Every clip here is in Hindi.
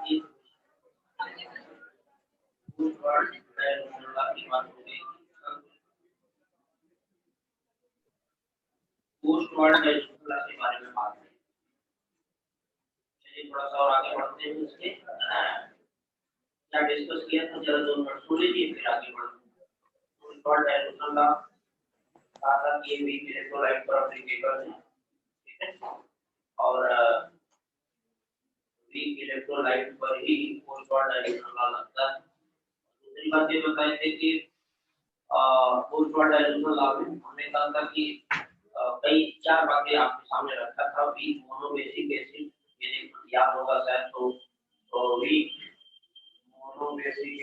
की बात हो गई। पोस्ट वर्ड डायरेक्शनल के बारे में बात है। चलिए थोड़ा सा और आगे बढ़ते हैं। इसके क्या डिस्कस किया था जरा 2 मिनट सुन लीजिए फिर आगे बढ़ते हैं। पोस्ट वर्ड डायरेक्शनल कहा कि भी इलेक्ट्रोलाइट पर एप्लीकेबल है, ठीक है, और वीक इलेक्ट्रोलाइट पर ही पोस्ट वर्ड डायरेक्शनल लगता है। दूसरी बात ये बताए थे कि पोस्ट वर्ड डायरेक्शनल लॉ में हमने कहा था कि कई 4 बातें आपके सामने रखा था। वीक मोनोबेसिक एसिड, ये याद होगा शायद, तो वीक मोनोबेसिक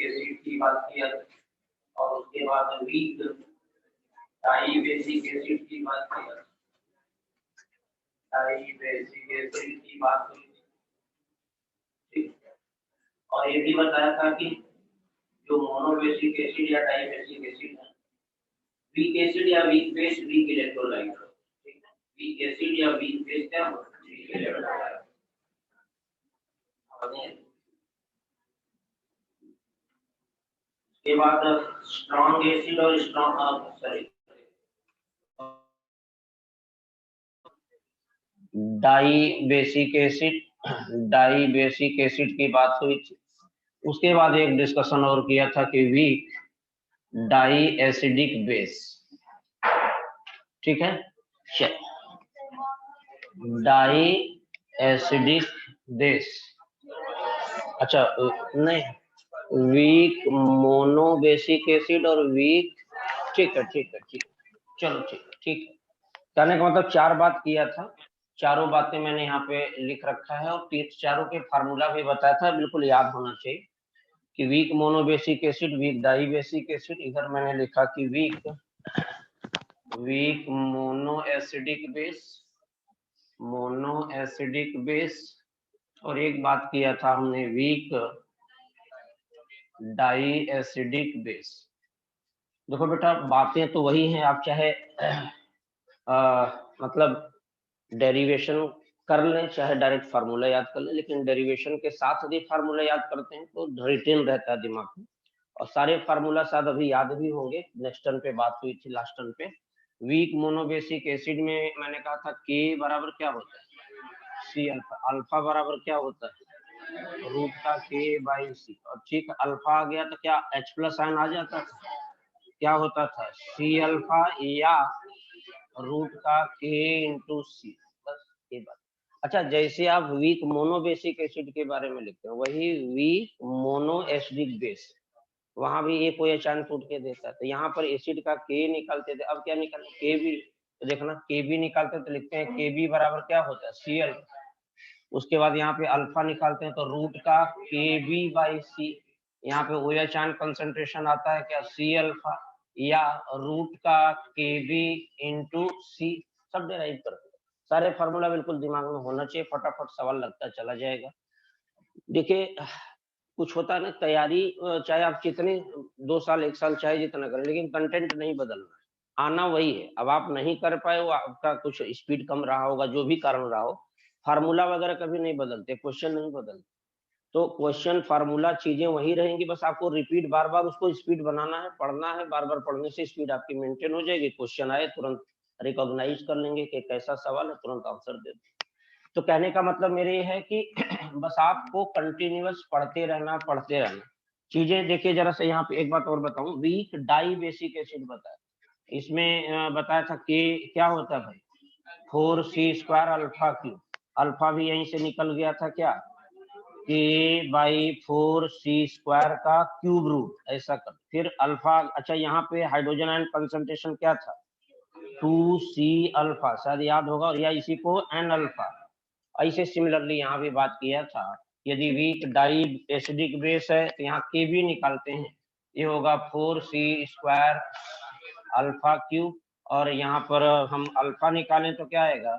एसिड की बात की और उसके बाद वीक डाइबेसिक एसिड की बात की, डाइबेसिक एसिड की बात हुई, ठीक। और ये भी बताया था कि जो मोनोबेसिक एसिड या डाइबेसिक एसिड है, वीक एसिड या वीक बेस वीक इलेक्ट्रोलाइट, ठीक है। वीक एसिड या वीक बेस क्या होता है? Weak electrolyte. के बाद स्ट्रॉन्ग एसिड और डाइबेसिक एसिड की बात हुई थी। उसके बाद एक डिस्कशन और किया था कि वीक डाई एसिडिक बेस, ठीक है, डाई एसिडिक बेस। अच्छा नहीं, वीक मोनोबेसिक एसिड और वीक, ठीक है ठीक है ठीक है, चलो ठीक है ठीक है। कहने का मतलब 4 बात किया था, चारों बातें मैंने यहाँ पे लिख रखा है और चारों के फार्मूला भी बताया था, बिल्कुल याद होना चाहिए कि weak monobasic acid, weak dibasic acid, इधर मैंने लिखा कि वीक मोनो एसिडिक बेस, और एक बात किया था हमने वीक डाई एसिडिक बेस। देखो बेटा बातें तो वही हैं, आप चाहे मतलब डेरिवेशन कर लें चाहे डायरेक्ट फार्मूला याद कर लें, लेकिन डेरिवेशन के साथ यदि फार्मूला याद करते हैं तो रिटेन रहता है दिमाग में, और सारे फार्मूला शायद अभी याद भी होंगे। नेक्स्ट टर्न पे बात हुई थी, लास्ट टर्न पे वीक मोनोबेसिक एसिड में मैंने कहा था के बराबर क्या होता है, सी अल्फा, अल्फा बराबर क्या होता है, रूट का के बाई सी, और ठीक अल्फा आ गया तो क्या H प्लस आयन आ जाता था, क्या होता था सी अल्फा या रूट का के इंटू सी, बस ये बात। अच्छा जैसे आप वीक मोनोबेसिक एसिड के बारे में लिखते हैं, वही वीक मोनो एसिडिक बेस, वहां भी एक कोई अचानक टूट के देता है, तो यहाँ पर एसिड का के निकालते थे, अब क्या निकालते के बी, तो देखना के बी निकालते तो लिखते हैं के बी बराबर क्या होता है सी अल्फा। उसके बाद यहाँ पे अल्फा निकालते हैं तो रूट का के बी बाई सी, यहाँ पे OH आयन कंसंट्रेशन आता है क्या सी अल्फा या रूट का के बी इंटू सी, सब डिराइव करते हैं। सारे फार्मूला बिल्कुल दिमाग में होना चाहिए, फटाफट सवाल लगता चला जाएगा। देखिए कुछ होता है ना तैयारी, चाहे आप कितने 2 साल 1 साल चाहे जितना करें, लेकिन कंटेंट नहीं बदलना, आना वही है। अब आप नहीं कर पाए, वो आपका कुछ स्पीड कम रहा होगा, जो भी कारण रहा हो, फार्मूला वगैरह कभी नहीं बदलते, क्वेश्चन नहीं बदलते, तो क्वेश्चन फार्मूला चीजें वही रहेंगी, बस आपको रिपीट बार बार उसको स्पीड बनाना है, पढ़ना है, बार बार पढ़ने से स्पीड आपकी मेंटेन हो जाएगी। क्वेश्चन आए तुरंत रिकॉग्नाइज कर लेंगे कि कैसा सवाल है, तुरंत आंसर दे दें। तो कहने का मतलब मेरे ये है कि बस आपको कंटिन्यूअस पढ़ते रहना चीजें। देखिए जरा से यहाँ पे एक बात और बताऊं, वीक डाई बेसिक एसिड बताया, इसमें बताया था कि क्या होता है भाई 4c² अल्फा क्यूब, अल्फा भी यहीं से निकल गया था क्या के बाई 4c² का क्यूब रूट, ऐसा कर फिर अल्फा। अच्छा यहाँ पे हाइड्रोजन आयन कंसंट्रेशन क्या था 2c अल्फा, शायद याद होगा, और या इसी को n अल्फा। ऐसे सिमिलरली यहाँ भी बात किया था, यदि वीक डाई एसिडिक बेस है तो यहाँ के भी निकालते हैं, ये होगा 4c² अल्फा क्यूब, और यहाँ पर हम अल्फा निकालें तो क्या आएगा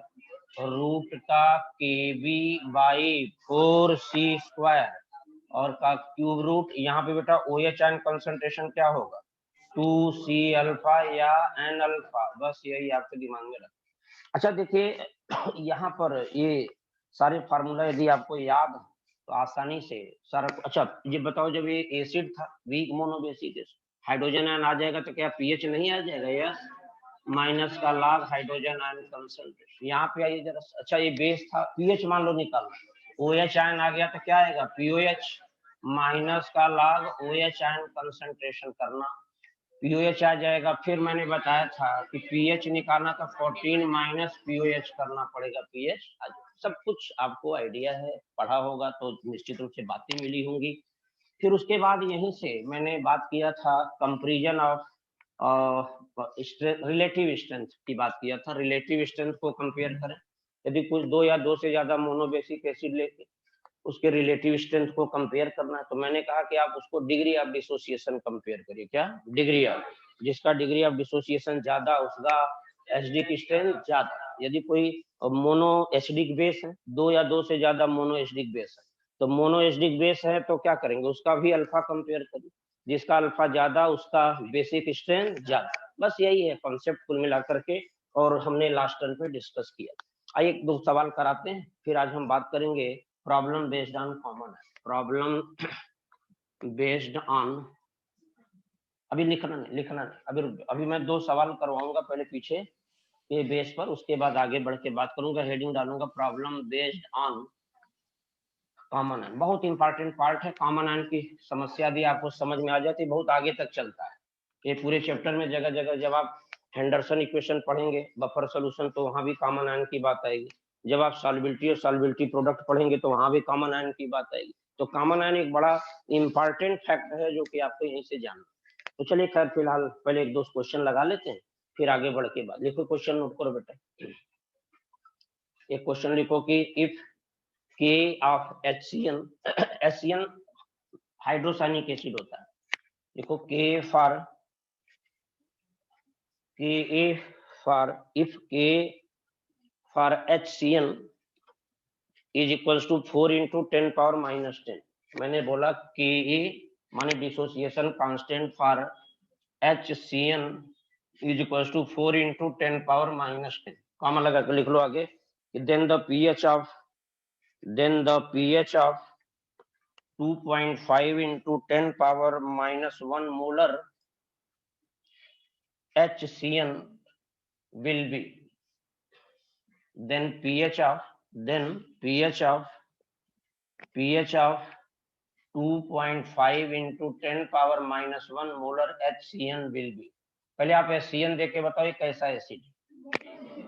रूट का के बी बाई 4c², और का क्यूब रूट। यहाँ पे बेटा OH आयन कंसंट्रेशन क्या होगा 2c अल्फा या n अल्फा, बस यही आपके दिमाग में रख। अच्छा देखिए यहाँ पर ये सारे फार्मूला यदि आपको याद है तो आसानी से सारा। अच्छा ये बताओ, जब ये एसिड था weak monobasic acid, hydrogen ion आ जाएगा तो क्या पीएच नहीं आ जाएगा? यस, माइनस का log हाइड्रोजन आयन कंसंट्रेशन। यहाँ पे आइए जरा। अच्छा ये बेस था, पीएच मान लो निकालना, OH आयन आ गया तो क्या आएगा? POH माइनस का log OH आयन कंसंट्रेशन करना, POH आ जाएगा। फिर मैंने बताया था कि पीएच निकालना था 14 माइनस POH करना पड़ेगा, पीएच आ जाएगा। सब कुछ आपको आइडिया है, पढ़ा होगा तो निश्चित रूप से बातें मिली होंगी। फिर उसके बाद यहीं से मैंने बात किया था कंपैरिजन ऑफ रिलेटिव स्ट्रेंथ की बात किया था। रिलेटिव स्ट्रेंथ को कंपेयर करें, यदि कुछ दो या दो से ज्यादा मोनोबेसिक एसिड लेके उसके रिलेटिव स्ट्रेंथ को कंपेयर करना है, तो मैंने कहा कि आप उसको डिग्री ऑफ डिसोसिएशन कंपेयर करिए। क्या डिग्री ऑफ, जिसका डिग्री ऑफ डिसोसिएशन ज्यादा उसका एसिडिक स्ट्रेंथ ज्यादा। यदि कोई मोनो एसिडिक बेस है, दो या दो से ज्यादा मोनो एसिडिक बेस है, तो मोनो एसिडिक बेस है तो क्या करेंगे, उसका भी अल्फा कंपेयर करिए, जिसका अल्फा ज्यादा उसका बेसिक स्ट्रेंथ ज्यादा। बस यही है कॉन्सेप्ट कुल मिलाकर के, और हमने लास्ट टर्न पे डिस्कस किया। आइए एक दो सवाल कराते हैं, फिर आज हम बात करेंगे problem based on common. Problem based on, अभी लिखना नहीं, अभी मैं दो सवाल करवाऊंगा पहले पीछे के बेस पर, उसके बाद आगे बढ़ के बात करूंगा। हेडिंग डालूंगा problem based on common ion. बहुत इंपॉर्टेंट पार्ट है कॉमन एन की। समस्या यदि आपको समझ में आ जाती है बहुत आगे तक चलता है ये पूरे चैप्टर में। जगह जगह जब आप हेंडरसन इक्वेशन पढ़ेंगे, बफर सोल्यूशन, तो वहां भी कॉमन आयन की बात आएगी। जब आप सॉल्युबिलिटी और सॉल्युबिलिटी प्रोडक्ट पढ़ेंगे तो वहां भी कॉमन आयन की बात आएगी। तो कॉमन आयन एक बड़ा इंपॉर्टेंट फैक्ट है जो कि आपको यहीं से जानना। तो चलिए खैर फिलहाल पहले एक दो क्वेश्चन लगा लेते हैं, फिर आगे बढ़ के बात। लिखो क्वेश्चन, नोट करो बेटा। एक क्वेश्चन लिखो कि if K of HCN, HCN hydrocyanic acid होता है। देखो K for K for if K for HCN is equals to 4 into 10 power minus 10। मैंने बोला के माने dissociation constant for HCN is equals to 4 into 10 power minus 10। Comma लगा के लिख लो आगे। Then the pH of 2.5 into 10 power minus 1 molar HCN will be, then pH of 2.5 into 10 power minus 1 molar HCN will be। पहले आप HCN देख के बताओ ये कैसा एसिड?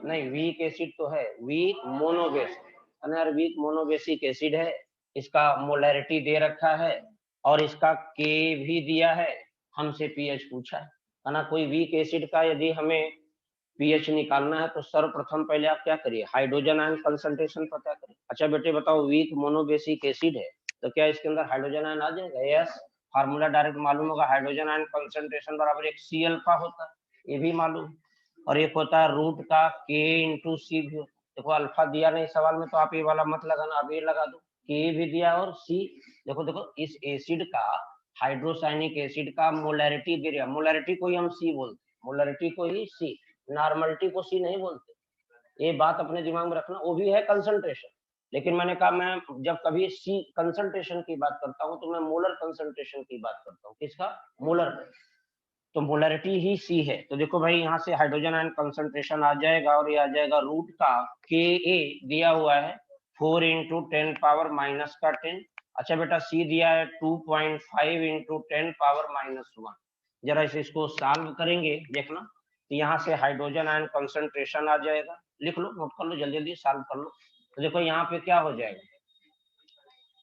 नहीं, वीक एसिड तो है, वीक मोनोबेसिक, यार वीक मोनोबेसिक एसिड है। इसका मोलैरिटी दे रखा है और इसका के भी दिया है, हमसे पीएच पूछा है ना। कोई वीक एसिड का यदि हमें पीएच निकालना है तो सर्वप्रथम पहले आप क्या करिए, हाइड्रोजन आयन कंसंट्रेशन पता करिए। अच्छा बेटे बताओ, वीक मोनोबेसिक एसिड है तो क्या इसके अंदर हाइड्रोजन आयन आ जाएगा? यस, फार्मूला डायरेक्ट मालूम होगा, हाइड्रोजन आयन कंसंट्रेशन बराबर एक सी अल्फा होता है, ये भी मालूम। और एक होता है रूट का के इंटू सी भी होता है। देखो अल्फा दिया नहीं सवाल में तो आप ये वाला मत लगाना, आप ये लगा दो, के भी दिया और सी। देखो देखो इस एसिड का, हाइड्रोसाइनिक एसिड का मोलैरिटी दे रहा, मोलैरिटी को ही हम सी बोलते, मोलैरिटी को ही सी, नॉर्मलिटी को सी नहीं बोलते। ये बात अपने दिमाग में रखना। वो भी है कंसंट्रेशन, लेकिन मैंने कहा मैं जब कभी सी कंसंट्रेशन की बात करता हूँ तो मैं मोलर कंसंट्रेशन की बात करता हूँ। किसका? मोलर। तो मोलरिटी ही सी है। तो देखो भाई यहाँ से हाइड्रोजन आयन कंसंट्रेशन आ जाएगा और ये आ जाएगा रूट का के ए दिया हुआ है 4 इंटू 10 पावर माइनस का 10। अच्छा बेटा सी दिया है 2.5 इंटू 10 पावर माइनस 1। जरा इसको सॉल्व करेंगे देखना, तो यहाँ से हाइड्रोजन आयन कंसंट्रेशन आ जाएगा। लिख लो, नोट कर लो, जल्दी जल्दी सॉल्व कर लो। तो देखो यहाँ पे क्या हो जाएगा,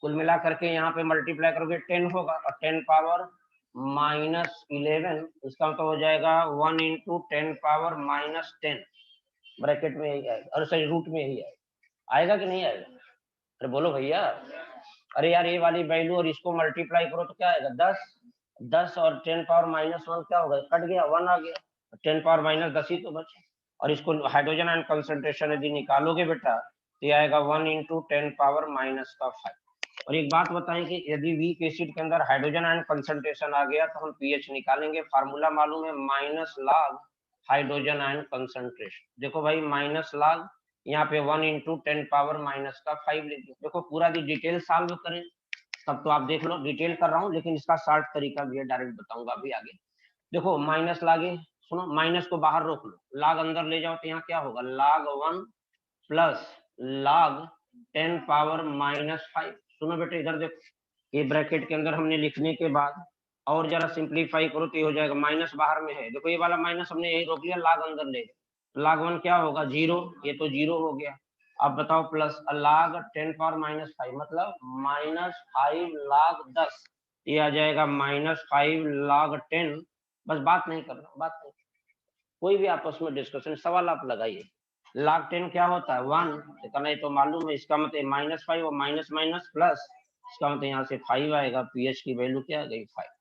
कुल मिला करके यहाँ पे मल्टीप्लाई करोगे 10 होगा और 10 पावर माइनस 11, इसका मतलब हो जाएगा 1 इंटू 10 पावर माइनस 10, ब्रैकेट में यही आएगा, और सही रूट में यही आएगा कि नहीं आएगा? अरे बोलो भैया, अरे यार ये वाली वैल्यू और इसको मल्टीप्लाई करो तो क्या आएगा? 10, 10 और 10 पावर माइनस 1 क्या होगा? कट गया, 1 आ गया, 10 पावर माइनस 10 ही तो बचे। और इसको हाइड्रोजन आयन कंसंट्रेशन यदि निकालोगे बेटा तो आएगा 1 इंटू 10 पावर माइनस का 5। और एक बात बताएं कि यदि वीक एसिड के अंदर हाइड्रोजन आयन कंसंट्रेशन आ गया तो हम पीएच निकालेंगे। फार्मूला मालूम है, minus log hydrogen ion concentration. देखो भाई माइनस लॉग यहाँ पे 1 इंटू 10⁻⁻⁵ लिख दो। देखो पूरा डिटेल सॉल्व करें तब तो आप देख लो, डिटेल कर रहा हूँ लेकिन इसका शॉर्ट तरीका भी है, डायरेक्ट बताऊंगा अभी आगे। देखो माइनस लागे, सुनो माइनस को बाहर रोक लो, log अंदर ले जाओ तो यहाँ क्या होगा, log 1 प्लस log 10⁻⁵। सुनो बेटे इधर देखो, ये ब्रैकेट के अंदर हमने लिखने के बाद और जरा सिंप्लीफाई करो तो ये हो जाएगा, माइनस बाहर में है, देखो ये वाला माइनस हमने यही रोक लिया, log अंदर ले जाओ, log 1 क्या होगा 0, ये तो 0 हो गया। अब बताओ प्लस log 10⁻⁵ मतलब -5 log 10, ये आ जाएगा -5 log 10। बस बात नहीं करना, बात नहीं, कोई भी आपस में डिस्कशन सवाल आप लगाइए। log 10 क्या होता है 1, कहना ये तो मालूम है, इसका मतलब -5 और माइनस माइनस प्लस, इसका मतलब यहाँ से 5 आएगा, पीएच की वैल्यू क्या आ गई 5।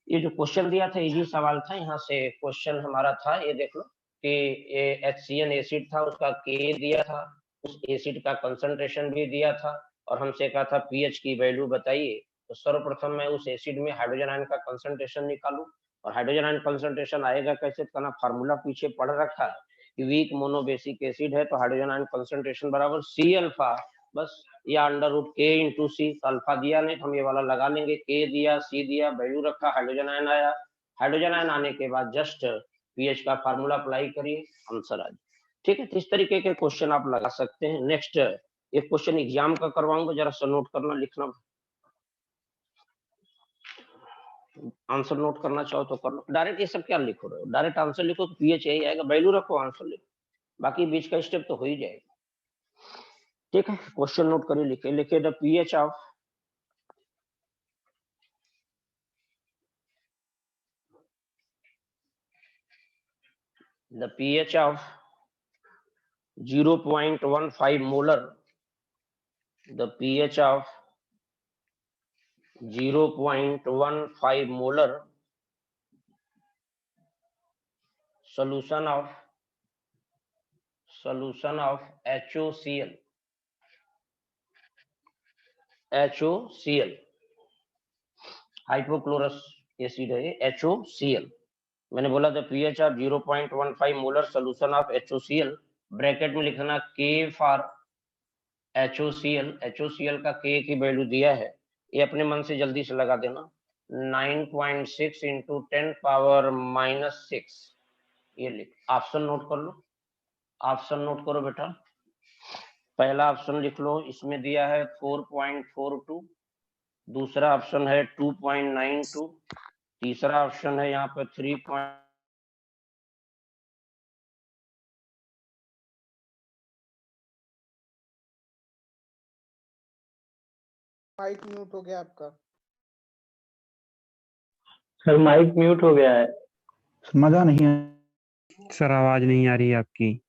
ये जो क्वेश्चन दिया था इजी सवाल था, यहाँ से क्वेश्चन हमारा था, ये देख लो कि ये HCN एसिड था, उसका K दिया था, उस एसिड का कंसंट्रेशन भी दिया था और हमसे कहा था पीएच की वैल्यू बताइए। तो सर्वप्रथम मैं उस एसिड में हाइड्रोजन आयन का कंसंट्रेशन निकालूं, और हाइड्रोजन आयन कंसंट्रेशन आएगा कैसे, कहना फार्मूला पीछे पढ़ रखा है कि वीक मोनोबेसिक एसिड है तो हाइड्रोजन आयन कंसंट्रेशन बराबर C अल्फा, बस या √K इंटू सी, अल्फा दिया नहीं तो हम ये वाला लगा लेंगे, K दिया C दिया, वैल्यू रखा, हाइड्रोजन आयन आया, हाइड्रोजन आयन आने के बाद जस्ट पीएच का फार्मूला अप्लाई करिए, आंसर आ जाए। ठीक है, तो इस तरीके के क्वेश्चन आप लगा सकते हैं। नेक्स्ट एक क्वेश्चन एग्जाम का करवाऊंगा, जरा सा नोट करना लिखना, आंसर नोट करना चाहो तो कर लो, डायरेक्ट ये सब क्या लिखो रहे हो, डायरेक्ट आंसर लिखो तो पीएच यही आएगा, वैल्यू रखो आंसर लिखो, बाकी बीच का स्टेप तो हो ही जाएगा। ठीक है, क्वेश्चन नोट करिए, लिखे लिखे the pH of the pH of 0.15 molar, the pH of 0.15 molar solution of HOCl, hypochlorous acid है HOCl। मैंने बोला था pH of 0.15 molar solution of HOCl, bracket में लिखना K फॉर HOCl का K की वैल्यू दिया है, ये अपने मन से जल्दी से लगा देना, 9.6 इंटू 10⁻⁻⁶। ये लिख, ऑप्शन नोट कर लो, ऑप्शन नोट करो बेटा, पहला ऑप्शन लिख लो, इसमें दिया है 4.42, दूसरा ऑप्शन है 2.92, तीसरा ऑप्शन है यहाँ पर 3. माइक म्यूट हो गया आपका सर, माइक म्यूट हो गया है, समझा नहीं है सर, आवाज नहीं आ रही है आपकी।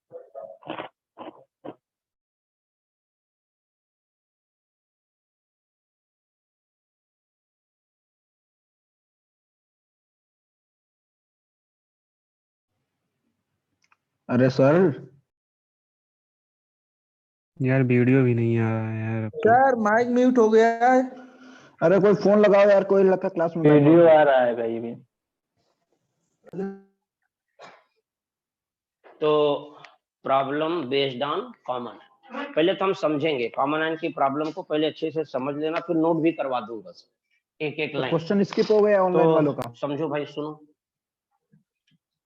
अरे सर यार वीडियो भी नहीं आ रहा है यार अब तो। सर, माइक म्यूट हो गया है। अरे कोई फोन लगाओ यार, कोई लड़का क्लास में बैठा वीडियो है। आ रहा है भाई भी। तो प्रॉब्लम बेस्ड ऑन कॉमन, पहले तो हम समझेंगे कॉमन आयन की प्रॉब्लम को, पहले अच्छे से समझ लेना, फिर नोट भी करवा दूंगा एक एक तो लाइन। क्वेश्चन स्किप हो गया ऑनलाइन वालों का। तो समझो भाई, सुनो,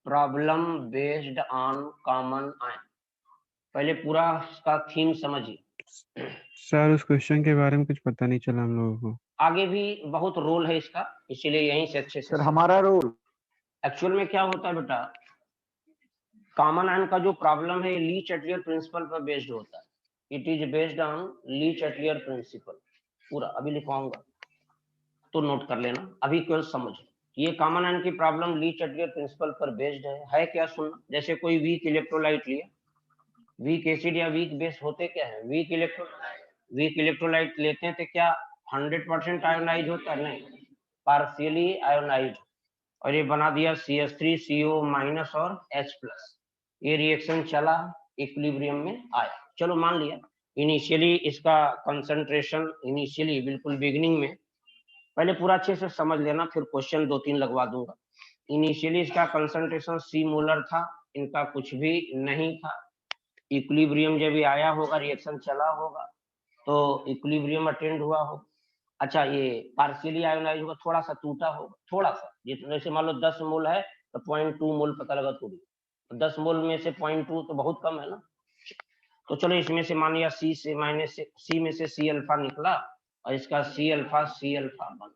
problem based on common ion, पहले पूरा इसका थीम समझिए। सर, उस क्वेश्चन के बारे में कुछ पता नहीं चला हम लोगों को। आगे भी बहुत रोल है इसका, इसीलिए यहीं से अच्छे से सर हमारा रोल एक्चुअल में क्या होता है बेटा, कॉमन आयन का जो प्रॉब्लम है ली चटलियर प्रिंसिपल पर बेस्ड होता है, it is based on Le Chatelier principle, पूरा अभी लिखवाऊंगा तो नोट कर लेना, अभी केवल समझ। ये कॉमन आयन की प्रॉब्लम ली चटलियर प्रिंसिपल पर बेस्ड है क्या सुनना, जैसे कोई वीक इलेक्ट्रोलाइट लिया, वीक एसिड या वीक बेस होते क्या है, वीक इलेक्ट्रोलाइट लेते हैं तो क्या 100% आयोनाइज होता है, नहीं, पार्शियली आयोनाइज, और ये बना दिया CH3CO- और H+, ये रिएक्शन चला, इक्विलिब्रियम में आया, चलो मान लिया। इनिशियली इसका कंसंट्रेशन, इनिशियली बिल्कुल बिगिनिंग में, पहले पूरा अच्छे से समझ लेना, फिर क्वेश्चन 2-3 लगवा दूंगा। इनिशियली इसका कंसंट्रेशन C मोलर था, इनका कुछ भी नहीं था, इक्विलिब्रियम जब ये आया होगा, रिएक्शन चला होगा, तो इक्विलिब्रियम अटेंड हुआ होगा। अच्छा, ये पार्शियली आयोनाइज होगा, थोड़ा सा टूटा होगा, थोड़ा सा, जितना जैसे मान लो 10 मोल है तो 0.2 मोल पता लगा टूट गया, 10 मोल में से 0.2 तो बहुत कम है ना। तो चलो इसमें से मान लिया सी में से सी अल्फा निकला और इसका सी अल्फा बना।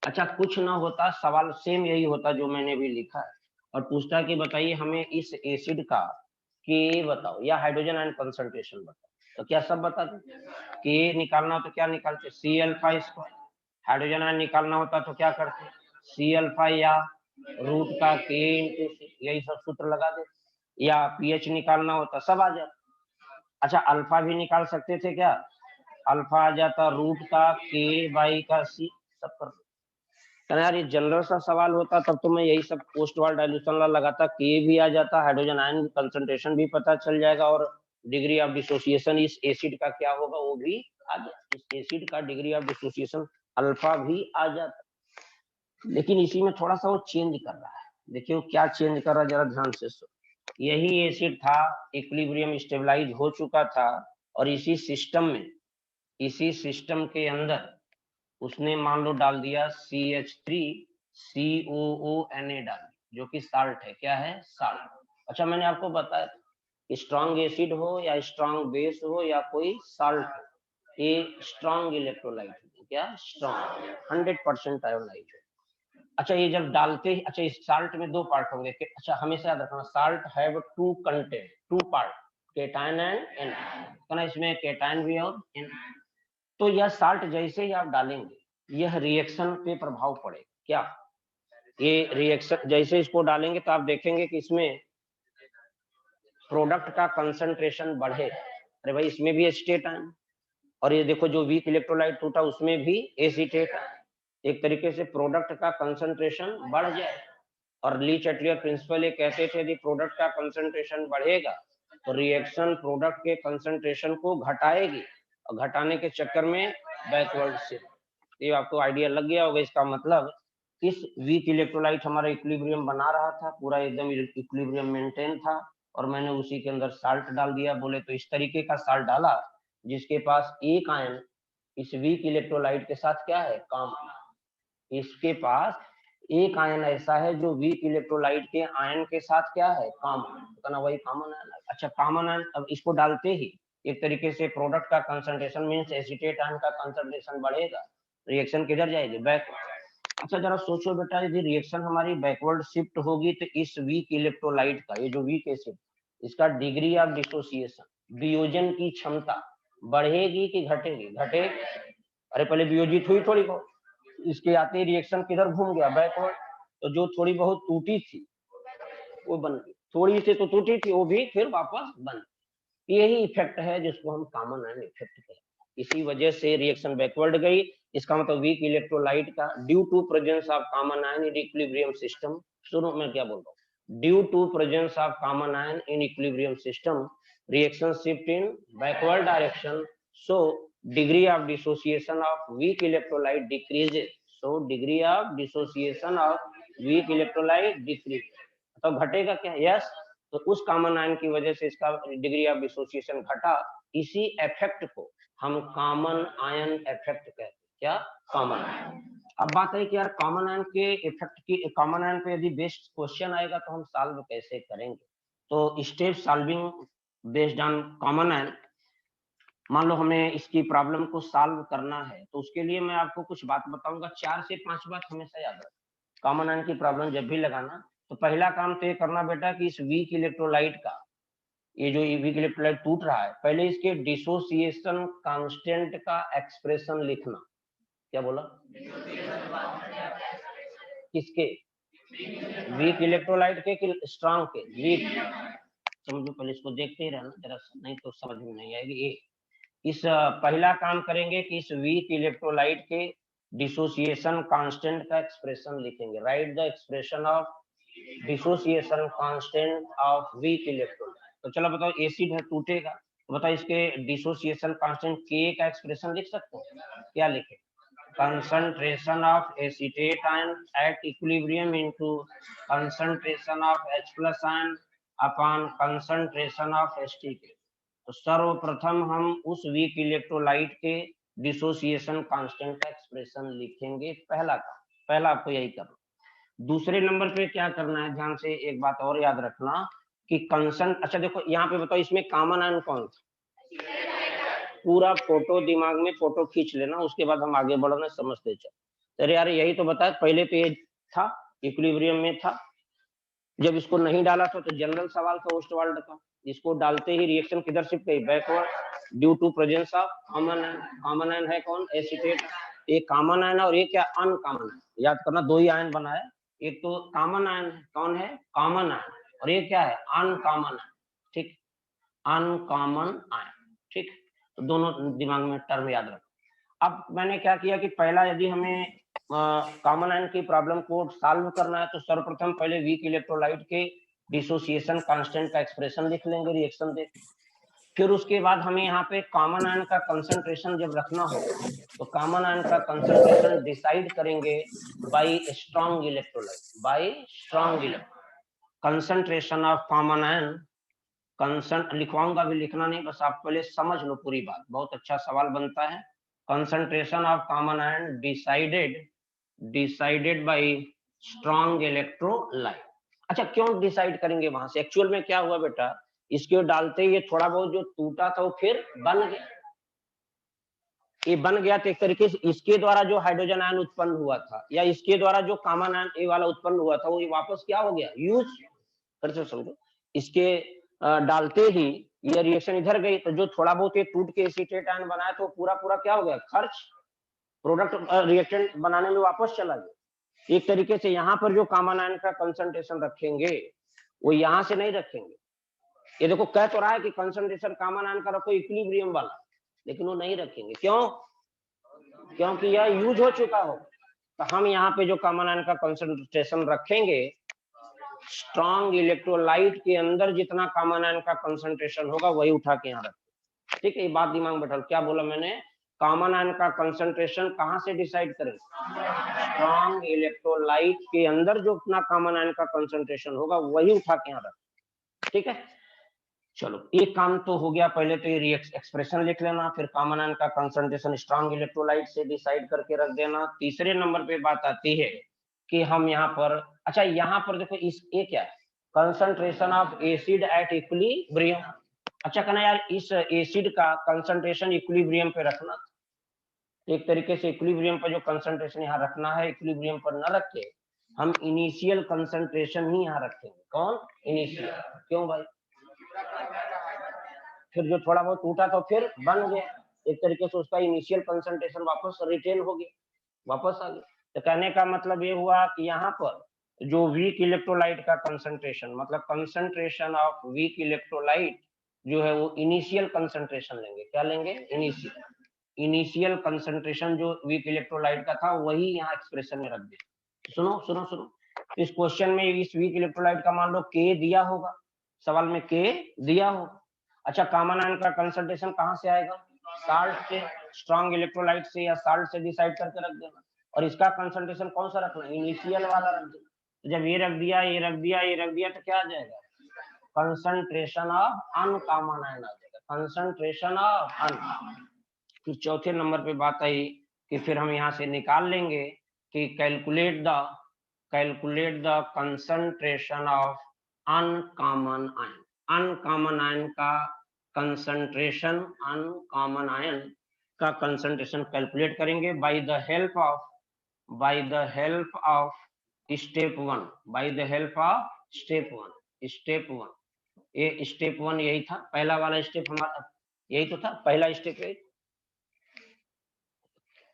अच्छा, कुछ ना होता, सवाल सेम यही होता जो मैंने भी लिखा है, और पूछता कि बताइए हमें इस एसिड का के बताओ या हाइड्रोजन आयन कंसंट्रेशन बताओ, तो क्या सब बता दें। के निकालना हो तो क्या निकालते, C alpha square. Hydrogen ion निकालना होता तो क्या करते, सी अल्फा या रूट का के इंटू सी, यही सब सूत्र लगा दे। या पीएच निकालना होता सब आ जाता। अच्छा, अल्फा भी निकाल सकते थे क्या, अल्फा आ जाता रूट का के बाई का सी, सब कर। यार ये जनरल सा सवाल होता तब तो मैं यही सब पोस्ट वाल डाइल्यूशन ला लगाता, के भी आ जाता, हाइड्रोजन आयन कंसंट्रेशन भी पता चल जाएगा, और डिग्री ऑफ डिसोसिएशन इस एसिड का क्या होगा वो भी आ जाता। इस एसिड का डिग्री ऑफ डिसोसिएशन अल्फा भी आ जाता। लेकिन इसी में थोड़ा सा वो चेंज कर रहा है, देखिए वो क्या चेंज कर रहा है, जरा ध्यान से सुनो। यही एसिड था, इक्विलिब्रियम स्टेबलाइज हो चुका था, और इसी सिस्टम के अंदर उसने मान लो डाल दिया CH3COONA डाल, जो कि साल्ट है, क्या है, साल्ट। अच्छा, मैंने आपको बताया स्ट्रॉन्ग एसिड हो या स्ट्रॉन्ग बेस हो या कोई साल्ट हो, ये स्ट्रॉन्ग इलेक्ट्रोलाइट है, क्या स्ट्रॉन्ग 100% आयोनाइज है। अच्छा, ये जब डालते ही, अच्छा इस साल्ट में दो पार्ट होंगे, अच्छा हमेशा याद रखना, salt have to content, two part, cation and anion, ना इसमें केटायन भी और एनायन। तो यह साल्ट जैसे ही आप डालेंगे यह रिएक्शन पे प्रभाव पड़ेगा, क्या, ये रिएक्शन जैसे इसको डालेंगे तो आप देखेंगे कि इसमें प्रोडक्ट का कंसंट्रेशन बढ़ेगा। अरे भाई इसमें भी एसीटेट आयन, और ये देखो जो वीक इलेक्ट्रोलाइट टूटा उसमें भी एसीटेट आयन। एक तरीके से प्रोडक्ट का कंसंट्रेशन बढ़ जाए, और ली चटलियर प्रिंसिपल ये कहते थे यदि प्रोडक्ट का कंसंट्रेशन बढ़ेगा तो रिएक्शन प्रोडक्ट के कंसंट्रेशन को घटाएगी, और घटाने के चक्कर में बैकवर्ड शिफ्ट। ये आपको आइडिया लग गया होगा। इसका मतलब इस वीक इलेक्ट्रोलाइट हमारा इक्विलिब्रियम बना रहा था, पूरा एकदम इक्विलिब्रियम मेंटेन था, और मैंने उसी के अंदर साल्ट डाल दिया। बोले तो इस तरीके का साल्ट डाला जिसके पास एक आयन इस वीक इलेक्ट्रोलाइट के साथ क्या है, कॉमन। इसके पास एक आयन ऐसा है जो वीक इलेक्ट्रोलाइट के आयन के साथ क्या है, कॉमन, तो ना वही कॉमन आयन। अच्छा, कॉमन आयन अब इसको डालते ही एक तरीके से प्रोडक्ट का कंसंट्रेशन मींस एसीटेट आयन का कंसंट्रेशन बढ़ेगा, रिएक्शन किधर जाएगी, बैकवर्ड। अच्छा जरा सोचो बेटा, यदि रिएक्शन हमारी बैकवर्ड शिफ्ट होगी तो इस वीक इलेक्ट्रोलाइट का, ये जो वीक एसिड, इसका डिग्री ऑफ डिसोसिएशन, वियोजन की क्षमता बढ़ेगी कि घटेगी, घटेगी। अरे पहले वियोजित हुई थोड़ी बहुत, इसके आते ही रिएक्शन किधर घूम गया, बैकवर्ड। तो जो थोड़ी बहुत टूटी थी वो बन गई, थोड़ी सी तो टूटी थी वो भी फिर वापस बन। यही इफेक्ट है जिसको हम कॉमन आयन इफेक्ट कहते हैं। इसी वजह से रिएक्शन बैकवर्ड गई, इसका मतलब वीक इलेक्ट्रोलाइट का due to presence of common ion in equilibrium system. शुरू में क्या बोल रहा हूँ, due to presence of common ion in equilibrium system reaction shift in backward direction, so degree of dissociation of weak electrolyte decreases, so degree of dissociation of weak electrolyte decrease. तो घटेगा क्या, यस। तो उस कॉमन आयन की वजह से इसका डिग्री ऑफ डिसोसिएशन घटा, इसी इफेक्ट को हम कॉमन आयन इफेक्ट कहते हैं, क्या, कॉमन आयन। अब बात है कि यार कॉमन आयन के इफेक्ट की, कॉमन आयन पे यदि बेस्ड क्वेश्चन आएगा तो हम सॉल्व कैसे करेंगे। तो step solving based on common ion, मान लो हमें इसकी प्रॉब्लम को सॉल्व करना है तो उसके लिए मैं आपको कुछ बात बताऊंगा, 4 से 5 बात हमेशा याद रखना। कॉमन आयन की प्रॉब्लम जब भी लगाना तो पहला काम तो ये करना बेटा कि इस वीक इलेक्ट्रोलाइट का, ये जो वीक इलेक्ट्रोलाइट टूट रहा है, पहले इसके डिसोसिएशन कांस्टेंट का एक्सप्रेशन लिखना। क्या बोला, किसके, वीक इलेक्ट्रोलाइट के कि स्ट्रॉन्ग के, वीक। समझो पहले इसको देखते ही रहना जरा, नहीं तो समझ में नहीं आएगी। ये इस पहला काम करेंगे कि इस वीक इलेक्ट्रोलाइट के डिसोसिएशन कांस्टेंट का एक्सप्रेशन लिखेंगे। Right the expression of dissociation constant of weak electrolyte. तो चलो बताओ, एसिड है टूटेगा, तो बताओ इसके डिसोसिएशन कांस्टेंट के का एक्सप्रेशन लिख सकते हैं, क्या लिखे, concentration of acetate ion at equilibrium into concentration of H plus ion upon concentration of H2. तो सर्वप्रथम हम उस वीक इलेक्ट्रोलाइट के डिसोसिएशन कांस्टेंट का एक्सप्रेशन लिखेंगे। पहला आपको यही करना। दूसरे नंबर पे क्या करना है, ध्यान से एक बात और याद रखना कि कंसंट, अच्छा देखो यहाँ पे बताओ इसमें कॉमन आयन कौन था? पूरा फोटो दिमाग में फोटो खींच लेना, उसके बाद हम आगे बढ़ना समझते चल। अरे यार यही तो बताया, पहले पेज था इक्विलिब्रियम में था, जब इसको नहीं डाला था तो जनरल सवाल था ओस्टवाल्ड का, इसको डालते ही रिएक्शन किधर शिफ्ट गई? Backward due to presence of common ion. Common ion है कौन? एसीटेट। एक कॉमन आयन और एक क्या? Uncommon ion. याद करना दो ही आयन बना है, एक तो कॉमन आयन है, कौन है? कॉमन आयन, और ये क्या है? Uncommon ion. ठीक, अनकॉमन आयन। ठीक, तो दोनों दिमाग में टर्म याद रखो। अब मैंने क्या किया कि पहला यदि हमें कॉमन आयन की प्रॉब्लम को सॉल्व करना है तो सर्वप्रथम पहले वीक इलेक्ट्रोलाइट के डिसोसिएशन कांस्टेंट का एक्सप्रेशन लिख लेंगे रिएक्शन देख। फिर उसके बाद हमें यहाँ पे कॉमन आयन का कंसंट्रेशन जब रखना होगा तो कॉमन आयन का कंसंट्रेशन डिसाइड करेंगे by strong electrolyte, by strong electrolyte. Concentration of common ion, कंसंट लिखवाऊंगा भी, लिखना नहीं, बस आप पहले समझ लो पूरी बात, बहुत अच्छा सवाल बनता है। Concentration of common ion decided by strong electrolyte. अच्छा क्यों डिसाइड करेंगे वहां से? एक्चुअल में क्या हुआ बेटा, इसके डालते ये थोड़ा बहुत जो टूटा था वो फिर बन गया। ये बन गया तो एक तरीके से इसके द्वारा जो हाइड्रोजन आयन उत्पन्न हुआ था या इसके द्वारा जो कॉमन आयन ये वाला उत्पन्न हुआ था वो वापस क्या हो गया? यूज। फिर से समझो, इसके डालते ही ये रिएक्शन इधर गई तो जो थोड़ा बहुत ये टूट के एसीटेट आयन बनाया तो पूरा पूरा क्या हो गया? खर्च। प्रोडक्ट रिएक्टेंट बनाने में वापस चला गया। एक तरीके से यहाँ पर जो कॉमन आयन का कंसंट्रेशन रखेंगे वो यहाँ से नहीं रखेंगे। ये देखो कह तो रहा है कि कंसंट्रेशन कॉमन आयन का रखो इक्विलिब्रियम वाला, लेकिन वो नहीं रखेंगे। क्यों? क्योंकि यह यूज हो चुका हो। तो हम यहाँ पे जो कॉमन आयन का कंसंट्रेशन रखेंगे, स्ट्रॉन्ग इलेक्ट्रोलाइट के अंदर जितना कॉमन आयन का कंसंट्रेशन होगा वही उठा के यहाँ रखें। ठीक है, ये बात दिमाग में बैठा। क्या बोला मैंने? कॉमन आयन का कंसंट्रेशन कहाँ से डिसाइड करें? स्ट्रॉन्ग इलेक्ट्रोलाइट के अंदर जो उतना कॉमन आयन का कंसंट्रेशन होगा वही उठा के यहाँ रखें। ठीक है, चलो एक काम तो हो गया, पहले तो ये एक्सप्रेशन लिख लेना, फिर कॉमन आयन का कंसंट्रेशन स्ट्रॉन्ग इलेक्ट्रोलाइट से डिसाइड करके रख देना। तीसरे नंबर पे बात आती है कि हम यहाँ पर, अच्छा यहाँ पर देखो इस ये क्या है? Concentration of acid at equilibrium. अच्छा कहना यार इस एसिड का कंसंट्रेशन इक्विलिब्रियम पे रखना, एक तरीके से इक्विलिब्रियम पर जो कंसंट्रेशन यहाँ रखना है इक्विलिब्रियम पर न रख के हम इनिशियल कंसंट्रेशन ही यहाँ रखेंगे। कौन? इनिशियल। क्यों भाई? फिर जो थोड़ा बहुत टूटा तो फिर बन गया, एक तरीके से उसका इनिशियल कंसंट्रेशन वापस रिटेन हो गया, वापस आ गया। तो कहने का मतलब ये हुआ कि यहाँ पर जो वीक इलेक्ट्रोलाइट का कंसंट्रेशन, मतलब कंसंट्रेशन ऑफ वीक इलेक्ट्रोलाइट जो है वो इनिशियल कंसंट्रेशन लेंगे। क्या लेंगे? इनिशियल कंसंट्रेशन जो वीक इलेक्ट्रोलाइट का था वही यहाँ एक्सप्रेशन में रख दिया। सुनो सुनो सुनो, इस क्वेश्चन में इस वीक इलेक्ट्रोलाइट का मान लो के दिया होगा, सवाल में के दिया होगा। अच्छा कॉमन आयन का कंसंट्रेशन कहाँ से आएगा? साल्ट से, स्ट्रॉन्ग इलेक्ट्रोलाइट से या साल्ट से डिसाइड करके रख देना। और इसका कंसंट्रेशन कौन सा रखना? इनिशियल वाला रख देना। तो जब ये रख दिया, ये रख दिया, ये रख दिया तो क्या आ जाएगा? कंसंट्रेशन ऑफ अनकॉमन आयन आ जाएगा, कंसंट्रेशन ऑफ अन। फिर चौथे नंबर पे बात आई कि फिर हम यहाँ से निकाल लेंगे कि calculate the concentration of uncommon ion. Uncommon ion का कंसंट्रेशन, अनकॉमन आयन का कंसंट्रेशन कैलकुलेट करेंगे by the help of step one, by the help of step one. ये स्टेप वन यही था, पहला वाला स्टेप हमारा यही तो था, पहला स्टेप यही,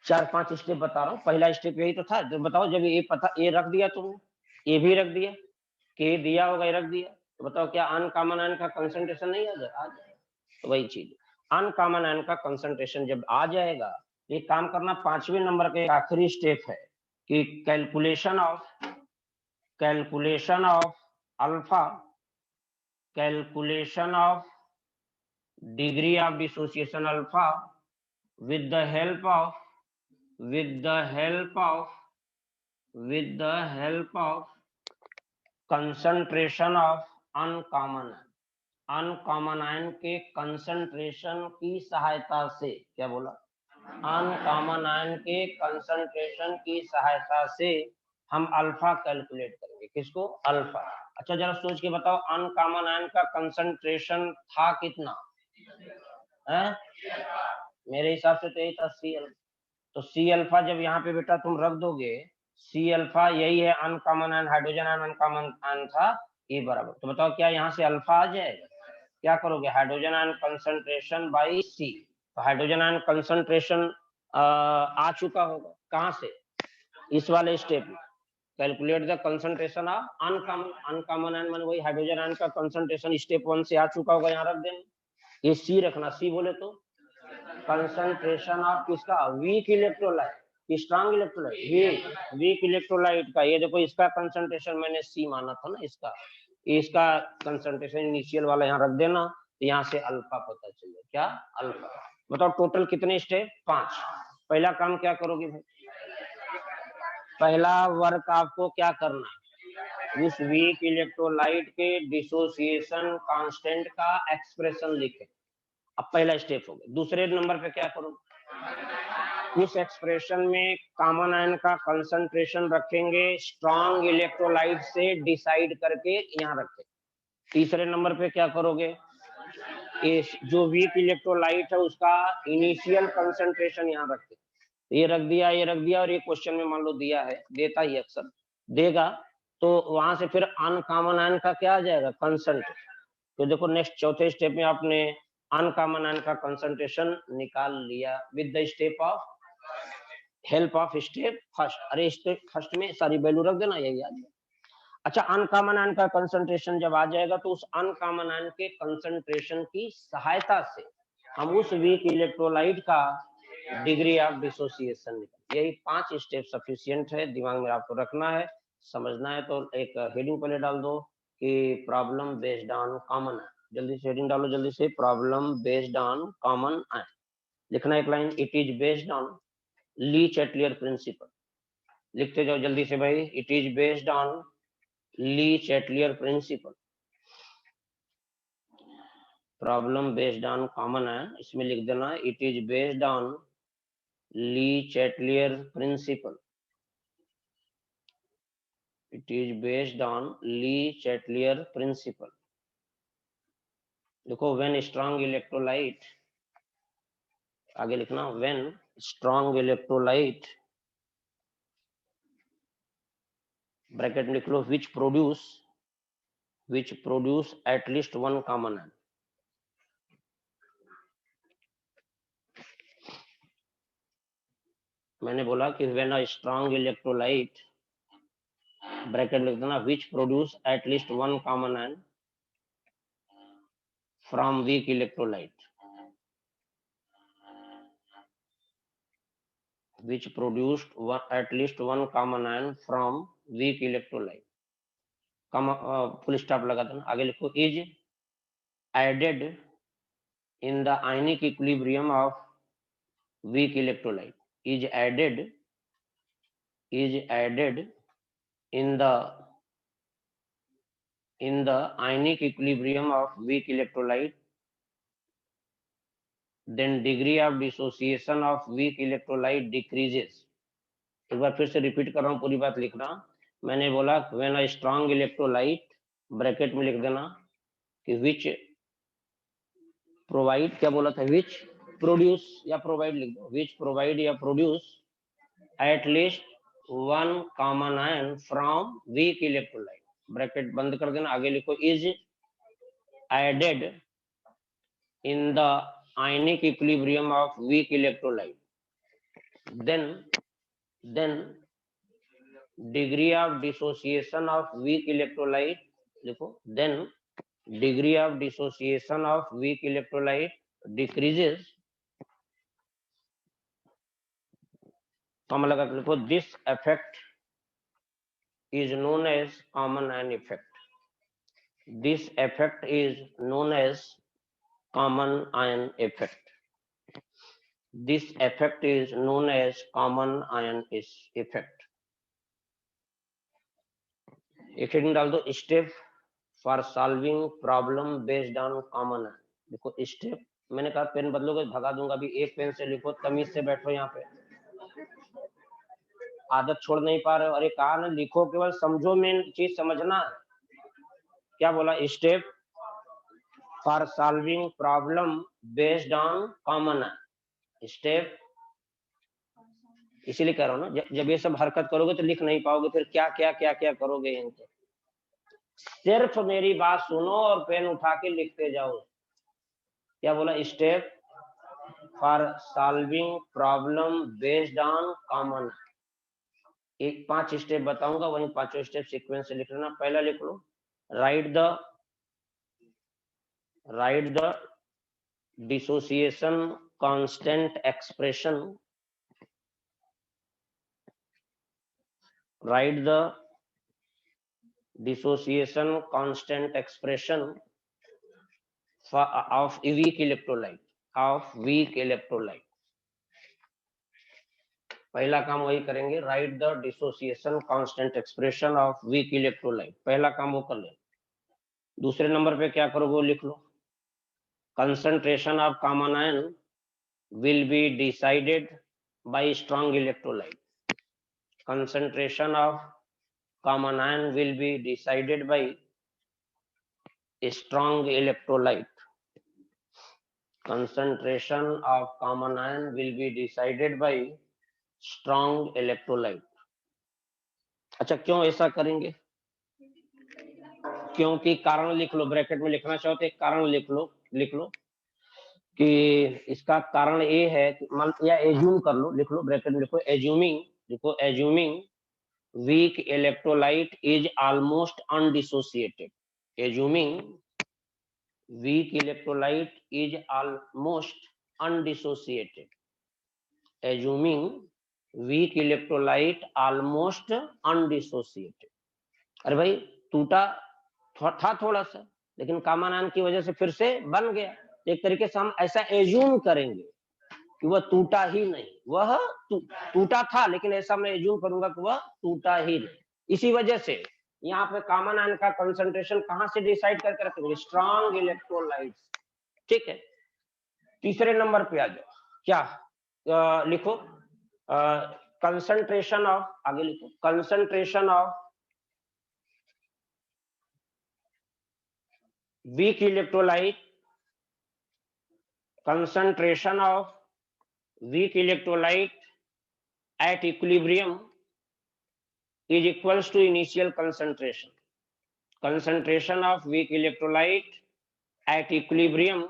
4-5 स्टेप बता रहा हूँ, पहला स्टेप यही तो था। तो बताओ जब ये पता, ये रख दिया तुमने, ये भी रख दिया, के दिया होगा, ये रख दिया, तो बताओ क्या अनकॉमन आयन का कंसंट्रेशन नहीं आ जाएगा? तो वही चीज, अनकॉमन आयन का कंसंट्रेशन जब आ जाएगा, ये काम करना। 5वें नंबर का आखिरी स्टेप है कि calculation of degree of dissociation alpha with the help of concentration of uncommon ion. Uncommon ion के कंसंट्रेशन की सहायता से, क्या बोला, अनकॉमन आयन के कंसंट्रेशन की सहायता से हम अल्फा कैलकुलेट करेंगे। किसको? अल्फा। अच्छा जरा सोच के बताओ, अनकॉमन आयन का कंसंट्रेशन था कितना है? मेरे हिसाब से तो यही था सी अल्फा। तो सी अल्फा जब यहाँ पे बेटा तुम रख दोगे, सी अल्फा यही है uncommon ion, hydrogen ion uncommon ion था, ये बराबर। तो बताओ क्या यहाँ से अल्फा आ जाएगा? क्या करोगे? हाइड्रोजन आयन कंसंट्रेशन बाई सी। तो हाइड्रोजन आयन कंसंट्रेशन आ चुका होगा कहाँ से? इस वाले स्टेप में। Calculate the concentration of uncommon, uncommon ion माने वही हाइड्रोजन आयन का कंसंट्रेशन स्टेप 1 से आ चुका होगा, यहाँ रख देना। ये सी रखना, सी बोले तो कंसंट्रेशन ऑफ किसका? Weak electrolyte, strong electrolyte, weak electrolyte का। ये देखो इसका कंसंट्रेशन मैंने सी माना था ना, इसका कंसंट्रेशन इनिशियल वाला यहाँ रख देना, तो यहाँ से अल्फा पता चले। क्या? अल्फा। बताओ टोटल कितने स्टेप? 5। पहला काम क्या करोगे भाई? पहला वर्क आपको क्या करना है? उस वीक इलेक्ट्रोलाइट के डिसोसिएशन कांस्टेंट का एक्सप्रेशन लिखे। अब पहला स्टेप हो गया। दूसरे नंबर पे क्या करोगे? उस एक्सप्रेशन में कॉमन आयन का कंसंट्रेशन रखेंगे, स्ट्रॉन्ग इलेक्ट्रोलाइट से डिसाइड करके यहाँ रखें। तीसरे नंबर पे क्या करोगे? जो वीक इलेक्ट्रोलाइट है उसका इनिशियल कंसंट्रेशन यहाँ रखें। ये रख दिया, ये रख दिया, और ये क्वेश्चन में मान लो दिया है, देता ही अक्सर देगा, तो वहां से फिर अनकॉमन आयन का क्या आ जाएगा? कंसंट्रेशन। तो देखो नेक्स्ट चौथे स्टेप में आपने अनकॉमन आयन का कंसंट्रेशन निकाल लिया with the step of help of step first. अरे स्टेप फर्स्ट में सारी वैल्यू रख देना, यही याद है। अच्छा अनकॉमन आयन का कंसंट्रेशन जब आ जाएगा तो उस अनकॉमन आयन के कंसंट्रेशन की सहायता से हम उस वीक इलेक्ट्रोलाइट का डिग्री ऑफ डिसोसिएशन निकाल। यही 5 स्टेप सफिशिएंट है, दिमाग में आपको रखना है, समझना है। तो एक हेडिंग पहले डाल दो कि problem based on common ion. जल्दी से हेडिंग डालो, जल्दी से, problem based on common ion. लिखना एक line, it is based on Lee Chatelier principal. लिखते जाओ जल्दी से भाई, it is based on Lee Chatelier principal. Problem based on common ion, इसमें लिख देना it is based on Lee Chatelier principal. It is based on Lee Chatelier principle. देखो when strong electrolyte, आगे लिखना when strong electrolyte, ब्रैकेट में लिख लो which produce at least one common ion. मैंने बोला कि when a strong electrolyte, bracket लिख देना which produce at least one common ion from weak electrolyte, which produced at least one common ion from weak electrolyte, full stop लगा देना। आगे लिखो is added in the ionic equilibrium of weak electrolyte, is added in the ionic equilibrium of weak electrolyte, then degree of dissociation of weak electrolyte decreases। एक बार फिर से रिपीट कर रहा हूँ, पूरी बात लिखना। मैंने बोला when a strong electrolyte, bracket में लिख देना कि which provide, क्या बोला था, which produce या provide लिख दो, which provide या produce at least one common ion from weak electrolyte, bracket बंद कर देना। आगे लिखो is added in the ionic equilibrium of weak electrolyte, then degree of dissociation of weak electrolyte, लिखो then degree of dissociation of weak electrolyte decreases, comma लगा के लिखो this effect is known as common ion effect, this effect is known as common ion effect, this effect is known as common ion effect। एक हेडिंग डाल दो step for solving problem based on common ion. देखो स्टेप, मैंने कहा पेन बदलोगे भगा दूंगा, अभी एक पेन से लिखो, तमीज से बैठो यहाँ पे, आदत छोड़ नहीं पा रहे हो। अरे कहा ना लिखो, केवल समझो, मेन चीज समझना है। क्या बोला? Step for solving problem based on common ion. Step, इसीलिए कह रहा हूँ ना, जब ये सब हरकत करोगे तो लिख नहीं पाओगे, फिर क्या क्या क्या क्या करोगे इनके। सिर्फ मेरी बात सुनो और पेन उठा के लिखते जाओ। क्या बोला? Step for solving problem based on common. एक 5 स्टेप बताऊंगा, वही 5 स्टेप सीक्वेंस से लिख लेना। पहला लिख लो, write the dissociation constant expression, write the dissociation constant expression of weak electrolyte, पहला काम वही करेंगे, right the dissociation constant expression of weak electrolyte, पहला काम वो कर ले। दूसरे नंबर पे क्या करोगे वो लिख लो, concentration of common ion will be decided by strong electrolyte. Concentration of common ion will be decided by a strong electrolyte. Concentration of common ion will be decided by strong electrolyte. अच्छा, क्यों ऐसा करेंगे? क्योंकि कारण लिख लो, ब्रैकेट में लिखना चाहो तो एक कारण लिख लो कि इसका कारण ये है, या एज्यूम कर लो, लिख लो ब्रैकेट में, लिखो assuming weak electrolyte is almost undissociated. Assuming weak electrolyte is almost undissociated. Assuming weak electrolyte almost undissociated. अरे भाई टूटा था थोड़ा सा, लेकिन कॉमन आयन की वजह से फिर से बन गया। एक तरीके से हम ऐसा एज्यूम करेंगे कि वह टूटा ही नहीं, वह टूटा था, लेकिन ऐसा मैं एज्यूम करूंगा कि वह टूटा ही नहीं। इसी वजह से यहाँ पे कॉमन आयन का कंसंट्रेशन कहां से डिसाइड करके रखेंगे? Strong electrolytes. ठीक है, तीसरे नंबर पे आ जाओ, क्या लिखो, कंसंट्रेशन ऑफ, आगे लिखो, concentration of weak electrolyte, concentration of weak electrolyte at equilibrium is equals to initial concentration. Concentration of weak electrolyte at equilibrium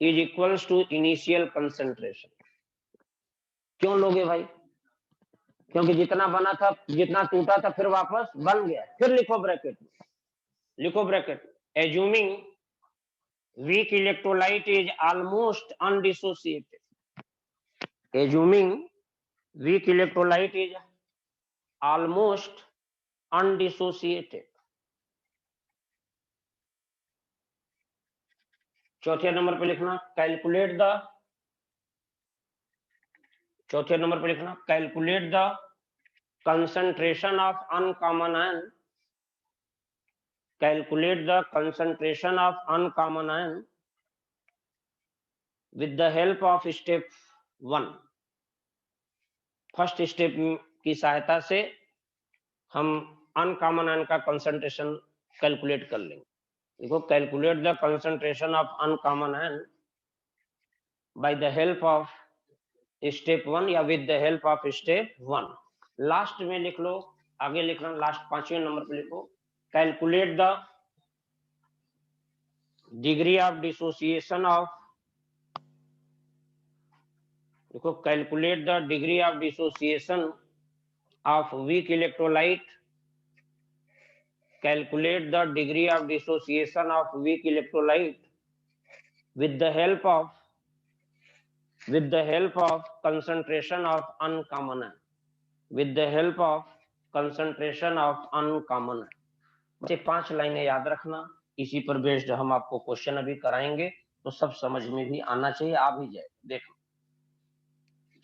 is equals to initial concentration. क्यों लोगे भाई? क्योंकि जितना बना था, जितना टूटा था, फिर वापस बन गया। फिर लिखो bracket, assuming weak electrolyte is almost undissociated. Assuming weak electrolyte is almost undissociated. चौथे नंबर पे लिखना, calculate the concentration of uncommon ion. Calculate the concentration of uncommon ion with the help of step 1. First step की सहायता से हम अनकॉमन आयन का कंसंट्रेशन कैलकुलेट कर लेंगे। देखो, calculate the concentration of uncommon ion by the help of step 1 या with the help of step 1। Last में लिख लो, आगे लिखना, लास्ट 5वें नंबर पे लिखो, calculate the degree of dissociation of, देखो, calculate the degree of dissociation of weak electrolyte, calculate the degree of dissociation of weak electrolyte with the help of concentration of uncommon ion, with the help of concentration of uncommon ion। ये 5 लाइनें याद रखना, इसी पर बेस्ड हम आपको क्वेश्चन अभी कराएंगे, तो सब समझ में भी आना चाहिए, आ भी जाए। देखो,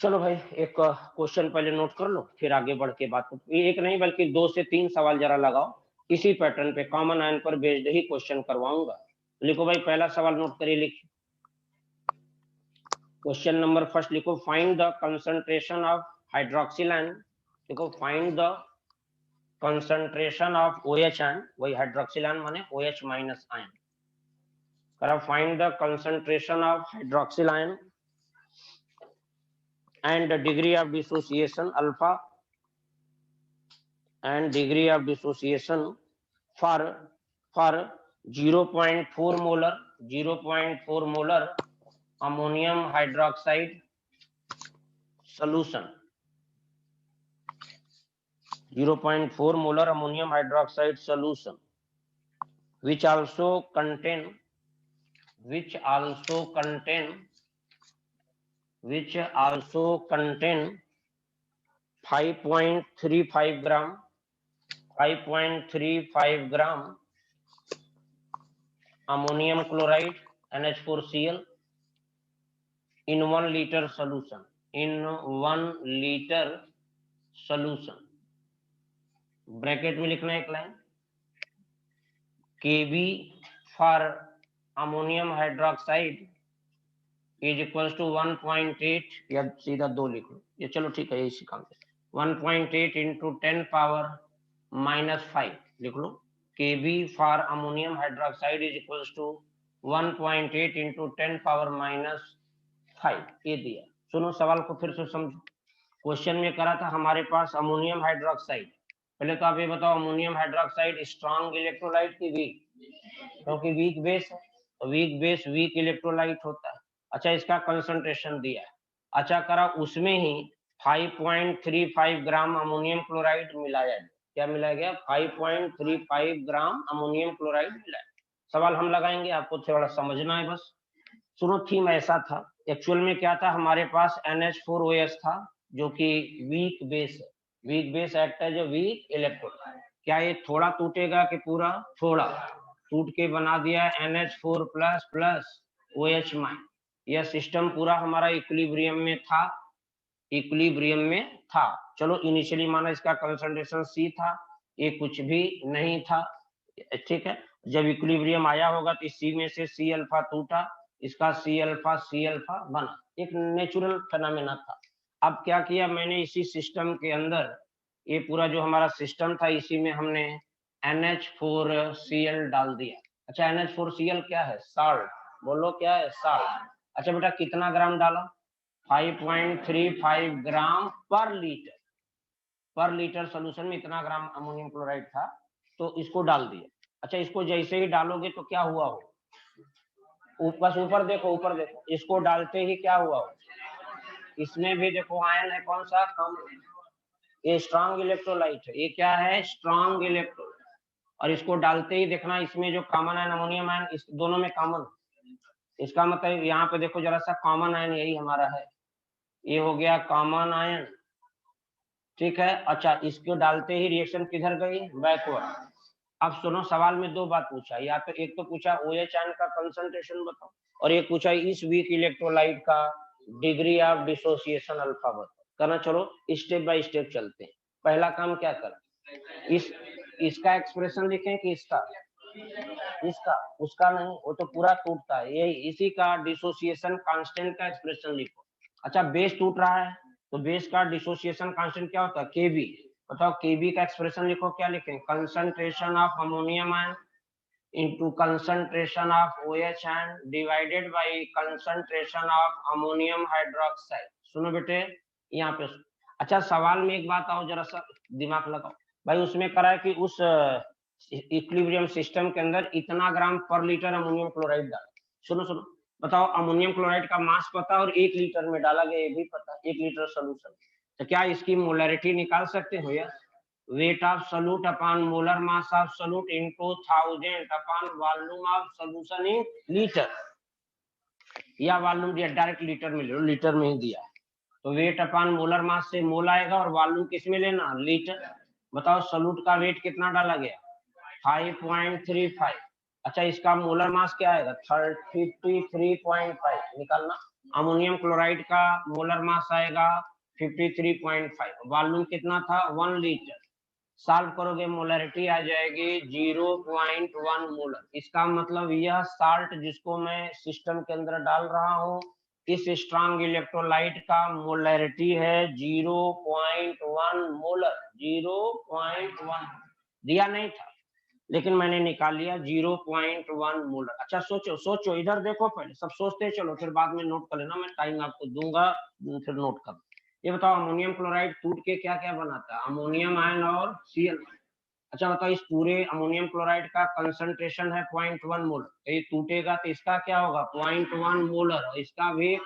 चलो भाई, एक क्वेश्चन पहले नोट कर लो, फिर आगे बढ़ के बात करो। एक नहीं बल्कि 2 से 3 सवाल जरा लगाओ, इसी पैटर्न पे कॉमन आयन पर बेस्ड ही क्वेश्चन करवाऊंगा। लिखो भाई, पहला सवाल नोट करिए, लिखिए क्वेश्चन नंबर फर्स्ट लिखो, find the concentration of hydroxyl ion. देखो, find the concentration of OH ion, वही हाइड्रोक्सिल आयन माने OH माइनस आयन। करा find the concentration of hydroxyl ion and the degree of dissociation alpha and degree of dissociation for 0.4 molar ammonium hydroxide solution, 0.4 molar ammonium hydroxide solution which also contain 5.35 gram ammonium chloride NH4Cl in 1 liter solution, bracket में लिखना एक line, Kb for ammonium hydroxide is equals to 1.8 या सीधा 2 लिख लो, ये चलो ठीक है, इसी काम से 1.8 into 10 power minus 5 लिख लो। Kb for ammonium hydroxide is equals to 1.8 into 10 power minus 5, ये दिया। सुनो सवाल को फिर से समझो। क्वेश्चन में करा था हमारे पास अमोनियम हाइड्रोक्साइड, पहले तो आप ये बताओ अमोनियम हाइड्रोक्साइड स्ट्रॉन्ग इलेक्ट्रोलाइट की वीक, क्योंकि वीक बेस है तो वीक बेस वीक इलेक्ट्रोलाइट होता है। अच्छा, इसका कंसंट्रेशन दिया है, अच्छा करा उसमें ही 5.35 ग्राम अमोनियम क्लोराइड मिलाया गया। क्या मिलाया गया? 5.35 ग्राम अमोनियम क्लोराइड मिलाया। सवाल हम लगाएंगे, आपको थोड़ा समझना है बस। सुनो, थीम ऐसा था, एक्चुअल में क्या था, हमारे पास NH4OH था जो कि वीक बेस है, वीक बेस एक्ट है जो वीक इलेक्ट्रोलाइट। क्या ये थोड़ा टूटेगा कि पूरा? थोड़ा टूट के बना दिया NH4 plus plus OH mine. यह सिस्टम पूरा हमारा इक्विलिब्रियम में था। चलो, इनिशियली माना इसका कंसंट्रेशन C था, ये कुछ भी नहीं था, ठीक है। जब इक्विलिब्रियम आया होगा तो इस C में से C अल्फा टूटा, इसका C अल्फा बना, एक नेचुरल फेनोमेना था। अब क्या किया मैंने, इसी सिस्टम के अंदर ये पूरा जो हमारा सिस्टम था, इसी में हमने NH4Cl डाल दिया। अच्छा, NH4Cl क्या है? साल्ट। बोलो क्या है? साल्ट। अच्छा बेटा, कितना ग्राम डाला? 5.35 ग्राम पर लीटर सोल्यूशन में इतना ग्राम अमोनियम क्लोराइड था, तो इसको डाल दिया। अच्छा, इसको जैसे ही डालोगे तो क्या हुआ हो? बस ऊपर देखो, इसको डालते ही क्या हुआ हो? इसमें भी देखो आयन है, कौन सा? कम। ये स्ट्रॉन्ग इलेक्ट्रोलाइट है, ये क्या है? Strong electrolyte. और इसको डालते ही देखना, इसमें जो कॉमन आयन अमोनियम आयन, इस दोनों में कॉमन, इसका मतलब यहाँ पे देखो जरा सा, कॉमन आयन यही हमारा है, ये हो गया कॉमन आयन, ठीक है। अच्छा, इसको डालते ही रिएक्शन किधर गई? बैकवर्ड। अब सुनो, सवाल में दो बात पूछा, या तो एक तो पूछा OH आयन का कंसंट्रेशन बताओ, और एक पूछा इस वीक इलेक्ट्रोलाइट का डिग्री ऑफ डिसोसिएशन अल्फा बताओ। करना, चलो स्टेप बाय स्टेप चलते हैं। पहला काम क्या कर, इसका एक्सप्रेशन लिखें कि इसका उसका नहीं, वो तो पूरा टूटता है, यही इसी का डिसोसिएशन कांस्टेंट का एक्सप्रेशन लिखो। अच्छा, बेस टूट रहा है तो बेस का डिसोसिएशन कांस्टेंट क्या होता है? Kb। बताओ Kb का एक्सप्रेशन लिखो, क्या लिखें? Concentration of ammonium ion into concentration of OH ion divided by concentration of ammonium hydroxide. सुनो बेटे, यहाँ पे अच्छा सवाल में एक बात आओ, जरा सा दिमाग लगाओ भाई। उसमें करा है कि उस इक्विलिब्रियम सिस्टम के अंदर इतना ग्राम पर लीटर अमोनियम क्लोराइड डाला। सुनो, बताओ, अमोनियम क्लोराइड का मास पता और 1 लीटर में डाला गया ये भी पता, 1 लीटर सोल्यूशन। तो क्या इसकी मोलरिटी निकाल सकते हो? या weight of solute upon molar mass of solute into 1000 upon volume of solution in liter, या वॉल्यूम दिया डायरेक्ट लीटर में ले लो, लीटर में ही दिया है तो वेट अपॉन मोलर मास से मोल आएगा, और वॉल्यूम किस में लेना? लीटर। बताओ सोल्यूट का वेट कितना डाला गया? 5.35। अच्छा, इसका मोलर मास क्या आएगा? 53.5 निकालना। अमोनियम क्लोराइड का मोलर मास आएगा 53.5, वॉल्यूम कितना था? 1 लीटर। सॉल्व करोगे मोलरिटी आ जाएगी 0.1 मोलर। इसका मतलब यह साल्ट जिसको मैं सिस्टम के अंदर डाल रहा हूँ, इस स्ट्रांग इलेक्ट्रोलाइट का मोलरिटी है 0.1 मोलर। 0.1 दिया नहीं था लेकिन मैंने निकाल लिया 0.1 मोलर। अच्छा सोचो सोचो, इधर देखो, पहले सब सोचते चलो, फिर बाद में नोट कर लेना, मैं टाइम आपको दूंगा फिर नोट कर। ये बताओ अमोनियम क्लोराइड टूट के क्या क्या बनाता है? अमोनियम आयन और Cl। अच्छा बताओ, इस पूरे अमोनियम क्लोराइड का कंसंट्रेशन है 0.1 मोलर। ये टूटेगा तो इसका क्या होगा? 0.1 मोलर, और इसका भी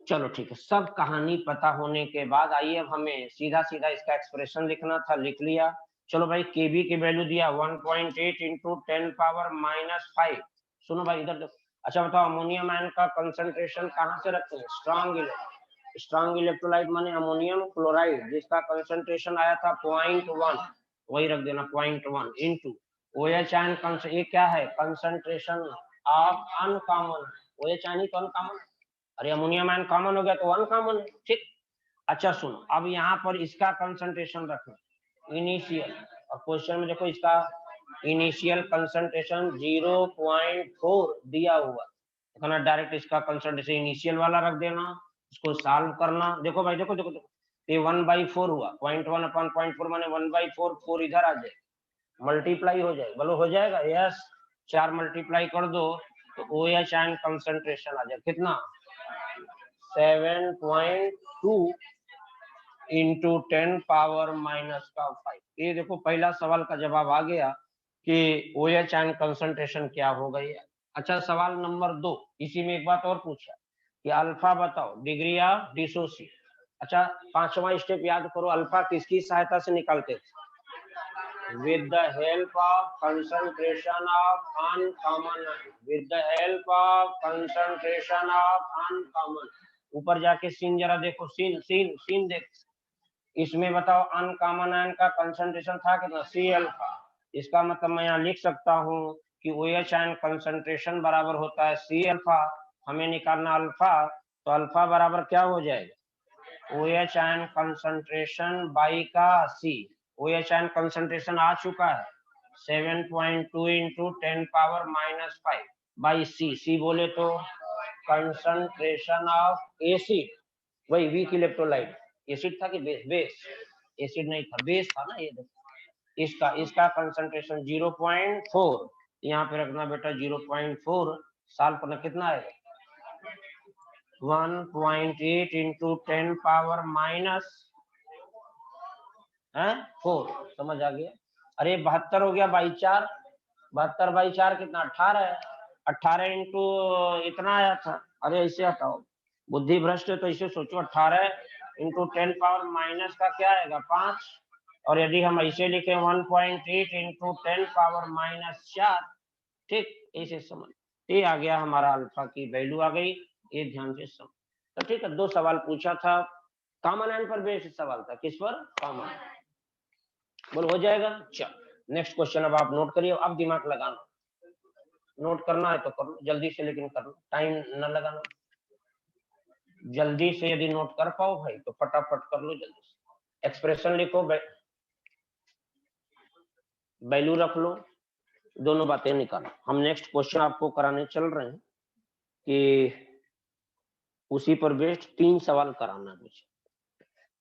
चलो ठीक है। सब कहानी पता होने के बाद आइए अब हमें सीधा सीधा इसका एक्सप्रेशन लिखना था, लिख लिया। चलो भाई, केबी की वैल्यू दिया 1.8 इंटू 10 पावर -5। सुनो भाई इधर देखो। अच्छा बताओ, अमोनियम आयन का कंसंट्रेशन कहाँ से रखते हैं? स्ट्रांग इलेक्ट्रोलाइट माने अमोनियम क्लोराइड, जिसका कंसंट्रेशन आया था 0.1, वही रख देना 0.1 इंटू OH आयन। ये क्या है? Concentration of uncommon. OH ion ही तो अनकॉमन, अरे अमोनियम आयन कॉमन हो गया तो अनकॉमन है, ठीक। अच्छा सुनो, अब यहाँ पर इसका कंसंट्रेशन रखना इनिशियल, और क्वेश्चन में देखो इसका इनिशियल कंसंट्रेशन 0.4 दिया हुआ, तो डायरेक्ट इसका कंसंट्रेशन इनिशियल वाला रख देना, इसको सॉल्व करना। देखो भाई देखो देखो देखो, ये 1/4 हुआ, 0.1 अपॉन 0.4 माने 1/4, 4 इधर आ जाए, मल्टीप्लाई हो जाए, बोलो हो जाएगा? यस, 4 मल्टीप्लाई कर दो तो OH आयन कंसंट्रेशन आ जाए कितना? 7.2 इंटू 10 पावर -5। ये देखो पहला सवाल का जवाब आ गया कि OH आयन कंसंट्रेशन क्या हो गई है। अच्छा सवाल नंबर 2, इसी में एक बात और पूछा कि अल्फा बताओ डिग्री ऑफ डिसोसिएशन। अच्छा 5वां स्टेप याद करो, अल्फा किसकी सहायता से निकालते थे? with the help of concentration of uncommon ion, with the help of concentration of uncommon। ऊपर जाके सीन जरा देखो, सीन सीन सीन देख, इसमें बताओ अनकॉमन आयन का कंसंट्रेशन था कितना? C alpha. इसका मतलब मैं यहाँ लिख सकता हूँ कि OH आयन कंसंट्रेशन बराबर होता है C अल्फा। हमें निकालना अल्फा, तो अल्फा बराबर क्या हो जाएगा? OH आयन कंसंट्रेशन बाई का C। OH आयन कंसंट्रेशन आ चुका है 7.2 इंटू 10 पावर -5 बाई C बोले तो कंसंट्रेशन ऑफ एसिड, वही वीक इलेक्ट्रोलाइट। एसिड था कि बेस? बेस। एसिड नहीं था, बेस था ना। ये देखो इसका कंसंट्रेशन 0.4, यहाँ पे रखना बेटा 0.4, साल पर कितना है? 1.8 इंटू 10 पावर -4। समझ आ गया? अरे 72 हो गया बाई 4, 72/4 कितना? 18 है। 18 इंटू इतना आया था, अरे ऐसे हटाओ, बुद्धि भ्रष्ट है तो इसे सोचो, 18 इंटू 10 पावर माइनस का क्या आएगा? 5। और यदि हम ऐसे लिखे 1.8 इंटू 10 पावर -4, ठीक, ऐसे समझ। ये आ गया हमारा अल्फा की वैल्यू आ गई, ये ध्यान से समझ। तो ठीक है, 2 सवाल पूछा था, कॉमन आयन पर बेस्ड सवाल था। किस पर? कॉमन। बोल हो जाएगा। चलो नेक्स्ट क्वेश्चन अब आप नोट करिए, अब दिमाग लगाना, नोट करना है तो कर लो जल्दी से, लेकिन कर लो, टाइम न लगाना। जल्दी से यदि नोट कर पाओ भाई तो फटाफट कर लो जल्दी से। एक्सप्रेशन लिखो, वैल्यू रख लो, दोनों बातें निकालो। हम नेक्स्ट क्वेश्चन आपको कराने चल रहे हैं कि उसी पर बेस्ड 3 सवाल कराना है मुझे,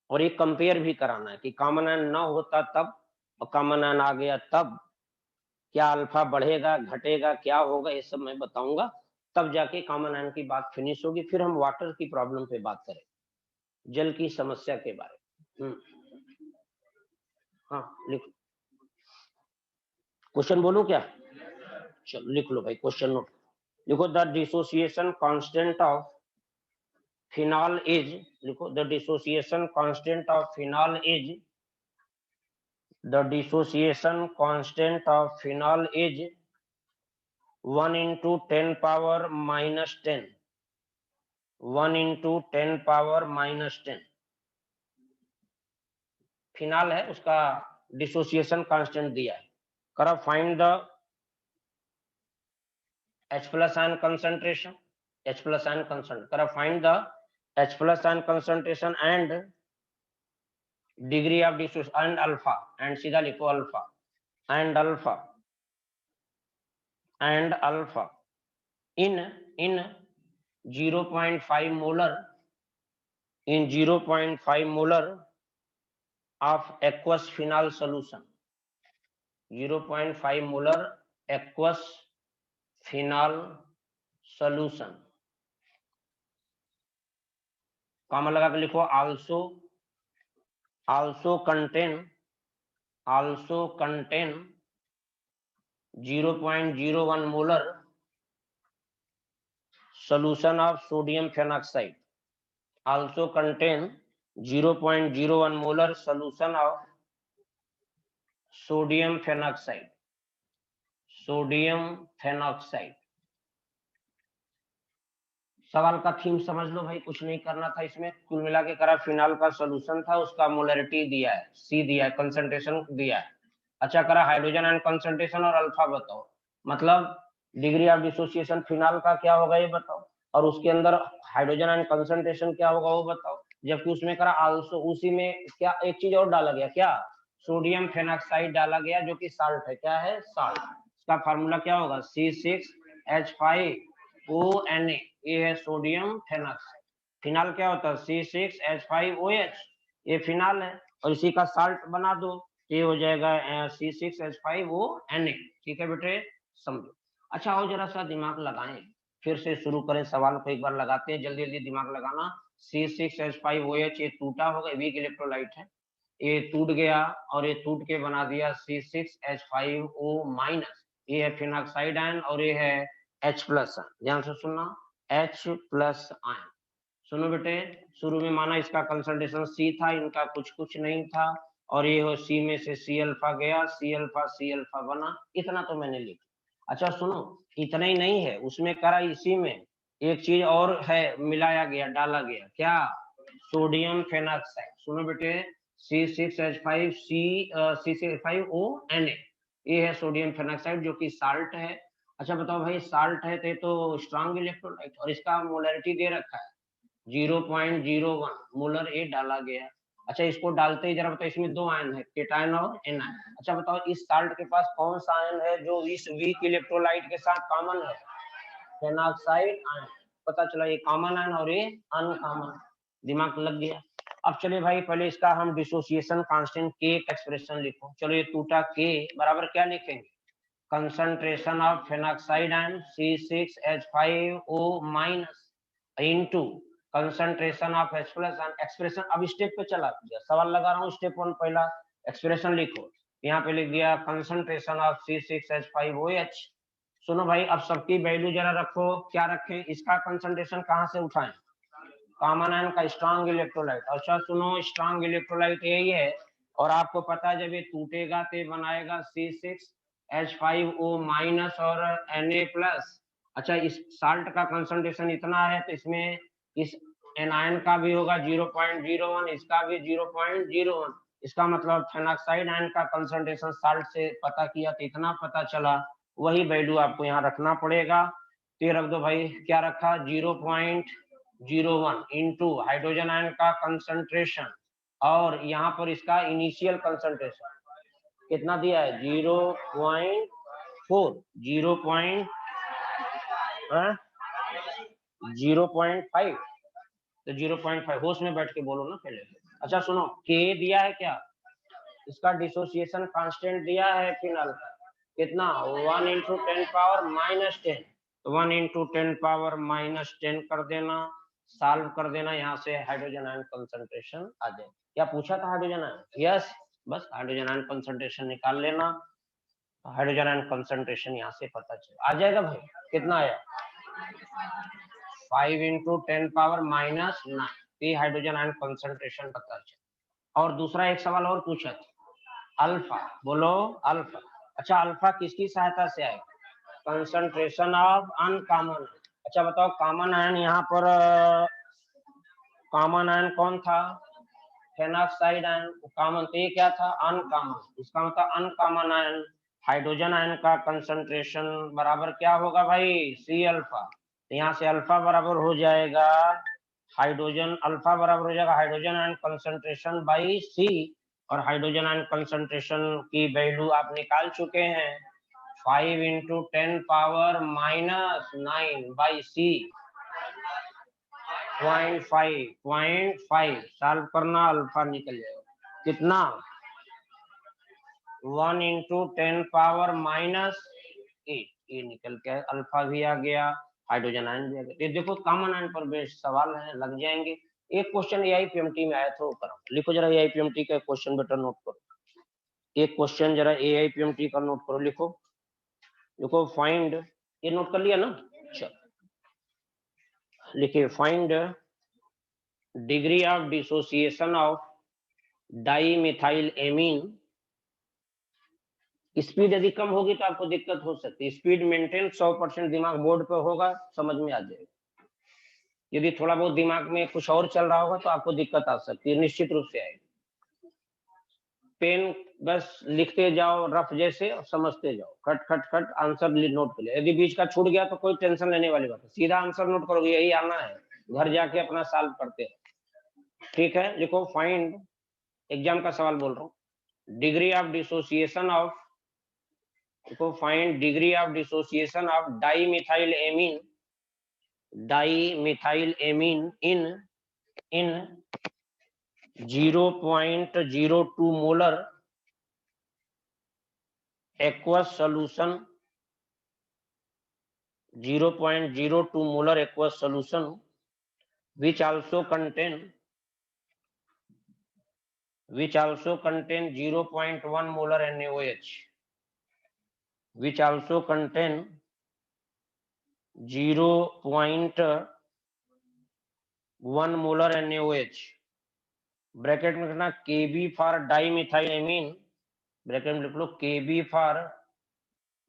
और एक कंपेयर भी कराना है कि कॉमन आयन न होता तब और कॉमन आयन आ गया तब क्या अल्फा बढ़ेगा घटेगा, क्या होगा, ये सब मैं बताऊंगा। तब जाके कॉमन आयन की बात फिनिश होगी, फिर हम वाटर की प्रॉब्लम पे बात करें, जल की समस्या के बारे में। हाँ लिख, क्वेश्चन बोलूं क्या? चलो लिख लो भाई, क्वेश्चन नोट लिखो। The dissociation constant of phenol is, लिखो the dissociation constant of phenol is, the dissociation constant of phenol is 1 into 10 power -10, 1 into 10 power -10। Phenol है, उसका डिसोसिएशन कांस्टेंट दिया है। करो find the H+ ion concentration, H+ ion concentration, करो find the H+ ion concentration and degree of dissociation and alpha, and सीधा लिखो alpha, and alpha in 0.5 molar in 0.5 molar of aqueous phenol solution, 0.5 molar aqueous phenol solution, comma लगा के लिखो also contain 0.01 molar solution of sodium phenoxide, also contain 0.01 molar solution of sodium phenoxide. सवाल का थीम समझ लो भाई, कुछ नहीं करना था इसमें, कुल मिला के करा फिनाल का सोल्यूशन था, उसका मोलरिटी दिया है, सी दिया है, कंसंट्रेशन दिया है। अच्छा करा हाइड्रोजन एंड कंसंट्रेशन और अल्फा बताओ, मतलब डिग्री ऑफ डिसोसिएशन फिनाल का क्या होगा ये बताओ, और उसके अंदर हाइड्रोजन एंड कंसंट्रेशन क्या होगा वो बताओ। जबकि उसमें करा आल्सो, उसी में क्या एक चीज और डाला गया, क्या सोडियम फेनॉक्साइड डाला गया जो कि साल्ट है, क्या है साल्ट। इसका फार्मूला क्या होगा C6H5ONa, ये है सोडियम फेनॉक्साइड। फिनाल क्या होता है C6H5OH, ये फिनाल है, और इसी का साल्ट बना दो, ये हो जाएगा C6H5ONa। ठीक है बेटे, समझो। अच्छा आओ जरा सा दिमाग लगाएं, फिर से शुरू करें सवाल को, एक बार लगाते हैं, जल्दी जल्दी दिमाग लगाना। C6H5OH ये टूटा होगा, वीक इलेक्ट्रोलाइट है, ये टूट गया और ये टूट के बना दिया C6H5O-, ये है फिनॉक्साइड आयन और ये है H+। ध्यान से सुनना, H+ आयन। सुनो बेटे, शुरू में माना इसका कंसंट्रेशन C था, इनका कुछ नहीं था, और ये हो C में से C अल्फा गया, C अल्फा बना, इतना तो मैंने लिखा। अच्छा सुनो, इतना ही नहीं है, उसमें करा इसी में एक चीज और है, मिलाया गया, डाला गया, क्या सोडियम फेनॉक्साइड। सुनो बेटे, C6H5ONa, ये है सोडियम फेनॉक्साइड जो कि साल्ट है। अच्छा बताओ भाई, साल्ट है तो स्ट्रॉन्ग इलेक्ट्रोलाइट, और इसका मोलरिटी दे रखा है 0.01 मोलर, ये डाला गया। अच्छा इसको डालते ही जरा बताओ, इसमें दो आयन है, केटायन और एनायन। अच्छा बताओ इस साल्ट के पास कौन सा आयन है जो इस वीक इलेक्ट्रोलाइट के साथ कॉमन है, फेनॉक्साइड आयन। पता चला ये कॉमन आयन और ये अनकॉमन, दिमाग लग गया। अब चलिए भाई, पहले इसका हम डिसोसिएशन कांस्टेंट के एक्सप्रेशन लिखो। चलो ये टूटा के बराबर क्या लिखेंगे, concentration of phenoxide ion C6H5O- into concentration of H+। Expression अब स्टेप पे चला गया, सवाल लगा रहा हूँ, स्टेप 1 पहला एक्सप्रेशन लिखो, यहाँ पे लिख दिया कंसंट्रेशन ऑफ C6H5OH। सुनो भाई, अब सबकी वैल्यू जरा रखो, क्या रखें, इसका कंसंट्रेशन कहाँ से उठाएं, कॉमन आयन का स्ट्रॉन्ग इलेक्ट्रोलाइट। अच्छा सुनो, स्ट्रॉन्ग इलेक्ट्रोलाइट यही है, और आपको पता है जब ये टूटेगा तो बनाएगा C6H5O- और Na+। अच्छा इस साल्ट का कंसंट्रेशन इतना है, तो इसमें इस एनायन का भी होगा 0.01, इसका भी 0.01, इसका मतलब फेनॉक्साइड आयन का कंसंट्रेशन साल्ट से पता किया तो इतना पता चला, वही वैल्यू आपको यहाँ रखना पड़ेगा। तो रख दो भाई, क्या रखा 0.01 इंटू हाइड्रोजन आयन का कंसंट्रेशन, और यहाँ पर इसका इनिशियल कंसंट्रेशन कितना दिया है 0.4, 0.5, तो 0.5 होश में बैठ के बोलो ना पहले। अच्छा सुनो, के दिया है क्या, इसका डिसोसिएशन कांस्टेंट दिया है फिनाल का, कितना 1 × 10⁻⁻10, तो 1 × 10⁻⁻10 कर देना, सॉल्व कर देना, यहाँ से हाइड्रोजन आयन कंसंट्रेशन आ जाए। क्या पूछा था हाइड्रोजन आयन, यस, बस हाइड्रोजन आयन कंसंट्रेशन निकाल लेना, हाइड्रोजन आयन कंसंट्रेशन यहाँ से पता चला आ जाएगा भाई। कितना आया 5 × 10⁻⁹, ये हाइड्रोजन आयन कंसंट्रेशन पता चला। और दूसरा एक सवाल और पूछा था, अल्फा, बोलो अल्फा। अच्छा अल्फा किसकी सहायता से आएगा, कंसंट्रेशन ऑफ अनकॉमन। अच्छा बताओ कॉमन आयन, यहाँ पर कॉमन आयन कौन था, फेनॉक्साइड आयन, कॉमन, तो ये क्या था अनकॉमन, इसका मतलब अनकॉमन आयन हाइड्रोजन आयन का कंसंट्रेशन बराबर क्या होगा भाई C अल्फा, यहाँ से अल्फा बराबर हो जाएगा हाइड्रोजन अल्फा बराबर हो जाएगा hydrogen ion concentration by C, और हाइड्रोजन आयन कंसंट्रेशन की वैल्यू आप निकाल चुके हैं 5 into 10 power minus 9 by C 0.5 solve करना, अल्फा निकल जाएगा कितना 1 इंटू 10 पावर माइनस 8, ये निकल के अल्फा भी आ गया, हाइड्रोजन आयन भी आ गया। ये देखो कॉमन आयन पर बेस्ड सवाल है, लग जाएंगे। एक क्वेश्चन एआईपीएमटी में आया था ऊपर, लिखो जरा एआईपीएमटी का क्वेश्चन बेटा नोट करो, एक क्वेश्चन जरा एआईपीएमटी का नोट करो, लिखो देखो फाइंड, ये नोट कर लिया ना, चलो लिखिए find degree of dissociation of di methyl amine. Speed यदि कम होगी तो आपको दिक्कत हो सकती है, स्पीड मेंटेन 100% दिमाग बोर्ड पे होगा, समझ में आ जाएगा। यदि थोड़ा बहुत दिमाग में कुछ और चल रहा होगा तो आपको दिक्कत आ सकती है, निश्चित रूप से आएगी। पेन बस लिखते जाओ रफ जैसे और समझते जाओ, खट खट खट आंसर नोट कर लिया। यदि बीच का छूट गया तो कोई टेंशन लेने वाली बात है, सीधा आंसर नोट करोगे, यही आना है, घर जाके अपना सॉल्व करते हैं, ठीक है। लिखो फाइंड, एग्जाम का सवाल बोल रहा हूँ, डिग्री ऑफ डिसोसिएशन ऑफ, देखो find degree of dissociation of dimethyl amine in 0.02 molar aqueous solution, 0.02 molar aqueous solution which also contain 0.1 molar NaOH, which also contain 0.1 molar NaOH, bracket में लिखना Kb for dimethyl amine, bracket में लिख लो Kb फॉर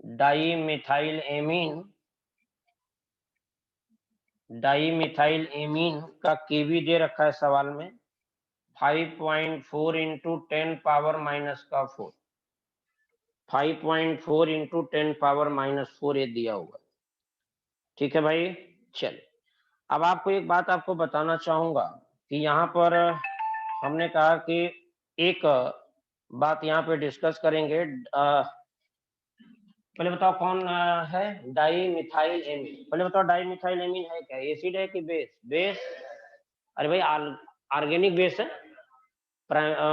डाईमिथाइल एमीन का Kb दे रखा है सवाल में 5.4 इंटू 10 पावर माइनस का 4, 5.4 इंटू 10 पावर माइनस 4 ये दिया हुआ, ठीक है भाई। चलिए अब आपको एक बात आपको बताना चाहूंगा कि यहाँ पर हमने कहा कि एक बात यहाँ पे डिस्कस करेंगे। पहले बताओ कौन है डाईमिथाइल एमीन, पहले बताओ डाईमिथाइल एमीन है क्या, एसिड है कि बेस? बेस, अरे भाई ऑर्गेनिक बेस है,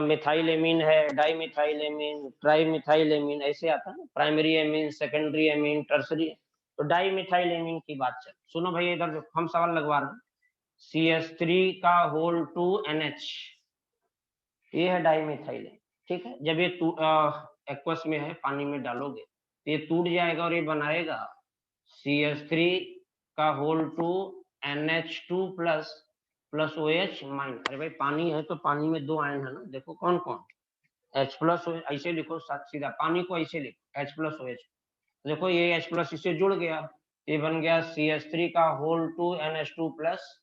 मिथाइल एमीन है, डाईमिथाइल एमीन, ट्राईमिथाइल एमीन, ऐसे आता है ना, primary amine, secondary amine, tertiary, तो डाईमिथाइल एमीन की बात चल। सुनो भाई इधर हम सवाल लगवा रहे हैं, CH3 का होल 2 NH, ये है डाईमिथाइल, ठीक है। जब ये एक्वस में है, पानी में डालोगे तो ये टूट जाएगा और ये बनाएगा CH3 का whole 2 NH2 plus OH minus. अरे भाई पानी है तो पानी में दो आयन है ना, देखो कौन कौन, H प्लस OH, ऐसे लिखो सीधा, पानी को ऐसे लिखो H प्लस OH, देखो ये H प्लस इससे जुड़ गया, ये बन गया CH3 का whole 2 NH2 plus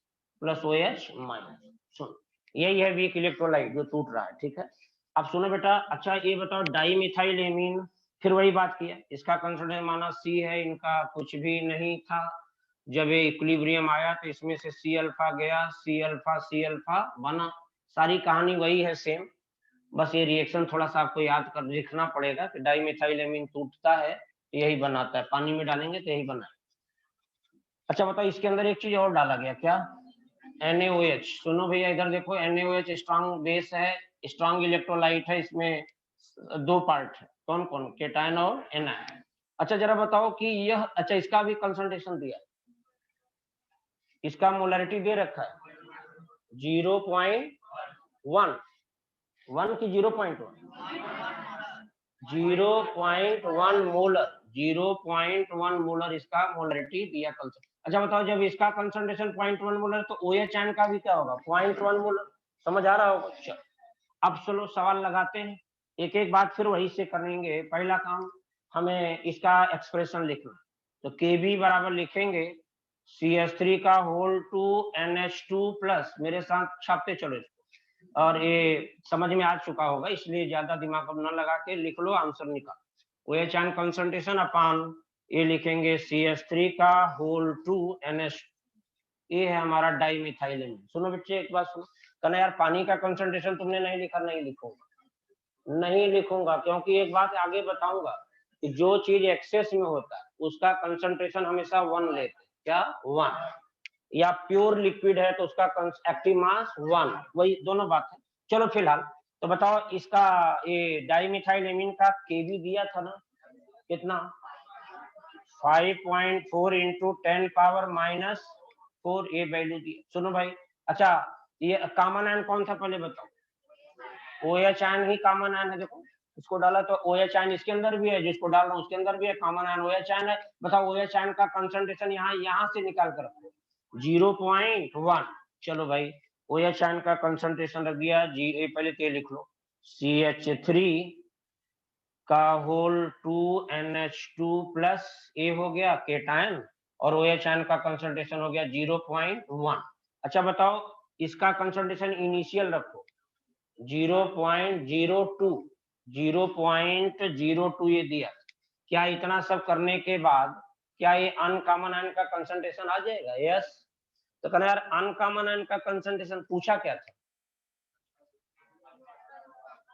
OH minus. सुन यही है वीक इलेक्ट्रोलाइट जो टूट रहा है, ठीक है। अब सुनो बेटा, अच्छा ये बताओ डाईमिथाइल एमीन, फिर वही बात किया, इसका कंसंट्रेशन माना C है, इनका कुछ भी नहीं था, जब ये इक्विलिब्रियम आया तो इसमें से C अल्फा गया, C अल्फा बना, सारी कहानी वही है सेम, बस ये रिएक्शन थोड़ा सा आपको याद कर लिखना पड़ेगा कि डाईमिथाइल एमीन टूटता है यही बनाता है, पानी में डालेंगे तो यही बना। अच्छा बताओ इसके अंदर एक चीज और डाला गया, क्या? NaOH। सुनो भैया इधर देखो, NaOH स्ट्रॉन्ग बेस है, स्ट्रॉन्ग इलेक्ट्रोलाइट है, इसमें दो पार्ट है, कौन कौन, केटायन और एनायन। अच्छा जरा बताओ कि यह, अच्छा इसका भी कंसंट्रेशन दिया, इसका मोलरिटी दे रखा है 0.1 की 0.1 मोलर, 0.1 मोलर इसका मोलरिटी दिया कंसंट्रेशन। अच्छा बताओ जब इसका कंसंट्रेशन 0.1 मोलर तो OH आयन का भी क्या होगा 0.1 मोलर, समझ आ रहा होगा। चलो अब चलो सवाल लगाते हैं, एक एक बात फिर वही से करेंगे। पहला काम हमें इसका एक्सप्रेशन लिखना, तो Kb बराबर लिखेंगे CH3 का होल 2 NH2 प्लस, मेरे साथ छापते चलो इसको, और ये समझ में आ चुका होगा इसलिए ज्यादा दिमाग अब न लगा के लिख लो, आंसर निकाल। OH आयन कंसंट्रेशन अपॉन ये लिखेंगे CH3 का होल 2 NH, ये है हमारा डाइमिथाइल एमीन। सुनो बच्चे एक बात सुनो, कहना यार पानी का कंसंट्रेशन तुमने नहीं लिखा, नहीं लिखूंगा, नहीं लिखूंगा, क्योंकि एक बात आगे बताऊंगा कि जो चीज एक्सेस में होता है उसका कंसंट्रेशन हमेशा 1 लेते हैं, क्या 1, या प्योर लिक्विड है तो उसका एक्टिव मास 1, वही दोनों बात है। चलो फिलहाल तो बताओ इसका ये डाइमिथाइल एमीन का केबी दिया था ना, कितना 5.4 इंटू 10 पावर -4 ये वैल्यू दी। सुनो भाई, अच्छा ये कॉमन आयन कौन था पहले बताओ? OH आयन ही कॉमन आयन है। देखो इसको डाला तो OH आयन इसके अंदर भी है, जिसको डाल रहा हूं उसके अंदर भी है, कॉमन आयन OH आयन है। बताओ OH आयन का कंसंट्रेशन यहाँ से निकाल कर 0.1। चलो भाई OH आयन का कंसंट्रेशन रख दिया जी, पहले तो ये लिख लो CH3 का होल 2NH2 प्लस ए हो गया केटायन, और OH आयन का कंसंट्रेशन हो गया 0.1। अच्छा बताओ इसका कंसंट्रेशन इनिशियल रखो 0.02, 0.02 ये दिया। क्या इतना सब करने के बाद क्या ये अनकॉमन आयन का कंसंट्रेशन आ जाएगा? यस। तो कहना यार अनकॉमन आयन का कंसंट्रेशन पूछा क्या था,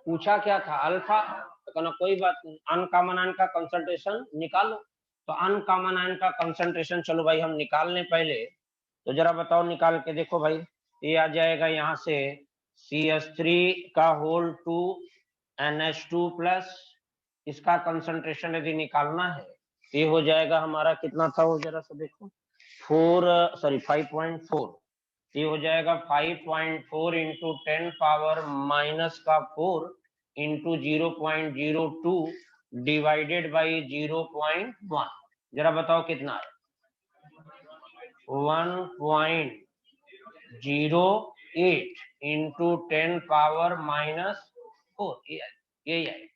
पूछा क्या था? अल्फा। तो कहना कोई बात नहीं, अनकॉमन आयन का कंसंट्रेशन निकालो। तो अनकॉमन आयन का कंसंट्रेशन चलो भाई हम निकाल लें पहले, तो जरा बताओ निकाल के देखो भाई। ये आ जाएगा यहाँ से CH3 का होल 2NH2 प्लस, इसका कंसंट्रेशन यदि निकालना है ये हो जाएगा हमारा, कितना था वो जरा सा देखो, 5.4, ये हो जाएगा 5.4 into 10 power -4 into 0.02 divided by 0.1। जरा बताओ कितना है? 1.08 इंटू 10 पावर -4, यही है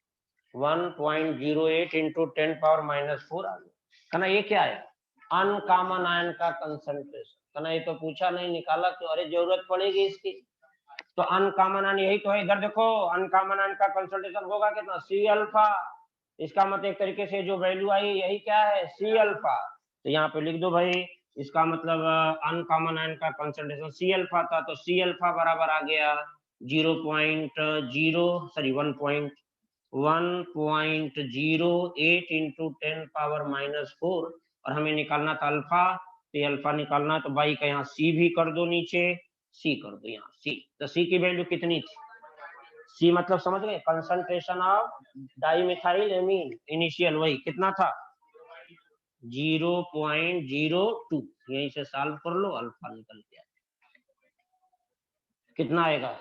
1.08 इंटू 10 पावर -4 आ गया। कहना ये क्या है? अनकॉमन आयन का कंसंट्रेशन। कहना ये तो पूछा नहीं, निकाला क्यों? अरे जरूरत पड़ेगी इसकी। तो अनकॉमन आयन यही तो है, इधर देखो अनकॉमन आयन का कंसंट्रेशन होगा कितना? C alpha. इसका मतलब एक तरीके से जो वैल्यू आई यही क्या है? C alpha. तो यहाँ पे लिख दो भाई, इसका मतलब अनकॉमन आयन का कंसंट्रेशन C अल्फा था, तो C अल्फा बराबर आ गया 1.08 इंटू 10 पावर -4, और हमें निकालना था अल्फा। तो अल्फा निकालना तो भाई का यहाँ C भी कर दो, नीचे C कर दो, यहाँ C। तो C की वैल्यू कितनी थी? C मतलब समझ गए, concentration of dimethyl amine initial, वही कितना था? 0.02। यहीं से सॉल्व कर लो, अल्फा निकल गया। कितना आएगा?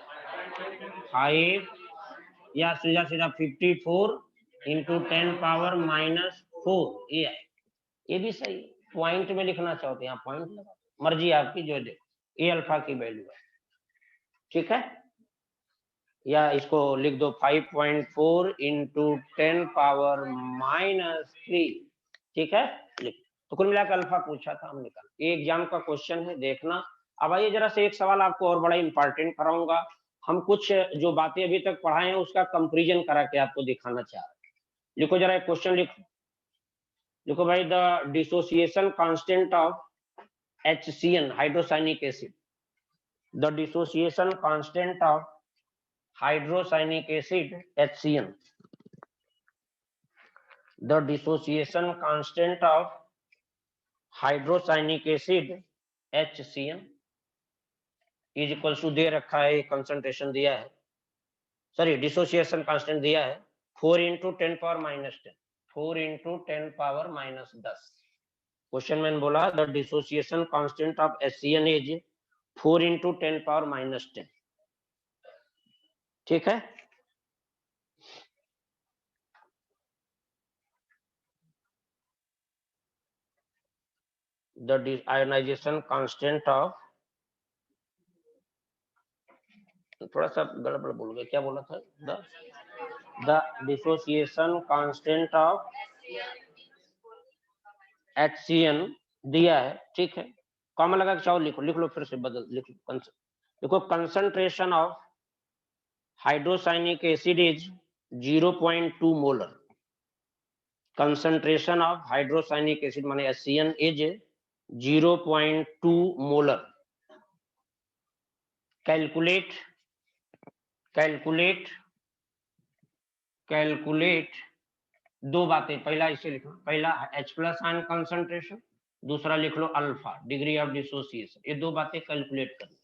5 या सीधा सीधा 54 इंटू 10 पावर -4, ये आए। ये भी सही, पॉइंट में लिखना चाहते हैं यहाँ पॉइंट लगा, मर्जी आपकी, जो देखो ये अल्फा की वैल्यू है, ठीक है। या इसको लिख दो 5.4 इंटू 10 पावर -3, ठीक है, लिख। तो कुल मिलाकर अल्फा पूछा था, हम निकाल। ये एग्जाम का क्वेश्चन है, देखना। अब आइए जरा से एक सवाल आपको और बड़ा इंपॉर्टेंट कराऊंगा। हम कुछ जो बातें अभी तक पढ़ाए हैं उसका कंपैरिजन करा के आपको दिखाना चाह रहे हैं। लिखो जरा एक क्वेश्चन लिखो। देखो भाई, the dissociation constant of HCN hydrocyanic acid, the dissociation constant of hydrocyanic acid HCN, the dissociation constant of hydrocyanic acid HCN is equal to, दे रखा है, कंसंट्रेशन दिया है, सॉरी डिसोसिएशन कांस्टेंट दिया है 4 into 10 power -10, 4 into 10 power -10। Question में बोला the dissociation constant of HCN is 4 into 10 power -10, ठीक है। द आयोनाइजेशन कांस्टेंट ऑफ, थोड़ा सा गड़बड़ बोल गए, क्या बोला था? The dissociation constant of HCN दिया है, ठीक है। कॉमा लगा के चाहो लिखो, लिख लो, फिर से बदल लिख लो। देखो concentration of hydrocyanic acid is 0.2 molar. Concentration of hydrocyanic acid माने HCN is 0.2 molar. Calculate calculate calculate दो बातें, पहला इसे लिखो, पहला H+ आयन कंसंट्रेशन, दूसरा लिख लो अल्फा, डिग्री ऑफ डिसोसिएशन। ये दो बातें कैलकुलेट करनी।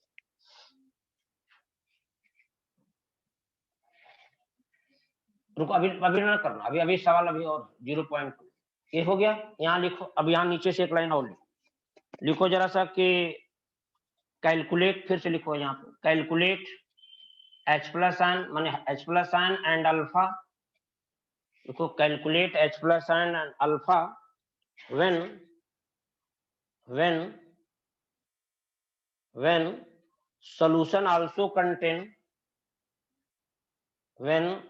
रुको, अभी ना करना, अभी सवाल अभी और 0.2 ये हो गया। यहाँ लिखो, अब यहाँ नीचे से एक लाइन और लिखो जरा सा कि कैलकुलेट, फिर से लिखो यहाँ पे कैलकुलेट H+ आयन माने H+ आयन एंड अल्फा। देखो calculate H+ ion and alpha when solution also contain when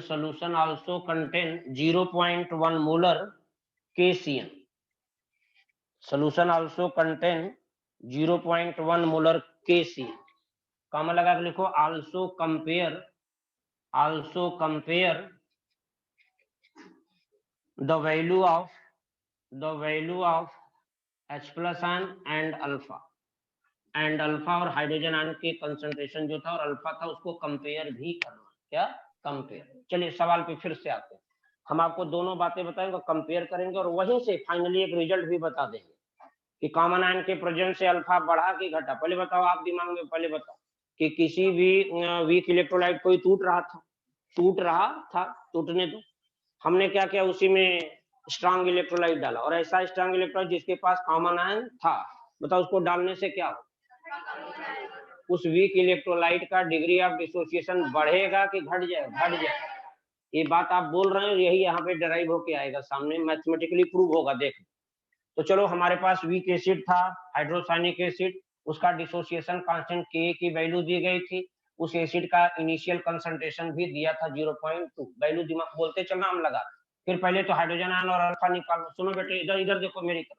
solution also contain 0.1 molar KCN. Solution also contain 0.1 molar KCN. Comma लगा के लिखो also compare the value of H+ ion and alpha और हाइड्रोजन आयन के कंसंट्रेशन जो था और अल्फा था उसको कंपेयर भी करना। क्या कंपेयर। चलिए सवाल पे फिर से आते हैं। हम आपको दोनों बातें बताएंगे, कंपेयर करेंगे और वहीं से फाइनली एक रिजल्ट भी बता देंगे कि कॉमन आयन के प्रेजेंस से अल्फा बढ़ा कि घटा। पहले बताओ, आप दिमाग में पहले बताओ कि किसी भी वीक इलेक्ट्रोलाइट कोई टूट रहा था, टूटने दो। हमने क्या किया, उसी में स्ट्रांग इलेक्ट्रोलाइट डाला, और ऐसा स्ट्रांग इलेक्ट्रोलाइट जिसके पास कॉमन आयन था, बताओ उसको डालने से क्या हो, उस वीक इलेक्ट्रोलाइट का डिग्री ऑफ डिसोसिएशन बढ़ेगा कि घट जाएगा। ये बात आप बोल रहे हैं, यही यहाँ पे डराइव होके आएगा, सामने मैथमेटिकली प्रूव होगा। देख तो चलो, हमारे पास वीक एसिड था, हाइड्रोसायनिक एसिड, उसका डिसोसिएशन कांस्टेंट Ka की वैल्यू दी गई थी। उस एसिड का इनिशियल कंसंट्रेशन भी दिया था 0.2। वैल्यू दिमाग बोलते चलना, हम लगा। फिर पहले तो हाइड्रोजन आयन और अल्फा निकालो। सुनो बेटे, इधर देखो मेरी तरफ।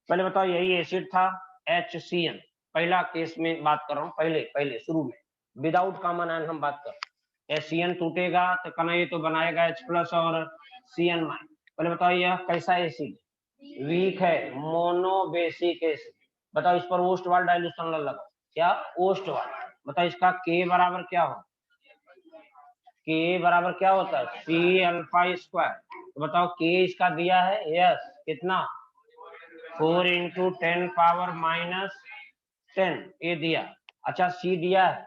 पहले बताओ, यही एसिड था HCN, पहला केस में बात कर रहा हूँ, पहले शुरू में विदाउट कॉमन आयन हम बात कर रहे हैं। HCN टूटेगा तो कहना ये तो बनाएगा H+ और CN-। पहले बताओ यह कैसा एसिड, वीक है, मोनोबेसिक एसिड। बताओ इस पर ओस्टवाल डाइल्यूशन लगाओ। क्या ओस्टवाल। बताओ इसका K बराबर क्या हो, K बराबर क्या होता है, C∝²। तो बताओ K इसका दिया है, यस, कितना 4 × 10⁻⁻10 ये दिया। अच्छा C दिया है,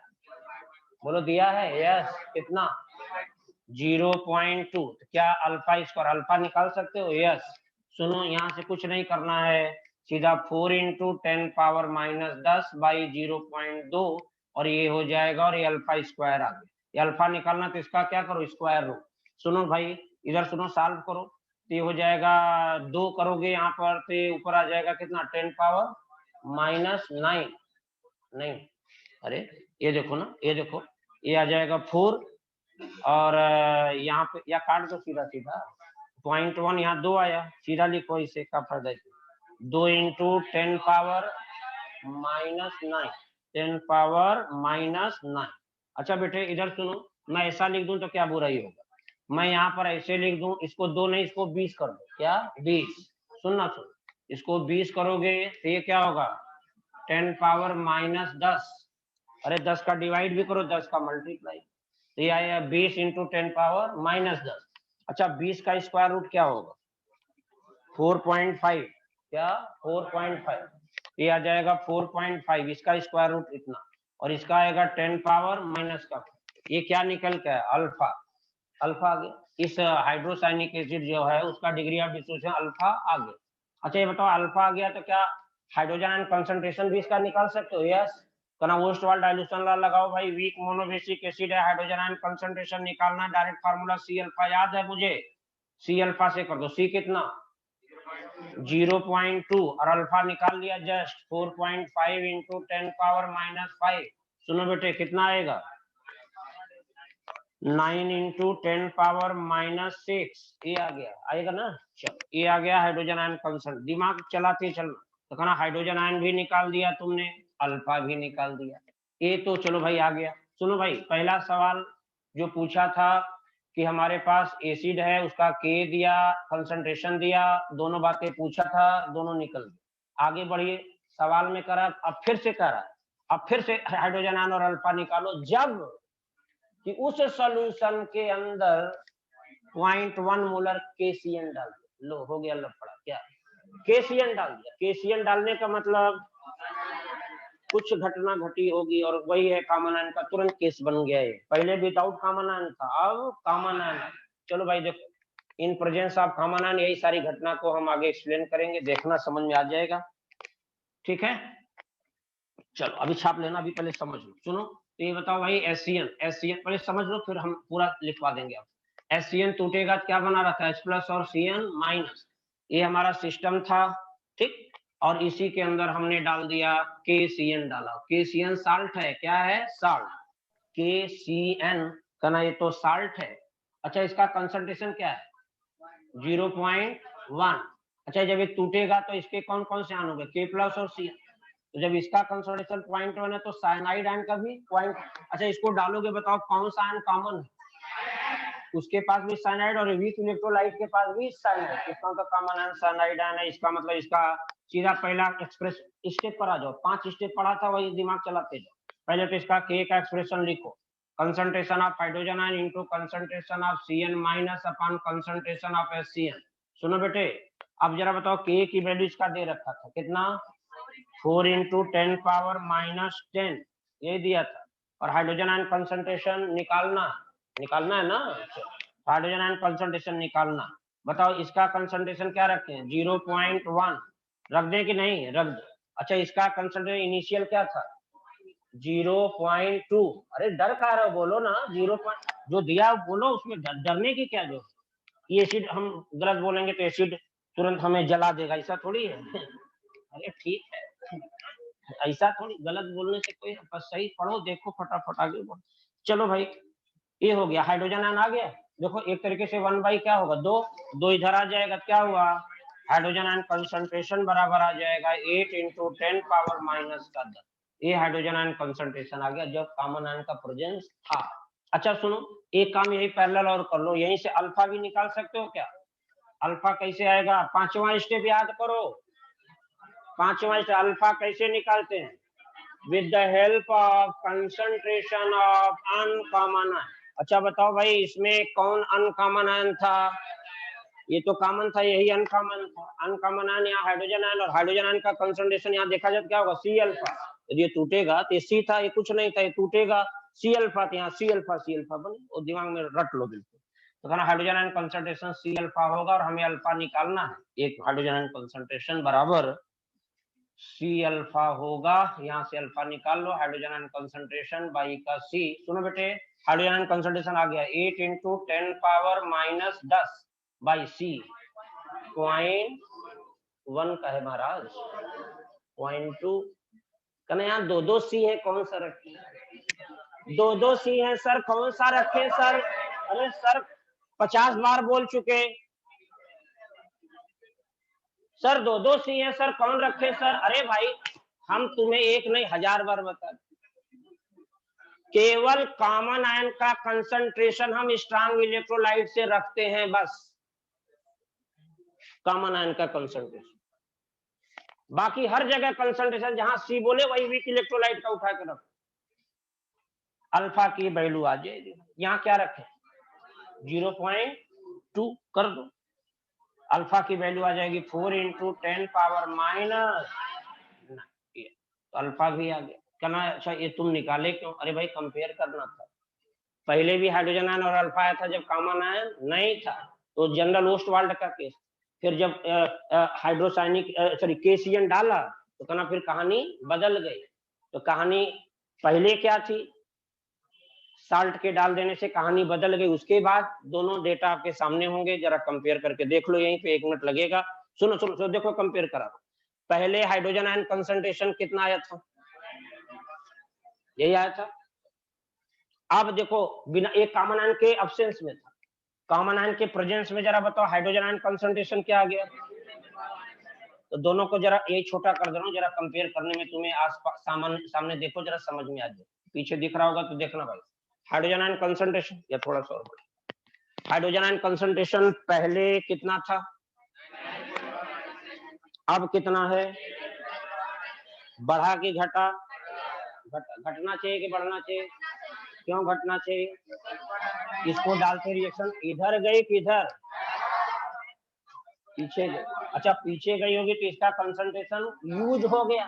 बोलो दिया है, यस, कितना 0.2। तो क्या α², अल्फा निकाल सकते हो, यस। सुनो, यहाँ से कुछ नहीं करना है, सीधा 4 × 10⁻10 बाई 0.2 और ये हो जाएगा, और ये α² आ गया। ये अल्फा निकालना तो इसका क्या करो, स्क्वायर रूट। सुनो भाई, इधर सुनो, सॉल्व करो तो ये हो जाएगा, 2 करोगे यहाँ पर तो ये ऊपर आ जाएगा कितना 10⁻⁹ नहीं, अरे ये देखो ना, ये देखो, ये आ जाएगा 4 और यहाँ पे या काट दो सीधा 0.1, यहाँ 2 आया, सीधा लिखो, इसे का फायदा, 2 × 10⁻⁹ अच्छा बेटे इधर सुनो, मैं ऐसा लिख दूं तो क्या बुराई होगा, मैं यहाँ पर ऐसे लिख दूं, इसको 2 नहीं इसको 20 कर दो। क्या 20, सुनना, इसको 20 करोगे तो ये क्या होगा 10⁻⁻10। अरे 10 का डिवाइड भी करो, 10 का मल्टीप्लाई, तो ये आया 20 × 10⁻⁻10। अच्छा 20 का स्क्वायर रूट क्या होगा 4.5। क्या 4.5, ये आ जाएगा 4.5, इसका स्क्वायर रूट इतना, और इसका आएगा 10⁻⁻का। ये क्या निकल के है, अल्फा आ गया। इस हाइड्रोसायनिक एसिड जो है उसका डिग्री ऑफ डिसोसिएशन अल्फा आ गया। अच्छा ये बताओ, अल्फा आ गया तो क्या हाइड्रोजन आयन कंसंट्रेशन भी इसका निकाल सकते हो, यस। कहना ओस्टवाल डाइल्यूशन लॉ लगाओ भाई, वीक मोनोबेसिक एसिड है, हाइड्रोजन आयन कंसंट्रेशन निकालना, डायरेक्ट फार्मूला C∝, याद है मुझे, C∝ से कर दो, C कितना 0.2 और अल्फा निकाल लिया जस्ट 4.5 × 10⁻⁻5। सुनो बेटे कितना आएगा 9 × 10⁻⁻6, ये आ गया, आएगा ना। चलो ये आ गया हाइड्रोजन आयन कंसंट्रेशन। दिमाग चलाते चलना, तो कहना हाइड्रोजन आयन भी निकाल दिया तुमने, अल्फा भी निकाल दिया, ये तो चलो भाई आ गया। सुनो भाई, पहला सवाल जो पूछा था कि हमारे पास एसिड है, उसका के दिया, कंसंट्रेशन दिया, दोनों बातें पूछा था, दोनों निकल गए। आगे बढ़िए, सवाल में करा, अब फिर से करा, अब फिर से हाइड्रोजन आयन और अल्फा निकालो, जब कि उस सॉल्यूशन के अंदर 0.1 मोलर KCN डाल दिया। लो हो गया लफड़ा, क्या KCN डाल दिया। KCN डालने का मतलब कुछ घटना घटी होगी और वही है कॉमन आयन का तुरंत केस बन गया है। पहले विदाउट कॉमन आयन था, अब कॉमन आयन। चलो भाई देखो, in presence of common ion, यही सारी घटना को हम आगे एक्सप्लेन करेंगे, देखना समझ में आ जाएगा, ठीक है। चलो अभी छाप लेना, अभी पहले समझ लो। सुनो तो ये बताओ भाई, एससीएन पहले समझ लो, फिर हम पूरा लिखवा देंगे। अब एससीएन टूटेगा तो क्या बना रहता है, H+ और Cn-। ये हमारा सिस्टम था, ठीक। और इसी के अंदर हमने डाल दिया KCN डाला। KCN साल्ट है, क्या है, साल्ट। KCN का ना ये तो साल्ट है। अच्छा, इसका कंसंट्रेशन क्या है, 0.1। अच्छा, जब ये टूटेगा तो इसके कौन कौन से आयन होंगे, K+ और Cn। तो जब इसका कंसंट्रेशन 0.1 है तो साइनाइड आयन का भी पॉइंट। अच्छा, इसको डालोगे, बताओ कौन सा आयन कॉमन है, उसके पास भी साइनाइड और वीक इलेक्ट्रोलाइट के पास भी साइनाइड। कितना का कॉमन आयन साइनाइड आयन है। इसका मतलब इसका सीधा पहला एक्सप्रेस स्टेप पर आ जाओ, 5 स्टेप पढ़ा था वही दिमाग चलाते जाओ। पहले तो इसका K का एक्सप्रेशन लिखो, concentration of hydrogen ion into concentration of Cn- upon concentration of HCN। सुनो बेटे, अब जरा बताओ K की वैल्यू इसका दे रखा था, कितना, 4 × 10⁻⁻10 ये दिया था। और हाइड्रोजन आयन कंसंट्रेशन निकालना है ना, हाइड्रोजन आयन कंसंट्रेशन निकालना। बताओ इसका कंसंट्रेशन क्या रखें, 0.1 रख दें कि नहीं, रख दो। अच्छा, इसका कंसंट्रेशन इनिशियल क्या था, 0.2। अरे डर कह रहे हो, बोलो ना 0. जो दिया बोलो, उसमें डरने की क्या जो। ये एसिड हम गलत बोलेंगे तो एसिड तुरंत हमें जला देगा, ऐसा थोड़ी है। अरे ठीक है, ऐसा थोड़ी, गलत बोलने से कोई, बस सही पढ़ो, देखो फटाफट आगे बढ़ो। चलो भाई, ये हो गया, हाइड्रोजन आयन आ गया। देखो एक तरीके से 1 क्या होगा, 2 इधर आ जाएगा, क्या हुआ, हाइड्रोजन आयन कंसंट्रेशन बराबर आ जाएगा 8 × 10⁻⁻10। ये हाइड्रोजन आयन कंसंट्रेशन आ गया जब कॉमन आयन का प्रेजेंस था। अच्छा सुनो, एक काम यही पैरेलल और कर लो, यहीं से अल्फा भी निकाल सकते हो क्या। अल्फा कैसे आएगा, 5वां स्टेप याद करो, 5वां स्टेप अल्फा कैसे निकालते हैं, with the help of concentration of uncommon ion. अच्छा बताओ भाई, इसमें कौन अनकॉमन आयन था, ये तो कॉमन था, यही अनकॉमन था। अनकॉमन आयन यहाँ हाइड्रोजन आयन, और हाइड्रोजन आयन का कंसंट्रेशन यहाँ देखा जाए क्या होगा, C-अल्फा। यदि ये टूटेगा तो ये C था, ये कुछ नहीं था, ये टूटेगा C-अल्फा, तो यहाँ C-अल्फा बने, और दिमाग में रट लो बिल्कुल। तो कहना हाइड्रोजन आयन कंसंट्रेशन C-अल्फा होगा, और हमें अल्फा निकालना है। एक हाइड्रोजन आयन कंसंट्रेशन बराबर C-अल्फा होगा, यहाँ से अल्फा निकाल लो, हाइड्रोजन आयन कंसंट्रेशन बाई का C। सुनो बेटे, हाइड्रोजन आयन कंसंट्रेशन आ गया 8 × 10⁻⁻10 बाई C। 0.1 का है महाराज, 0.2 कहना, यहाँ 2 C है, कौन सा रखें, 2 C है सर, कौन सा रखें सर। अरे सर 50 बार बोल चुके सर, 2 C है सर, कौन रखे सर। अरे भाई, हम तुम्हें एक नहीं 1000 बार बता, केवल कॉमन आयन का कंसंट्रेशन हम स्ट्रांग इलेक्ट्रोलाइट से रखते हैं, बस कॉमन आयन का कंसंट्रेशन। बाकी हर जगह कंसंट्रेशन जहां C बोले वही वीक इलेक्ट्रोलाइट का उठा के रखो, अल्फा की वैल्यू आ जाएगी। यहाँ क्या रखें, 0.2 कर दो, अल्फा की वैल्यू आ जाएगी 4 × 10⁻⁻, तो अल्फा भी आ गया। कहना अच्छा ये तुम निकाले क्यों, अरे भाई कंपेयर करना था, पहले भी हाइड्रोजन आयन और अल्फा आया था जब कॉमन आयन नहीं था, तो जनरल ओस्टवाल्ड का केस। फिर जब हाइड्रोसाइनिक KCN डाला तो कहना फिर कहानी बदल गई। तो कहानी पहले क्या थी, साल्ट के डाल देने से कहानी बदल गई, उसके बाद दोनों डेटा आपके सामने होंगे, जरा कंपेयर करके देख लो, यहीं पे 1 मिनट लगेगा। सुनो सुनो सुनो, देखो कंपेयर करा, पहले हाइड्रोजन आयन कंसंट्रेशन कितना आया था, यही आया था। अब देखो बिना एक कॉमन आयन के एब्सेंस में था, कॉमन आयन के प्रेजेंस में जरा बताओ हाइड्रोजन आयन कंसंट्रेशन क्या आ गया। तो दोनों को जरा यही छोटा कर दे रहा हूं, जरा कंपेयर करने में तुम्हें आसपास सामने देखो, जरा समझ में आ जाए। पीछे दिख रहा होगा तो देखना भाई, हाइड्रोजन आयन कंसंट्रेशन या थोड़ा सा और बढ़े, हाइड्रोजन आयन कंसंट्रेशन पहले कितना था, अब कितना है, बढ़ा कि घटा, घटना चाहिए कि बढ़ना चाहिए, क्यों घटना चाहिए, इसको डालते रिएक्शन इधर गई कि इधर, पीछे गई। अच्छा पीछे गई होगी तो इसका कंसंट्रेशन यूज हो गया,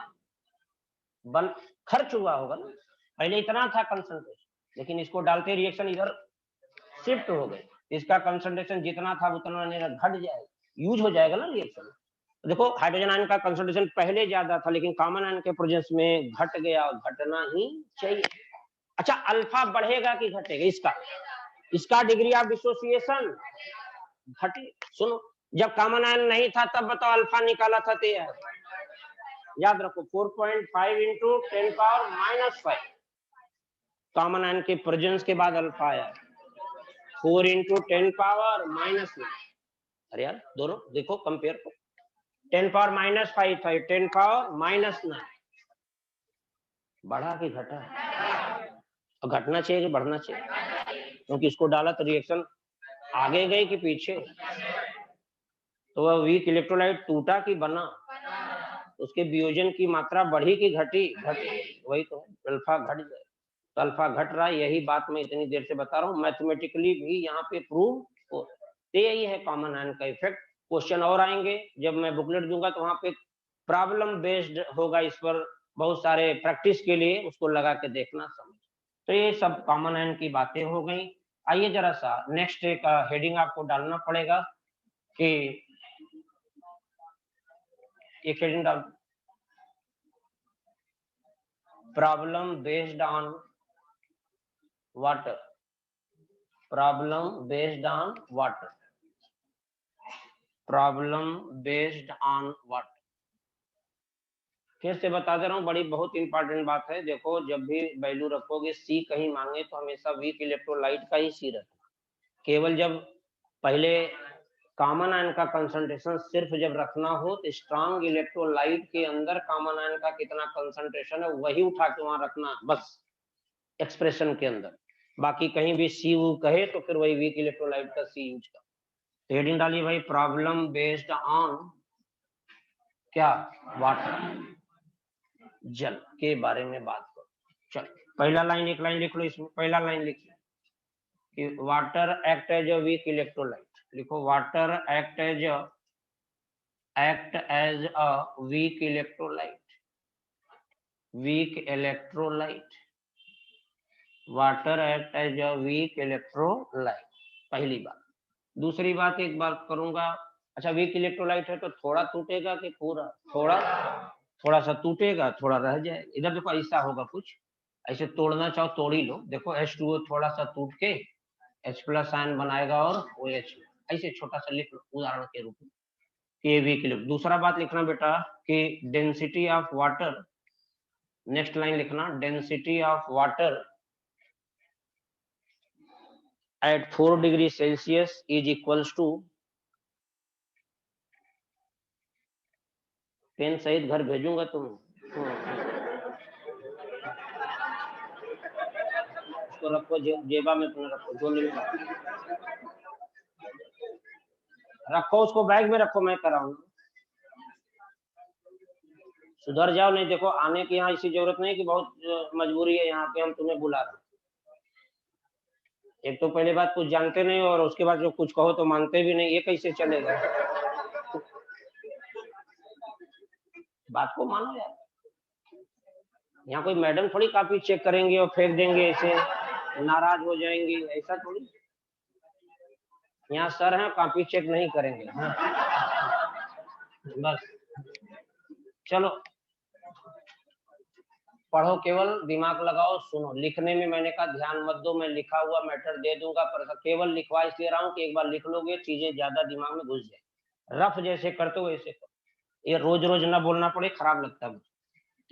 खर्च हुआ होगा ना, पहले इतना था कंसंट्रेशन, लेकिन इसको डालते रिएक्शन इधर शिफ्ट हो गए, इसका कंसंट्रेशन जितना था उतना घट जाएगा, यूज हो जाएगा ना रिएक्शन। देखो हाइड्रोजन आयन का कंसंट्रेशन पहले ज्यादा था, लेकिन कॉमन आयन के प्रेजेंस में घट गया, घटना ही चाहिए। अच्छा अल्फा बढ़ेगा कि घटेगा, इसका डिग्री ऑफ डिसोसिएशन घटे। सुनो जब कॉमन आयन नहीं था तब बताओ अल्फा निकाला था तो याद रखो 4.5 इंटू 10⁻⁻5 कॉमन आयन के प्रेजेंस के बाद अल्फा आया, 4 इंटू 10⁻⁻9। अरे यार दोनों देखो कंपेयर को, 10⁻⁻5 था, 10⁻⁻9 बढ़ा कि घटा, और घटना चाहिए कि बढ़ना चाहिए, क्योंकि इसको डाला तो रिएक्शन आगे गई कि पीछे, तो वह वीक इलेक्ट्रोलाइट टूटा कि बना, उसके वियोजन की मात्रा बढ़ी कि घटी, वही तो अल्फा घट जाए, तो अल्फा घट रहा है, यही बात मैं इतनी देर से बता रहा हूँ, मैथमेटिकली भी यहाँ पे प्रूव हो, तो यही है कॉमन आयन का इफेक्ट। क्वेश्चन और आएंगे जब मैं बुकलेट दूंगा तो वहां पे प्रॉब्लम बेस्ड होगा, इस पर बहुत सारे प्रैक्टिस के लिए उसको लगा के देखना समझ। तो ये सब कॉमन आयन की बातें हो गई। आइए जरा सा नेक्स्ट एक हेडिंग आपको डालना पड़ेगा कि एक हेडिंग डाल, problem based on water, problem based on water, problem based on water. फिर से बता दे रहा हूँ, बड़ी बहुत इंपॉर्टेंट बात है। देखो जब भी वैल्यू रखोगे सी कहीं मांगे तो हमेशा वीक इलेक्ट्रोलाइट का ही सी रखना, केवल जब पहले कॉमन आयन का कंसंट्रेशन सिर्फ जब रखना हो तो स्ट्रांग इलेक्ट्रोलाइट के अंदर कॉमन आयन का कितना कंसंट्रेशन है वही उठा के वहां रखना बस एक्सप्रेशन के अंदर, बाकी कहीं भी सी यू कहे तो फिर वही वीक इलेक्ट्रोलाइट का सी यूज कर। हेडिंग डालिए भाई, प्रॉब्लम बेस्ड ऑन क्या, वाटर, जल के बारे में बात करो। चल पहला लाइन एक लाइन लिख लो, इसमें पहला लाइन लिखिए कि water act as a weak electrolyte, लिखो water act as a weak electrolyte, weak electrolyte, water act as a weak electrolyte, पहली बात। दूसरी बात एक बात करूंगा, अच्छा वीक इलेक्ट्रोलाइट है तो थोड़ा टूटेगा कि पूरा, थोड़ा सा टूटेगा, थोड़ा रह जाएगा। इधर देखो ऐसा होगा, कुछ ऐसे तोड़ना चाहो तोड़ ही लो, देखो H2O थोड़ा सा टूट के H+ आयन बनाएगा और OH, ऐसे छोटा सा लिख लो उदाहरण के रूप में कि वीक इलेक्ट्रोलाइट। दूसरा बात लिखना बेटा कि density of water, next line लिखना, density of water at 4 degree Celsius is equals to, pen सहित घर भेजूंगा तुम, उसको रखो जेबा में, तुम रखो झोली में रखो, उसको बैग में रखो, मैं कराऊंगा। सुधर जाओ, नहीं देखो आने की यहाँ इसी जरूरत नहीं कि बहुत मजबूरी है यहाँ पे हम तुम्हें बुला रहे हैं। एक तो पहले बात कुछ जानते नहीं और उसके बाद जो कुछ कहो तो मानते भी नहीं, ये कैसे चलेगा, बात को मानो यार। यहाँ कोई मैडम थोड़ी कॉपी चेक करेंगे और फेंक देंगे, ऐसे नाराज हो जाएंगी, ऐसा थोड़ी। यहाँ सर हैं कॉपी चेक नहीं करेंगे, बस चलो पढ़ो, केवल दिमाग लगाओ, सुनो। लिखने में मैंने कहा ध्यान मत दो, मैं लिखा हुआ मैटर दे दूंगा, पर केवल लिखवा इसलिए रहा हूँ कि एक बार लिख लोगे चीजें ज्यादा दिमाग में घुस जाए। रफ जैसे करते हो वैसे करो, ये रोज रोज ना बोलना पड़े, खराब लगता है।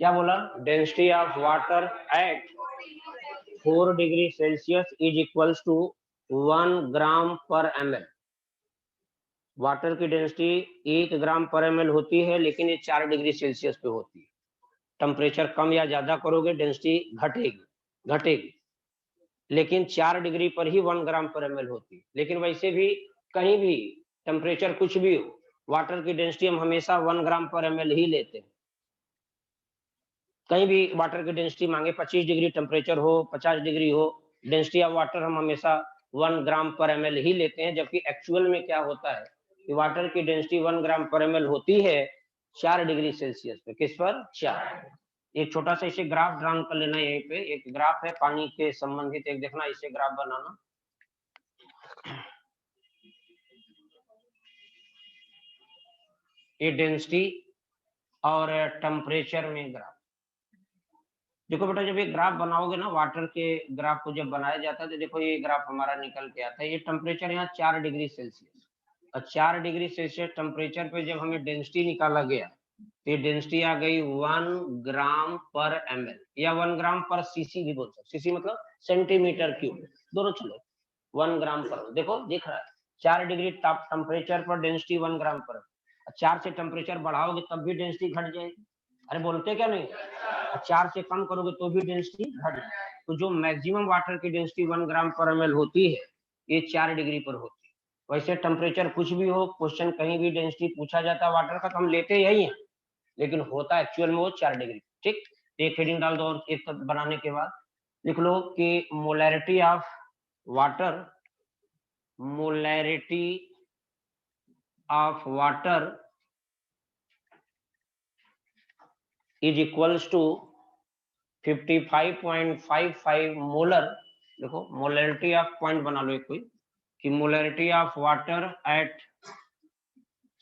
क्या बोला, density of water at 4 degree Celsius is equals to 1 gram per ml। Water की डेंसिटी 1 ग्राम पर ml होती है, लेकिन ये 4 डिग्री सेल्सियस पे होती है। टेम्परेचर कम या ज्यादा करोगे डेंसिटी घटेगी। लेकिन 4 डिग्री पर ही 1 ग्राम पर ml होती है। लेकिन वैसे भी कहीं भी टेम्परेचर कुछ भी हो, वाटर की डेंसिटी हम हमेशा 1 ग्राम पर ml ही लेते हैं। कहीं भी वाटर की डेंसिटी मांगे 25 डिग्री टेम्परेचर हो, 50 डिग्री हो, डेंसिटी ऑफ वाटर हम हमेशा 1 ग्राम पर ml ही लेते हैं। जबकि एक्चुअल में क्या होता है कि वाटर की डेंसिटी 1 ग्राम पर ml होती है 4 डिग्री सेल्सियस पे। किस पर? 4। एक छोटा सा इसे ग्राफ ड्रा कर लेना। यहीं पे एक ग्राफ है पानी के संबंधित, एक देखना, इसे ग्राफ बनाना। ये डेंसिटी और टेम्परेचर में ग्राफ। देखो बेटा, जब ये ग्राफ बनाओगे ना, वाटर के ग्राफ को जब बनाया जाता है तो देखो ये ग्राफ हमारा निकल के आता है। ये टेम्परेचर यहाँ 4 डिग्री सेल्सियस, और 4 डिग्री सेल्सियस टेम्परेचर पे जब हमें डेंसिटी निकाला गया तो ये डेंसिटी आ गई 1 ग्राम पर ml, या 1 ग्राम पर सीसी भी बोल सकते। सीसी मतलब सेंटीमीटर क्यूब, दोनों चलो। 1 ग्राम पर, देखो दिख रहा है 4 डिग्री टेम्परेचर पर डेंसिटी 1 ग्राम पर। 4 से टेम्परेचर बढ़ाओगे तब भी डेंसिटी घट जाएगी। अरे बोलते क्या नहीं? 4 से कम करोगे तो भी डेंसिटी घट जाएगी। तो जो मैक्सिमम वाटर की डेंसिटी 1 ग्राम पर ml होती है ये 4 डिग्री पर होती है। वैसे टेम्परेचर कुछ भी हो, क्वेश्चन कहीं भी डेंसिटी पूछा जाता है वाटर का तो हम लेते यही है, लेकिन होता एक्चुअल में वो 4 डिग्री। ठीक, एक हेडिंग डाल दो और एक बनाने के बाद लिख लो कि molarity of water, molarity of water is equals to 55.55 molar. देखो मोलैरिटी ऑफ, पॉइंट बना लो एक कोई, कि molarity of water at,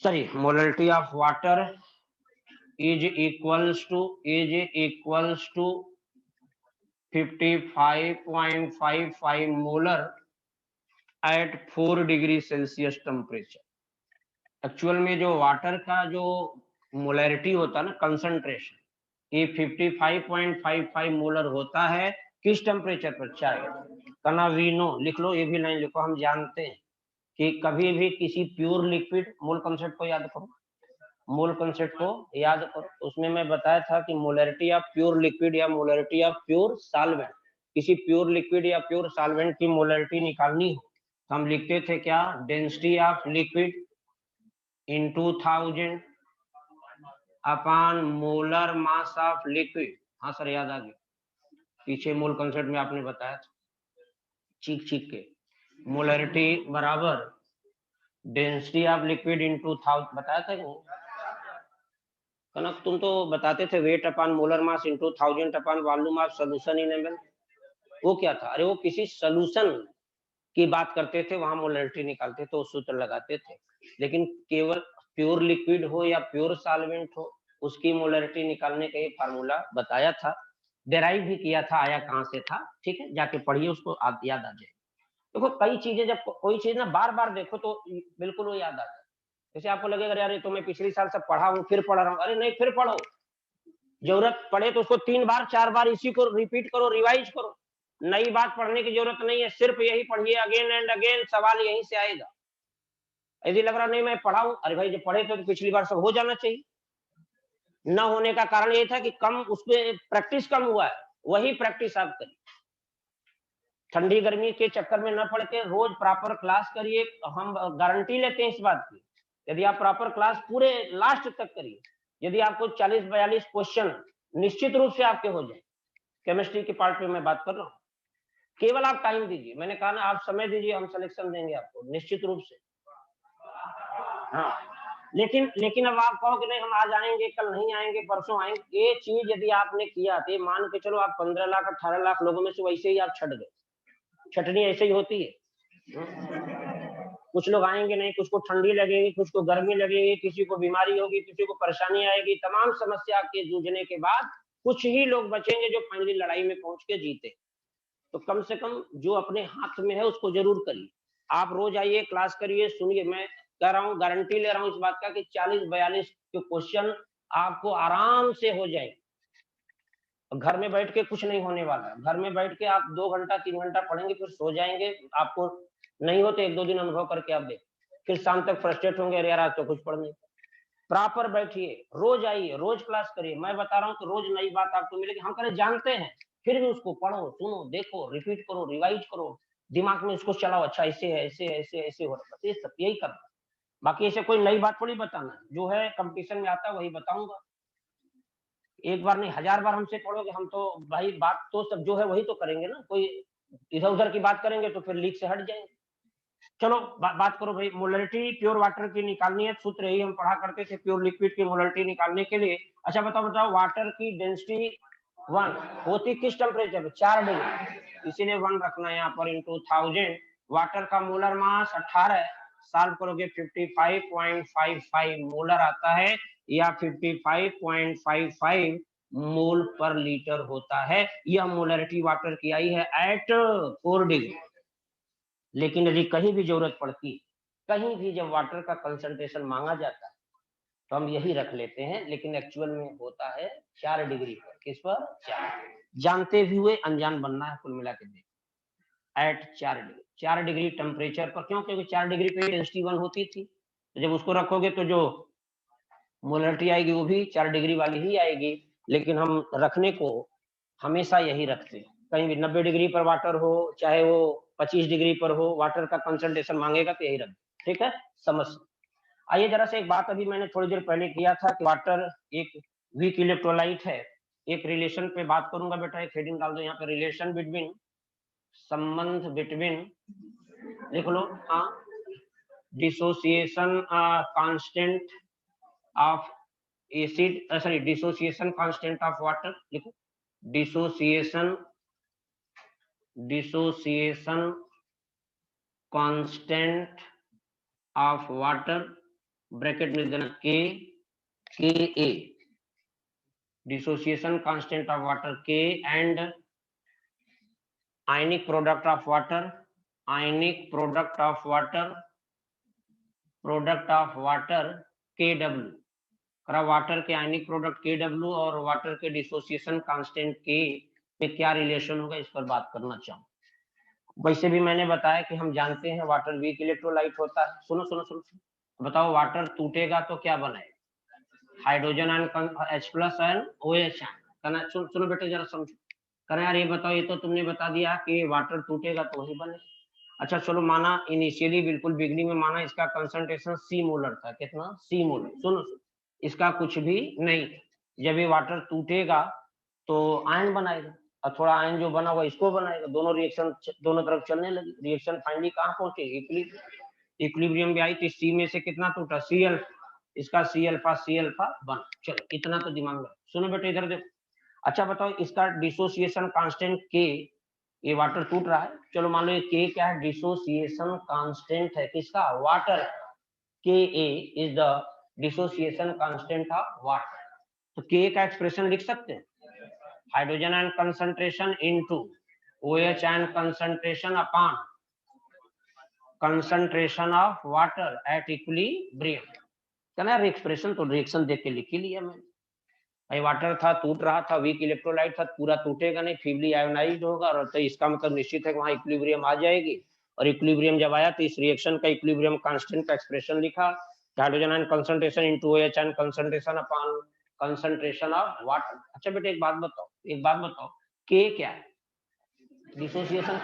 sorry, molarity of water is equals to 55.55 molar at 4 degree Celsius temperature. Actual में जो वाटर का जो मोलैरिटी होता है ना, कंसंट्रेशन, ये 55.55 मोलर होता है किस टेम्परेचर पर? 4। कना वी नो, लिख लो, ये भी लाइन लिखो। हम जानते हैं कि कभी भी किसी प्योर लिक्विड, मूल कंसेप्ट को याद करो, मूल कंसेप्ट को याद करो। उसमें मैं बताया था कि मोलैरिटी ऑफ प्योर लिक्विड या मोलैरिटी ऑफ प्योर सॉल्वेंट, किसी प्योर लिक्विड या प्योर सॉल्वेंट की मोलैरिटी निकालनी हो तो हम लिखते थे क्या? Density of liquid into 1000 upon molar mass of liquid. हाँ सर, याद आ गया, पीछे मूल कंसेप्ट में आपने बताया था चीख के। मोलैरिटी बराबर डेंसिटी ऑफ लिक्विड इनटू 1000, बताया था कि कनक? तुम तो बताते थे weight upon molar mass into 1000 upon volume of solution in ml। वो क्या था? अरे वो किसी सॉल्यूशन की बात करते थे, वहां मोलैरिटी निकालते तो सूत्र लगाते थे। लेकिन केवल प्योर लिक्विड हो या प्योर सॉल्वेंट हो, उसकी मोलैरिटी निकालने का ये फार्मूला बताया था, डेराइव भी किया था, आया कहां से था। ठीक है, जाके पढ़िए, उसको आप याद आ जाए। देखो कई चीजें, जब कोई चीज ना बार बार देखो तो बिल्कुल वो याद आ जाए। जैसे आपको लगेगा यार ये तो मैं पिछले साल से पढ़ा हूँ, फिर पढ़ रहा हूँ। अरे नहीं, फिर पढ़ो, जरूरत पड़े तो उसको 3 बार 4 बार इसी को रिपीट करो, रिवाइज करो। नई बात पढ़ने की जरूरत नहीं है, सिर्फ यही पढ़िए अगेन एंड अगेन, सवाल यहीं से आएगा। यदि लग रहा नहीं मैं पढ़ा हूं, अरे भाई जब पढ़े तो पिछली बार सब हो जाना चाहिए। न होने का कारण ये था कि कम उसपे प्रैक्टिस कम हुआ है, वही प्रैक्टिस आप करिए। ठंडी गर्मी के चक्कर में न पड़ के रोज प्रॉपर क्लास करिए। हम गारंटी लेते हैं इस बात की, यदि आप प्रॉपर क्लास पूरे लास्ट तक करिए, यदि आपको 40-42 क्वेश्चन निश्चित रूप से आपके हो जाए। केमिस्ट्री के पार्ट पे मैं बात कर रहा हूँ, केवल आप टाइम दीजिए। मैंने कहा ना, आप समय दीजिए, हम सिलेक्शन देंगे आपको निश्चित रूप से। हाँ, लेकिन अब आप कहो कि नहीं हम आज आएंगे, कल नहीं आएंगे, परसों आएंगे, ये चीज यदि आपने किया तो मान के चलो आप 15 लाख 18 लाख लोगों में से वैसे ही आप छट गए। छटनी ऐसे ही होती है। कुछ लोग आएंगे नहीं, कुछ को ठंडी लगेगी, कुछ को गर्मी लगेगी, किसी को बीमारी होगी, किसी को परेशानी आएगी। तमाम समस्या के जूझने के बाद कुछ ही लोग बचेंगे जो फाइनली लड़ाई में पहुंच के जीते। तो कम से कम जो अपने हाथ में है उसको जरूर करिए। आप रोज आइए, क्लास करिए, सुनिए। मैं कह रहा हूँ, गारंटी ले रहा हूँ इस बात का कि 40-42 के क्वेश्चन आपको आराम से हो जाएंगे। घर में बैठ के कुछ नहीं होने वाला है। घर में बैठ के आप 2 घंटा 3 घंटा पढ़ेंगे, फिर सो जाएंगे। आपको नहीं हो तो 1-2 दिन अनुभव करके आप देख, फिर शाम तक फ्रस्ट्रेट होंगे, अरे यार आज तो कुछ पढ़ नहीं। प्रॉपर बैठिए, रोज आइए, रोज क्लास करिए। मैं बता रहा हूँ कि रोज नई बात आपको मिलेगी। हम करे जानते हैं फिर भी उसको पढ़ो, सुनो, देखो, रिपीट करो, रिवाइज करो, दिमाग में इसको चलाओ, अच्छा ऐसे है, ऐसे ऐसे ऐसे हो रहा है, ये सब यही करना। बाकी ऐसे कोई नई बात थोड़ी बताना है, जो है कंपटीशन में आता है वही बताऊंगा। एक बार नहीं 1000 बार हमसे पढ़ोगे, हम तो भाई बात तो सब जो है वही तो करेंगे ना, कोई इधर उधर की बात करेंगे तो फिर लीक से हट जाएंगे। चलो बात करो भाई, मोलरिटी प्योर वाटर की निकालनी है, सूत्र यही हम पढ़ा करते थे प्योर लिक्विड की मोलरिटी निकालने के लिए। अच्छा बताओ वाटर की डेंसिटी 1 होती किस टेम्परेचर पे? 4 डिग्री, इसीलिए 1 रखना है यहाँ पर इंटू 1000। वाटर का मोलर मास 18, सॉल्व करोगे 55.55 मोलर आता है, या 55.55 मोल पर लीटर होता है। यह मोलरिटी वाटर की आई है एट 4 डिग्री। लेकिन यदि कहीं भी जरूरत पड़ती, कहीं भी जब वाटर का कंसंट्रेशन मांगा जाता है तो हम यही रख लेते हैं, लेकिन एक्चुअल में होता है 4 डिग्री पर। किस पर? 4। जानते भी हुए अनजान बनना है, कुल मिला के देखो एट 4 डिग्री टेम्परेचर पर। क्यों? क्योंकि 4 डिग्री पे डेंसिटी 1 होती थी, तो जब उसको रखोगे तो जो मोलरिटी आएगी वो भी 4 डिग्री वाली ही आएगी। लेकिन हम रखने को हमेशा यही रखते हैं, कहीं भी 90 डिग्री पर वाटर हो, चाहे वो 25 डिग्री पर हो, वाटर का कंसंट्रेशन मांगेगा तो यही रख। ठीक है, समझ। आइए जरा से एक बात अभी मैंने थोड़ी देर पहले किया था कि वाटर एक वीक इलेक्ट्रोलाइट है। एक रिलेशन पे बात करूंगा बेटा, एक हेडिंग डाल दो यहाँ पे, रिलेशन बिटवीन, संबंध बिटवीन, लिख लो, हाँ, dissociation constant of acid, sorry dissociation constant of water, लिखो dissociation constant of water, bracket में देना K a, dissociation constant of water K, and ionic product of water, ionic product of water K W. Water के आयनिक प्रोडक्ट के डब्ल्यू और वाटर के डिसोसिएशन कांस्टेंट के में क्या रिलेशन होगा, इस पर बात करना चाहूँ। वैसे भी मैंने बताया कि हम जानते हैं वाटर वीक इलेक्ट्रोलाइट होता है। सुनो सुनो सुनो, बताओ वाटर टूटेगा तो क्या बनाएगा? Hydrogen ion H+ ion OH ion. सुनो बेटे जरा समझो, कहना यार ये बताओ, ये तो तुमने बता दिया कि वाटर टूटेगा तो वही बने। अच्छा चलो, माना इनिशियली बिल्कुल बिगनिंग में माना इसका कंसंट्रेशन C मोलर था। कितना? C molar. सुनो इसका कुछ भी नहीं, जब ये वाटर टूटेगा तो आयन बनाएगा, और थोड़ा आयन जो बना हुआ इसको बनाएगा, दोनों रिएक्शन दोनों तरफ चलने लगी। रिएक्शन फाइनली कहाँ पहुंचे? इक्विलिब्रियम भी आई थी। C में से कितना टूटा? C अल्फा, इसका C अल्फा बना। चलो इतना तो दिमाग में। सुनो बेटे इधर देखो। अच्छा बताओ इसका डिसोसिएशन कांस्टेंट के, ये वाटर टूट रहा है, चलो मान लो ये के क्या है? डिसोसिएशन कांस्टेंट है किसका? Water. K a is the dissociation constant of water. तो के का एक्सप्रेशन लिख सकते हैं, hydrogen ion concentration into OH ion concentration upon concentration of water at equilibrium. कहना यार एक्सप्रेशन तो रिएक्शन देख के लिख ही लिया मैंने। भाई वाटर था, टूट रहा था, वीक इलेक्ट्रोलाइट था, पूरा टूटेगा नहीं, फीबली आयोनाइज्ड होगा, और तो इसका मतलब निश्चित है कि वहां इक्विलिब्रियम आ जाएगी। और इक्विलिब्रियम जब आया तो इस रिएक्शन का इक्विलिब्रियम कांस्टेंट का एक्सप्रेशन लिखा, hydrogen ion concentration into OH ion concentration upon concentration of water. अच्छा बेटे एक बात बताओ, के क्या है? डिसोसिएशन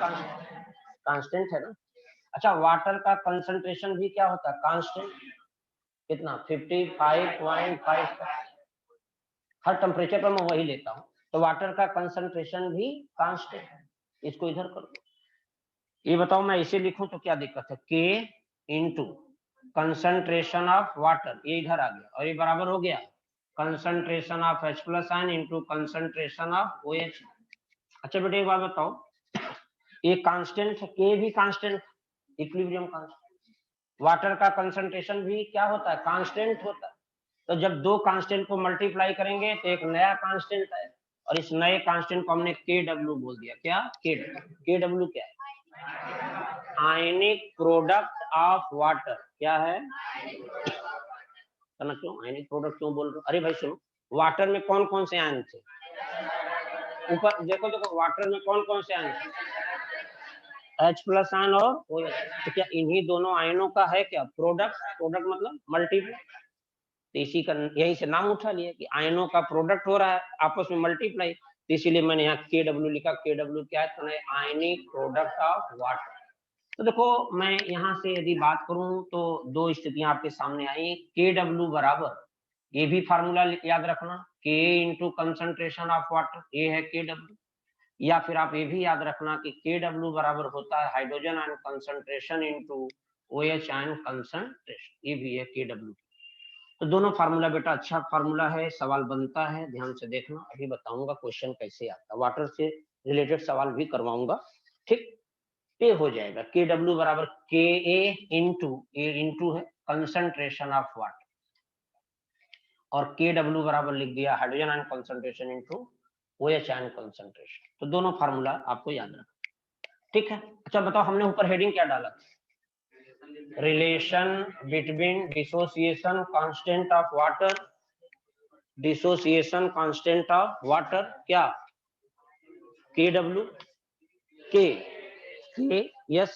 कांस्टेंट है ना। अच्छा वाटर का कंसंट्रेशन भी क्या होता है? कांस्टेंट। कितना? 55.5। हर टेम्परेचर पर मैं वही लेता हूँ, तो वाटर का कंसंट्रेशन भी कांस्टेंट है। इसको इधर कर दो। ये बताओ मैं इसे लिखूं तो क्या दिक्कत है? के इंटू कंसंट्रेशन ऑफ वाटर, ये इधर आ गया, और ये बराबर हो गया concentration of H+ ion into concentration of OH। अच्छा बेटे एक बात बताओ, ये कांस्टेंट है, के भी कांस्टेंट, इक्विलिब्रियम कांस्टेंट। वाटर का कंसंट्रेशन भी क्या होता है? कांस्टेंट होता है। तो जब दो कांस्टेंट को मल्टीप्लाई करेंगे तो एक नया कांस्टेंट है, और इस नए कांस्टेंट को हमने के डब्ल्यू बोल दिया। क्या? के डब्ल्यू क्या है? Ionic product of water. क्या है? क्यों आयनिक प्रोडक्ट क्यों बोल रहे हो? अरे भाई सुनो, वाटर में कौन कौन से आयन थे? ऊपर देखो देखो, वाटर में कौन कौन से आयन थे? H+ आयन और OH। तो क्या इन्हीं दोनों आयनों का है क्या प्रोडक्ट? मतलब मल्टीप्लाई। तो इसी का यही से नाम उठा लिया कि आयनों का प्रोडक्ट हो रहा है आपस में मल्टीप्लाई। तो इसीलिए मैंने यहाँ KW लिखा। KW क्या है? Ionic product of water. तो देखो मैं यहाँ से यदि बात करूं तो दो स्थितियां आपके सामने आई। KW बराबर, ये भी फार्मूला याद रखना, K into concentration of water, ये है KW। या फिर आप ये भी याद रखना कि KW बराबर होता है hydrogen ion concentration into OH ion concentration, ये भी है KW। तो दोनों फार्मूला बेटा अच्छा फार्मूला है, सवाल बनता है, ध्यान से देखना। अभी बताऊंगा क्वेश्चन कैसे आता है, वाटर से रिलेटेड सवाल भी करवाऊंगा, ठीक। ये हो जाएगा KW बराबर KA इंटू है कंसंट्रेशन ऑफ वाटर, और KW बराबर लिख दिया hydrogen ion concentration into OH ion concentration. तो दोनों फार्मूला आपको याद रखना, ठीक है। अच्छा बताओ, हमने ऊपर हेडिंग क्या डाला था? Relation between dissociation constant of water, dissociation constant of water क्या? KW, K यस,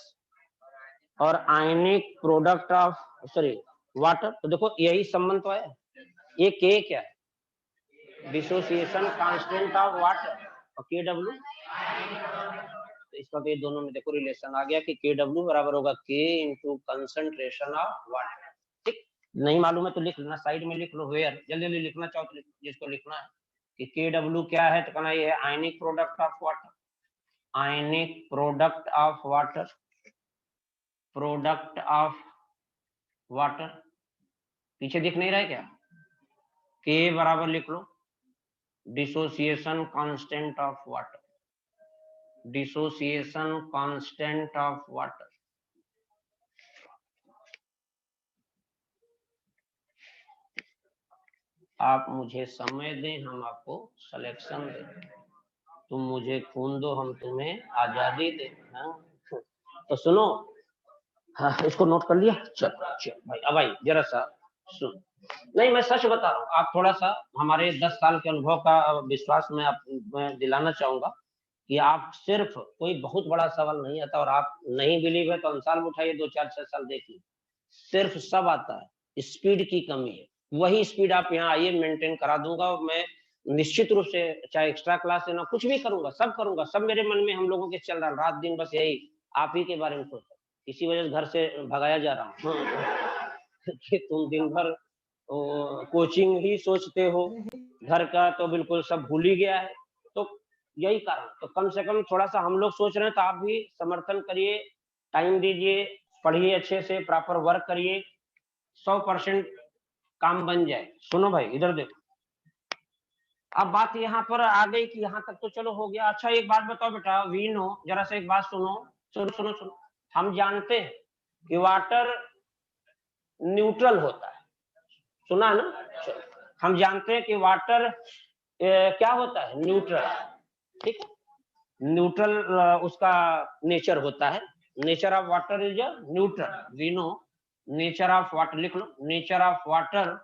और आयनिक प्रोडक्ट ऑफ वाटर। तो देखो यही संबंध तो है। ये K क्या है? डिसोसिएशन कांस्टेंट ऑफ वाटर, और KW, तो इसका तो ये दोनों में देखो रिलेशन आ गया कि KW बराबर होगा K into concentration of water, ठीक। नहीं मालूम है तो लिख लेना, साइड में लिख लो, वेयर जल्दी जल्दी लिखना चाहो तो जिसको लिखना है कि KW क्या है, तो कहना ये है ionic product of water, ionic product of water, product of water. पीछे दिख नहीं रहा है क्या? K बराबर लिख लो dissociation constant of water, dissociation constant of water. आप मुझे समय दें, हम आपको सिलेक्शन दें। तुम मुझे खून दो, हम तुम्हें आजादी दें। हाँ? तो सुनो, हाँ इसको नोट कर लिया। चल भाई, अब भाई जरा सा सुन। नहीं मैं सच बता रहा हूँ, आप थोड़ा सा हमारे 10 साल के अनुभव का विश्वास मैं दिलाना चाहूंगा कि आप सिर्फ कोई बहुत बड़ा सवाल नहीं आता, और आप नहीं बिलीव है तो अंसाल उठाइए, 2 4 6 साल देखिए, सिर्फ सब आता है, स्पीड की कमी है। वही स्पीड आप यहाँ आइए, मेंटेन करा दूंगा मैं निश्चित रूप से, चाहे एक्स्ट्रा क्लास लेना, कुछ भी करूंगा, सब करूंगा। सब मेरे मन में हम लोगों के चल रहा है, रात दिन बस यही आप ही के बारे में सोचा, इसी वजह से घर से भगाया जा रहा हूँ कि तुम दिन भर कोचिंग ही सोचते हो, घर का तो बिल्कुल सब भूल ही गया है। तो यही कारण, तो कम से कम थोड़ा सा हम लोग सोच रहे हैं, तो आप भी समर्थन करिए, टाइम दीजिए, पढ़िए अच्छे से, प्रॉपर वर्क करिए, 100% काम बन जाए। सुनो भाई इधर देखो, अब बात यहाँ पर आ गई कि यहाँ तक तो चलो हो गया। अच्छा एक बात बताओ बेटा, वीनो जरा सा एक बात सुनो, सुनो सुनो सुनो। हम जानते हैं कि वाटर न्यूट्रल होता है, सुना ना? हम जानते हैं कि वाटर क्या होता है? न्यूट्रल, ठीक है। न्यूट्रल उसका नेचर होता है, nature of water is neutral. We know nature of water, लिख लो, nature of water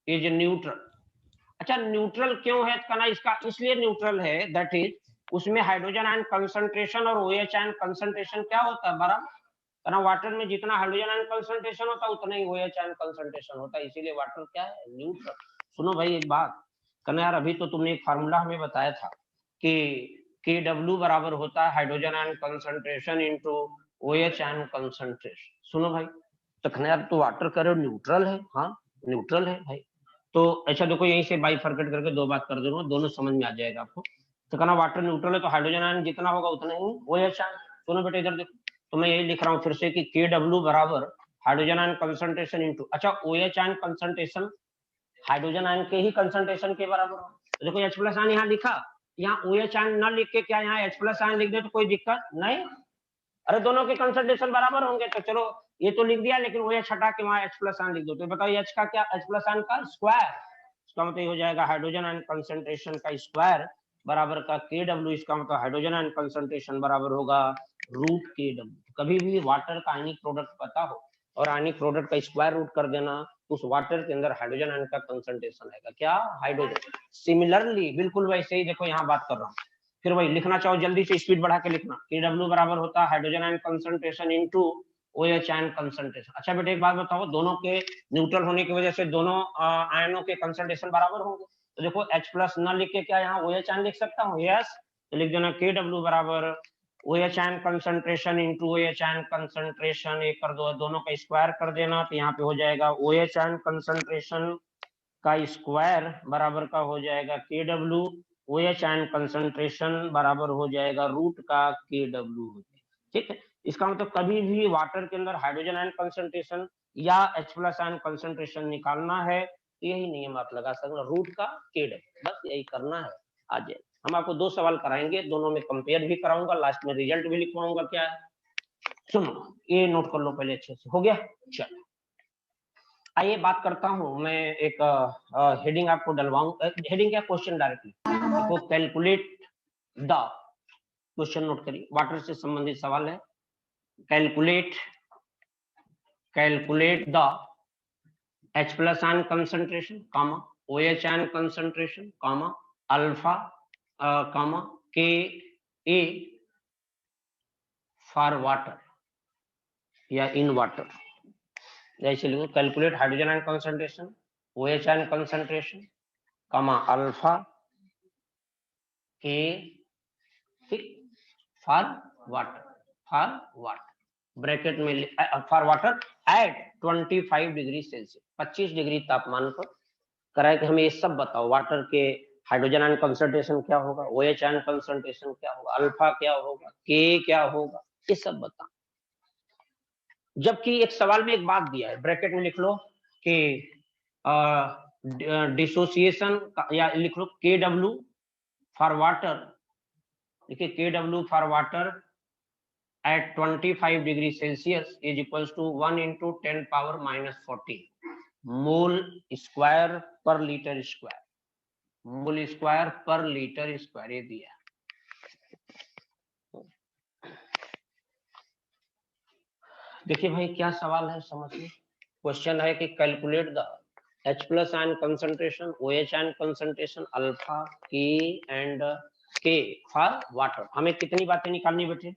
is neutral. अच्छा न्यूट्रल क्यों है कहना? इसका इसलिए न्यूट्रल है, दैट इज उसमें हाइड्रोजन आयन कंसंट्रेशन और OH आयन कंसंट्रेशन क्या होता है बराबर। कहना वाटर में जितना हाइड्रोजन आयन कंसंट्रेशन होता है उतना ही OH आयन कंसंट्रेशन होता है, इसीलिए वाटर क्या है? न्यूट्रल। सुनो भाई एक बात, कहना यार अभी तो तुमने एक फार्मूला हमें बताया था कि KW बराबर होता है hydrogen ion concentration into OH ion concentration. सुनो भाई, तो कहना यार तो वाटर करो न्यूट्रल है। हाँ न्यूट्रल है भाई। तो अच्छा देखो, यहीं से बाइफरकेट करके 2 बात कर दूंगा, दोनों समझ में आ जाएगा आपको। तो कहना वाटर न्यूट्रल है तो हाइड्रोजन आयन जितना होगा उतना ही OH आयन। सुनो बेटा इधर देखो, तो मैं यही लिख रहा हूँ फिर से कि KW बराबर हाइड्रोजन आयन कंसंट्रेशन इंटू, अच्छा OH ion concentration hydrogen ion के ही कंसंट्रेशन के बराबर हो। तो देखो H प्लस आयन यहाँ लिखा, यहाँ OH आयन न लिख के क्या यहाँ H प्लस आयन लिख दे तो कोई दिक्कत नहीं। अरे दोनों के कंसंट्रेशन बराबर होंगे तो चलो ये तो लिख दिया, लेकिन OH हटा के वहां H प्लस आयन लिख दो। तो बताओ H का क्या? H प्लस आयन का स्क्वायर, इसका मतलब हो जाएगा हाइड्रोजन आयन कंसंट्रेशन का स्क्वायर बराबर का KW, इसका मतलब हाइड्रोजन आयन कंसंट्रेशन बराबर होगा रूट KW। कभी भी वाटर का आयनिक प्रोडक्ट पता हो और आयनिक प्रोडक्ट का स्क्वायर रूट कर देना, उस वाटर के अंदर हाइड्रोजन आयन का कंसंट्रेशन आएगा क्या? हाइड्रोजन। सिमिलरली बिल्कुल वैसे ही देखो यहाँ बात कर रहा हूँ, फिर वही लिखना चाहो जल्दी से स्पीड बढ़ा के लिखना, KW बराबर होता है hydrogen ion concentration into OH ion concentration. अच्छा बेटा एक बात बताओ, दोनों के न्यूट्रल होने की वजह से दोनों आयनों के कंसंट्रेशन बराबर होंगे, तो देखो H+ न लिख के क्या यहाँ OH आयन लिख सकता हूँ? यस, तो लिख देना KW बराबर OH ion concentration into OH ion concentration, एक कर दो, दोनों का स्क्वायर कर देना, तो यहाँ पे हो जाएगा OH आयन कंसंट्रेशन का स्क्वायर बराबर का हो जाएगा KW, OH आयन कंसंट्रेशन बराबर हो जाएगा रूट का KW। ठीक है, इसका मतलब कभी भी वाटर के अंदर हाइड्रोजन आयन कंसंट्रेशन या H+ आयन कंसंट्रेशन निकालना है, यही नियम आप लगा सकते, रूट का KW, बस यही करना है। आज हम आपको 2 सवाल कराएंगे, दोनों में कंपेयर भी कराऊंगा, लास्ट में रिजल्ट भी लिखवाऊंगा। क्या है सुनो, ये नोट कर लो पहले अच्छे से, हो गया? चलो आइए बात करता हूं, मैं एक हेडिंग आपको डलवाऊं, हेडिंग क्या, क्वेश्चन डायरेक्टली देखो, कैलकुलेट द, क्वेश्चन नोट करिए, वाटर से संबंधित सवाल है। Calculate the H+ ion concentration comma OH ion concentration comma alpha comma Ka for water या इन वाटर, जैसे लिखो calculate hydrogen ion concentration, OH ion concentration comma alpha K for water bracket में for water at 25 degree Celsius, 25 degree तापमान पर कराए कि हमें ये सब बताओ, वाटर के हाइड्रोजन आयन कंसंट्रेशन क्या होगा, OH आयन कंसंट्रेशन क्या होगा, अल्फा क्या होगा, K क्या होगा, ये सब बताओ। जबकि एक सवाल में एक बात दिया है, ब्रैकेट में लिख लो कि डिसोसिएशन या लिख लो KW फॉर वाटर, देखिए KW for water at 25 degree Celsius is equals to 1 into 10 power minus 40 mole square per litre square, mole square per litre square, ये दिया। देखिए भाई क्या सवाल है समझिए, क्वेश्चन है कि calculate the H+ ion concentration, OH ion concentration, alpha K and K for water. हमें कितनी बातें निकालनी बेटे?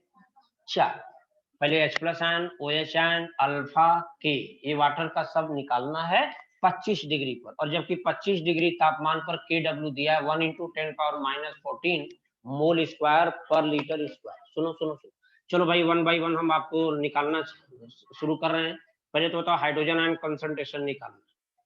4। पहले H+ ion, OH ion, alpha K, ये वाटर का सब निकालना है 25 डिग्री पर, और जबकि 25 डिग्री तापमान पर KW दिया है 1 into 10 power minus 14 मोल स्क्वायर पर लीटर स्क्वायर। सुनो सुनो सुनो, चलो भाई 1 by 1 हम आपको निकालना शुरू कर रहे हैं। पहले तो बताओ हाइड्रोजन आयन कंसंट्रेशन निकालना,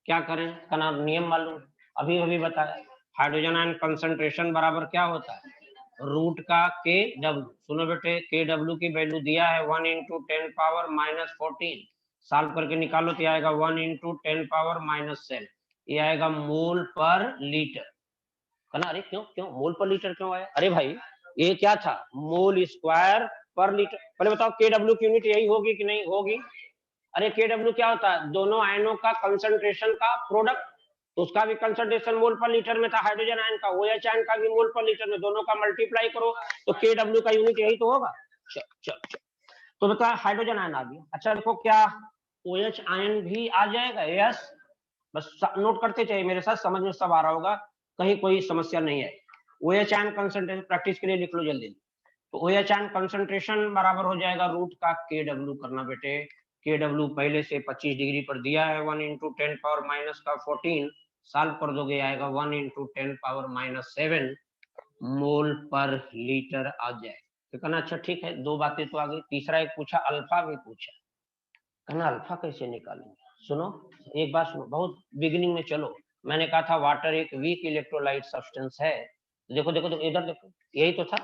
क्या करें? का नियम मालूम, अभी बताया, हाइड्रोजन आयन कंसंट्रेशन बराबर क्या होता है? रूट का KW। सुनो बेटे, KW की वैल्यू दिया है 1 into 10 power minus 14, सॉल्व करके निकालो तो आएगा 1 into 10 power minus 7, ये आएगा मोल पर लीटर। कहना अरे क्यों मोल पर लीटर क्यों आया? अरे भाई ये क्या था, मोल स्क्वायर पर लीटर। पहले बताओ KW की यूनिट यही होगी कि नहीं होगी? अरे KW क्या होता है? दोनों आयनों का कंसंट्रेशन का प्रोडक्ट, तो उसका भी कंसंट्रेशन मोल पर लीटर में था, हाइड्रोजन आयन का, OH आयन का भी मोल पर लीटर में, दोनों का मल्टीप्लाई करो तो KW का यूनिट यही तो होगा। चल तो बता हाइड्रोजन आयन आ गया। अच्छा देखो क्या OH आयन भी आ जाएगा? यस, बस नोट करते चाहिए, मेरे साथ समझ में सब आ रहा होगा, कहीं कोई समस्या नहीं है। OH आयन कंसंट्रेशन प्रैक्टिस के लिए लिख लो जल्दी, तो OH आयन कंसंट्रेशन बराबर हो जाएगा रूट का KW। करना बेटे, KW पहले से 25 डिग्री पर दिया है, 1 into 10 पावर माइनस का 14, सॉल्व कर दोगे आएगा 1 into 10 पावर माइनस 7 मोल पर लीटर आ जाए। तो कहना अच्छा ठीक है, 2 बातें तो आ गई, तीसरा एक पूछा अल्फा भी पूछा, कहना अल्फा कैसे निकालेंगे? सुनो एक बात सुनो, बहुत बिगिनिंग में चलो, मैंने कहा था वाटर एक वीक इलेक्ट्रोलाइट सब्सटेंस है। देखो देखो तो इधर देखो, यही तो था,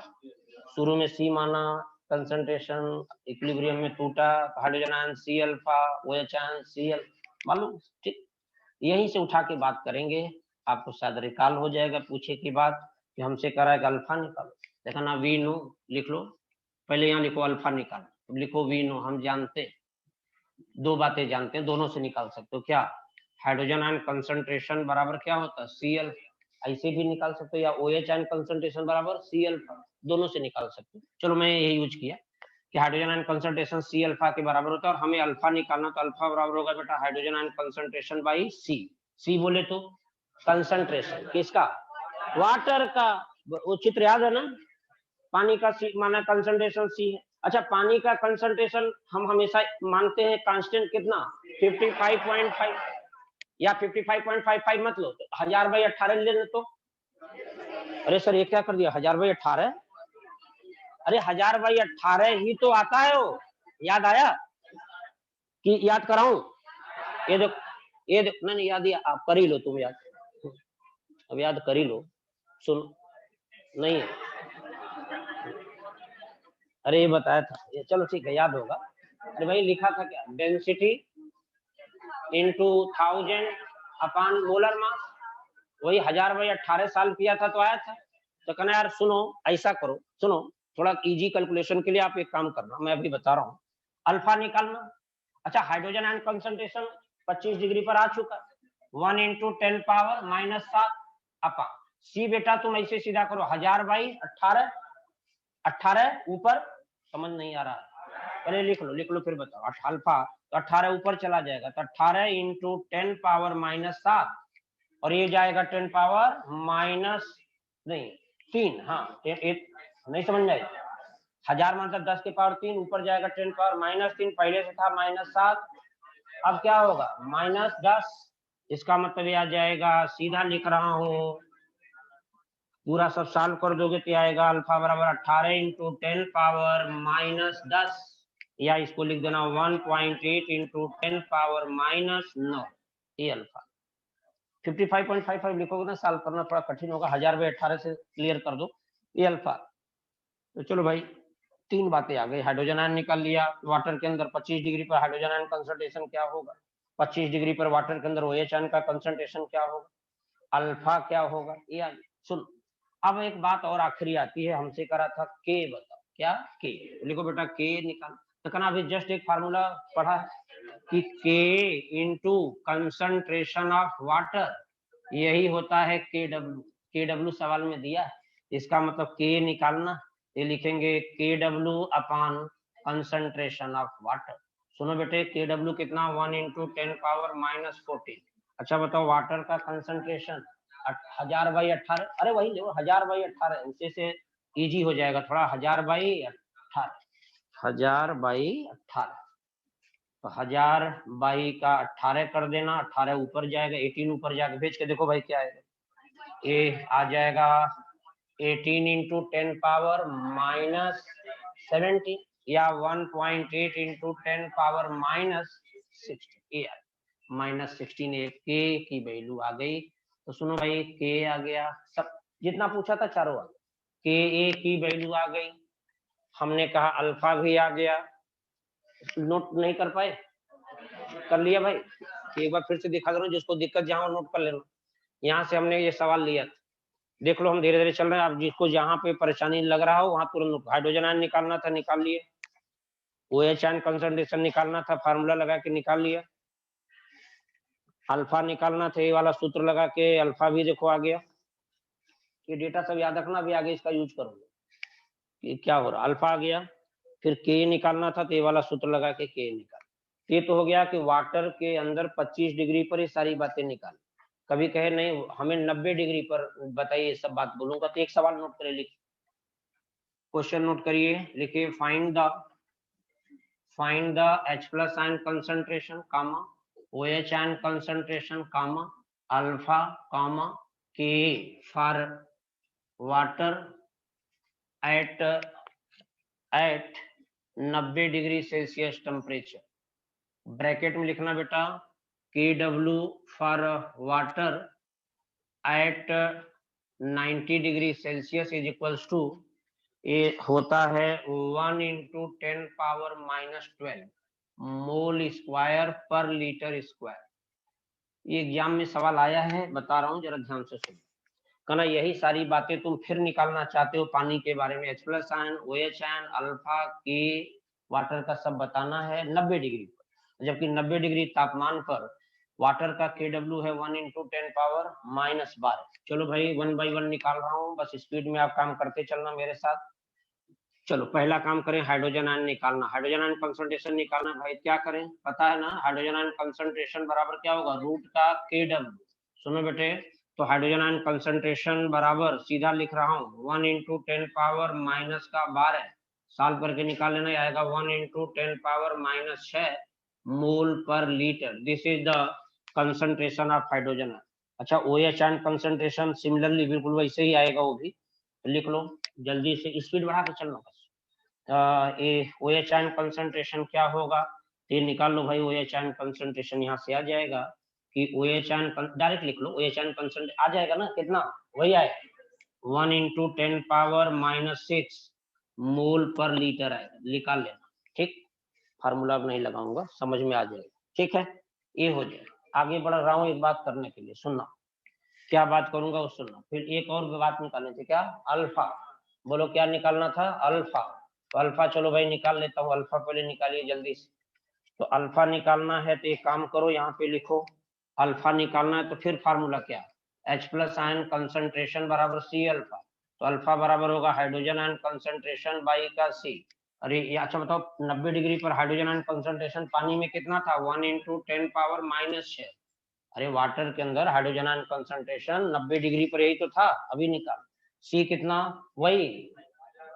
शुरू में C माना, कंसंट्रेशन इक्विलिब्रियम में टूटा, hydrogen ion C alpha, OH ion Cl, मालूम? ठीक, यहीं से उठा के बात करेंगे, आपको शायद रिकॉल हो जाएगा पूछे की बात कि हमसे कह रहा है कि अल्फा निकालो। देखा ना, वी नो लिख लो, पहले यहाँ लिखो अल्फा निकालो, लिखो वी नो, हम जानते 2 बातें जानते हैं, दोनों से निकाल सकते हो। क्या? हाइड्रोजन आयन कंसंट्रेशन बराबर क्या होता है? Cl, ऐसे भी निकाल सकते हो, या OH आयन कंसंट्रेशन बराबर C अल्फा, दोनों से निकाल सकते हो। चलो मैं यही यूज किया कि hydrogen ion concentration C alpha के बराबर होता है, और हमें अल्फा निकालना, तो अल्फा बराबर होगा बेटा hydrogen ion concentration by C। C बोले तो कंसंट्रेशन किसका? वाटर का। वो चित्र याद है ना, पानी का C माना कंसंट्रेशन C है। अच्छा पानी का कंसंट्रेशन हम हमेशा मानते हैं कांस्टेंट कितना? 55.5। या 55.55 मत लो, तो 1000/18 ले लो तो। अरे सर ये क्या कर दिया, 1000/18? अरे 1000/18 ही तो आता है वो, याद आया कि याद कराऊं? ये देखो नहीं याद, आप कर ही लो, तुम याद, अब याद कर ही लो। सुन, नहीं है, अरे ये बताया था ये, चलो ठीक है याद होगा। अरे भाई लिखा था क्या, density into 1000 upon molar mass, वही 1000/18 साल किया था तो आया था। तो कहना यार सुनो, ऐसा करो, सुनो थोड़ा इजी कैलकुलेशन के लिए आप एक काम करना, मैं अभी बता रहा हूँ। अल्फा निकालना। अच्छा, हाइड्रोजन आयन कंसंट्रेशन 25 डिग्री पर आ चुका, 1 × 10⁻⁻7 अपॉन सी। बेटा तुम ऐसे सीधा करो, 1000/18, 18 ऊपर, समझ नहीं आ रहा है, पहले लिख लो फिर बताओ। अल्फा तो 18 ऊपर चला जाएगा, तो 18 × 10⁻⁻7 और ये जाएगा 10⁻−3, हाँ नहीं समझ में आई। 1000 मतलब 10 के पावर 3, ऊपर जाएगा 10⁻−3, पहले से था -7, अब क्या होगा -10। इसका मतलब ये आ जाएगा, सीधा लिख रहा हूँ, पूरा सब सॉल्व कर दोगे तो आएगा अल्फा बराबर 18 × 10⁻−10, या इसको लिख देना 1.8 × 10⁻−9, ये अल्फा। 55.55 लिखोगे ना, सॉल्व करना थोड़ा कठिन होगा, 1000/18 से क्लियर कर दो, ये अल्फा। तो चलो भाई, तीन बातें आ गई, हाइड्रोजन आयन निकाल लिया, वाटर के अंदर 25 डिग्री पर हाइड्रोजन आयन कंसंट्रेशन क्या होगा, 25 डिग्री पर वाटर के अंदर OH आयन का कंसंट्रेशन क्या होगा, अल्फा क्या होगा, ये सुन। अब एक बात और आखिरी आती है, हमसे करा था के, बताओ क्या के, लिखो बेटा के निकाल। तो कहना अभी जस्ट एक फार्मूला पढ़ा कि के इंटू कंसंट्रेशन ऑफ वाटर, यही होता है KW। KW सवाल में दिया है, इसका मतलब के निकालना, ये लिखेंगे KW upon concentration of water. सुनो बेटे, KW कितना, 1 × 10⁻−14। अच्छा बताओ, वाटर का कंसंट्रेशन 1000/18, अरे वही ले 1000/18, उसी से इजी हो जाएगा थोड़ा, 1000/18, 1000/18, तो 1000/18 कर देना, 18 ऊपर जाएगा, 18 ऊपर जाके भेज के देखो भाई क्या आएगा, ये आ जाएगा 18 × 10⁻−17 या 1.8 × 10⁻−16, -16 के की वैल्यू आ गई। तो सुनो भाई, के आ गया, सब जितना पूछा था चारों आ गया, के ए की वैल्यू आ गई, हमने कहा अल्फा भी आ गया। नोट नहीं कर पाए, कर लिया भाई, एक बार फिर से दिखा दे रहा हूं, जिसको दिक्कत जहां नोट कर लेना। यहाँ से हमने ये सवाल लिया था, देख लो हम धीरे धीरे चल रहे हैं, आप जिसको जहां पे परेशानी लग रहा हो वहां तुरंत नोट। हाइड्रोजन आयन निकालना था, निकाल लिए। OH आयन कंसंट्रेशन निकालना था, फार्मूला लगा के निकाल लिया। अल्फा निकालना था, ये वाला सूत्र लगा के अल्फा भी देखो आ गया। ये डेटा सब याद रखना, भी आगे इसका यूज करोगे कि क्या हो रहा, अल्फा आ गया। फिर के निकालना था, तो ये वाला सूत्र लगा के के निकाल। ये तो हो गया कि वाटर के अंदर 25 डिग्री पर ये सारी बातें निकाल। कभी कहे नहीं हमें 90 डिग्री पर बताइए, सब बात बोलूंगा, तो एक सवाल नोट करिए, लिखिए क्वेश्चन नोट करिए, लिखिए find the H+ ion concentration comma OH ion concentration comma alpha comma K for water at 90 degree Celsius temperature. Bracket में लिखना बेटा, KW for water at 90 degree Celsius is equals to, ये होता है 1 × 10⁻−12 mole square per litre square. ये एग्जाम में सवाल आया है, बता रहा हूँ, जरा ध्यान से सुनो। कहना यही सारी बातें तुम फिर निकालना चाहते हो पानी के बारे में, H+ ion, OH ion, alpha, के, वाटर का सब बताना है 90 डिग्री पर, जबकि 90 डिग्री तापमान पर वाटर का KW है 1 × 10⁻−12। चलो भाई 1 बाई 1 निकाल रहा हूँ, बस स्पीड में आप काम करते चलना मेरे साथ। चलो पहला काम करें, हाइड्रोजन आयन निकालना, हाइड्रोजन आयन कंसंट्रेशन निकालना। भाई क्या करें, पता है ना, हाइड्रोजन आयन कंसंट्रेशन बराबर क्या होगा, रूट का KW। सुनो बेटे, तो हाइड्रोजन आयन कंसंट्रेशन बराबर सीधा लिख रहा हूँ 1 × 10⁻⁻12, सॉल्व करके निकाल लेना, आएगा 1 × 10⁻⁻6 मोल पर litre. This is the concentration of hydrogen ion. अच्छा OH आयन कंसंट्रेशन सिमिलरली बिल्कुल वैसे ही आएगा वो भी, तो लिख लो जल्दी से, स्पीड बढ़ा के चलना बस। ये OH आयन कंसंट्रेशन क्या होगा, ये निकाल लो भाई। OH आयन कंसंट्रेशन यहाँ से आ जाएगा कि OH आयन डायरेक्ट लिख लो, OH आयन कंसंट्रेशन आ जाएगा ना, कितना वही आएगा 1 × 10⁻⁻6 मोल पर लीटर आएगा, निकाल लेना। ठीक, फार्मूला नहीं लगाऊंगा, समझ में आ जाएगा। ठीक है, ये हो जाएगा। आगे बढ़ रहा हूँ एक बात करने के लिए, सुनना क्या बात करूंगा वो सुनना। फिर एक और बात निकालनी थी, क्या, अल्फा। बोलो क्या निकालना था, अल्फा। तो अल्फा चलो भाई निकाल लेता हूँ, अल्फा पहले निकालिए जल्दी से। तो अल्फा निकालना है तो एक काम करो, यहाँ पे लिखो अल्फा निकालना है, तो फिर फार्मूला क्या, H+ आयन कंसंट्रेशन बराबर C अल्फा। तो अल्फा बराबर होगा हाइड्रोजन आयन कंसंट्रेशन बाई का C। अरे ये अच्छा बताओ, 90 डिग्री पर हाइड्रोजन आयन कंसंट्रेशन पानी में कितना था, 1 × 10⁻⁻6। अरे वाटर के अंदर हाइड्रोजन आयन कंसंट्रेशन 90 डिग्री पर यही तो था, अभी निकाल। C कितना, वही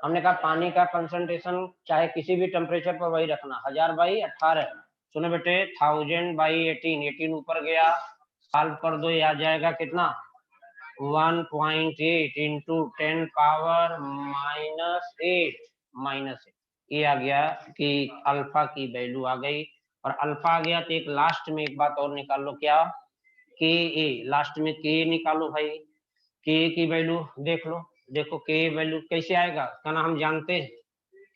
हमने कहा पानी का कंसंट्रेशन चाहे किसी भी टेम्परेचर पर वही रखना, 1000/18। सुनो बेटे 1000/18, 18 ऊपर गया, सॉल्व कर दो, ये आ जाएगा कितना 1.8 × 10⁻⁻8 ये आ गया कि अल्फा की वैल्यू आ गई। और अल्फा आ गया तो एक लास्ट में एक बात और निकाल लो, क्या, के ए, लास्ट में के निकालो भाई। के की वैल्यू देख लो, देखो के वैल्यू कैसे आएगा, कहना हम जानते हैं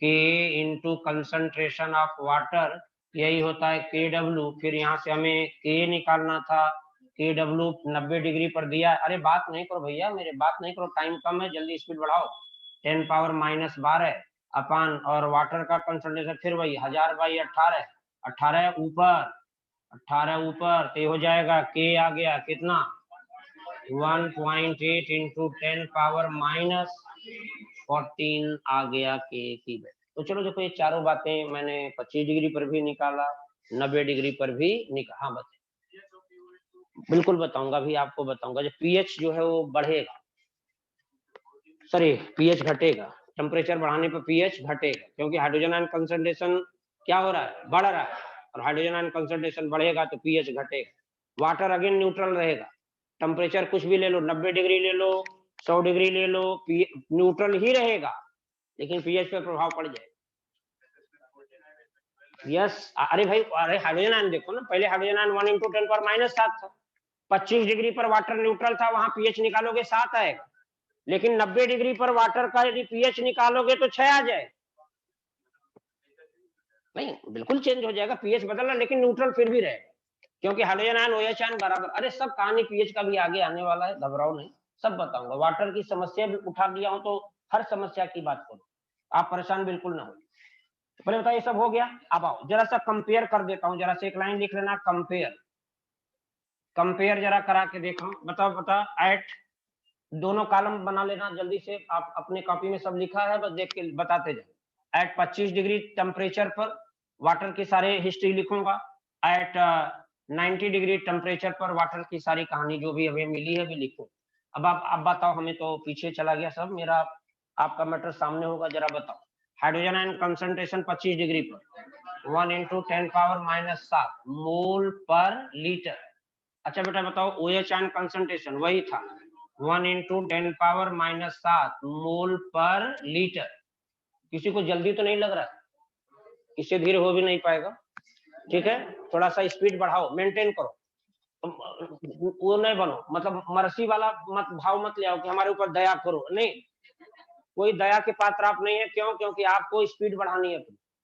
के इंटू कंसंट्रेशन ऑफ वाटर, यही होता है KW। फिर यहाँ से हमें के निकालना था, KW 90 डिग्री पर दिया। अरे बात नहीं करो भैया, मेरे बात नहीं करो, टाइम कम है, जल्दी स्पीड बढ़ाओ। 10⁻⁻12 अपान, और वाटर का कंसंट्रेशन फिर वही 1000/18, 18 ऊपर, 18 ऊपर, तो हो जाएगा के आ गया कितना 1.8 × 10⁻⁻14 आ गया के की वैल्यू। तो चलो देखो ये चारों बातें मैंने 25 डिग्री पर भी निकाला, 90 डिग्री पर भी निकाला। हाँ बताइए, बिल्कुल बताऊंगा, भी आपको बताऊंगा। जब पीएच जो है वो बढ़ेगा, सॉरी पीएच घटेगा, टेम्परेचर बढ़ाने पर पीएच घटेगा, क्योंकि हाइड्रोजन आयन कंसंट्रेशन क्या हो रहा है, बढ़ रहा है, और हाइड्रोजन आयन कंसंट्रेशन बढ़ेगा तो पीएच घटेगा। वाटर अगेन न्यूट्रल रहेगा, टेम्परेचर कुछ भी ले लो, 90 डिग्री ले लो, 100 डिग्री ले लो, न्यूट्रल ही रहेगा, लेकिन पीएच पर प्रभाव पड़ जाएगा। यस अरे भाई, अरे हाइड्रोजन आयन देखो ना, पहले हाइड्रोजन आयन 1 × 10⁻⁷ था, 25 डिग्री पर वाटर न्यूट्रल था, वहां पीएच निकालोगे 7 आएगा, लेकिन 90 डिग्री पर वाटर का यदि पीएच निकालोगे तो 6 आ जाए। नहीं बिल्कुल चेंज हो जाएगा, पीएच बदलना, लेकिन न्यूट्रल फिर भी रहेगा, क्योंकि हाइड्रोजन आयन OH आयन बराबर। अरे सब कहानी पीएच का भी आगे आने वाला है, घबराओ नहीं, सब बताऊंगा। वाटर की समस्या भी उठा लिया हूं तो हर समस्या की बात करो, आप परेशान बिल्कुल ना हो। पहले बताइए सब हो गया, अब आओ जरा सा कंपेयर कर देता हूँ, जरा से एक लाइन लिख लेना, कंपेयर। कंपेयर जरा करा के देखो, बताओ एट, दोनों कॉलम बना लेना जल्दी से, आप अपने कॉपी में सब लिखा है, बस देख के बताते जाओ। एट 25 डिग्री टेम्परेचर पर वाटर की सारे हिस्ट्री लिखूंगा, एट 90 डिग्री टेम्परेचर पर वाटर की सारी कहानी जो भी हमें मिली है भी लिखो। अब आप बताओ, हमें तो पीछे चला गया सब, मेरा आपका मैटर सामने होगा, जरा बताओ। हाइड्रोजन आयन कंसंट्रेशन 25 डिग्री पर 1 × 10⁻⁷ मोल पर लीटर। अच्छा बेटा बताओ OH आयन कंसंट्रेशन वही था 1 × 10⁻⁷ मोल पर लीटर। किसी को जल्दी तो नहीं लग रहा, इससे धीरे हो भी नहीं पाएगा, ठीक है, थोड़ा सा स्पीड बढ़ाओ, मेंटेन करो, वो नहीं बनो, मतलब मर्सी वाला मत भाव मत ले आओ कि हमारे ऊपर दया करो, नहीं, कोई दया के पात्र आप नहीं है। क्यों, क्योंकि आपको स्पीड बढ़ानी है,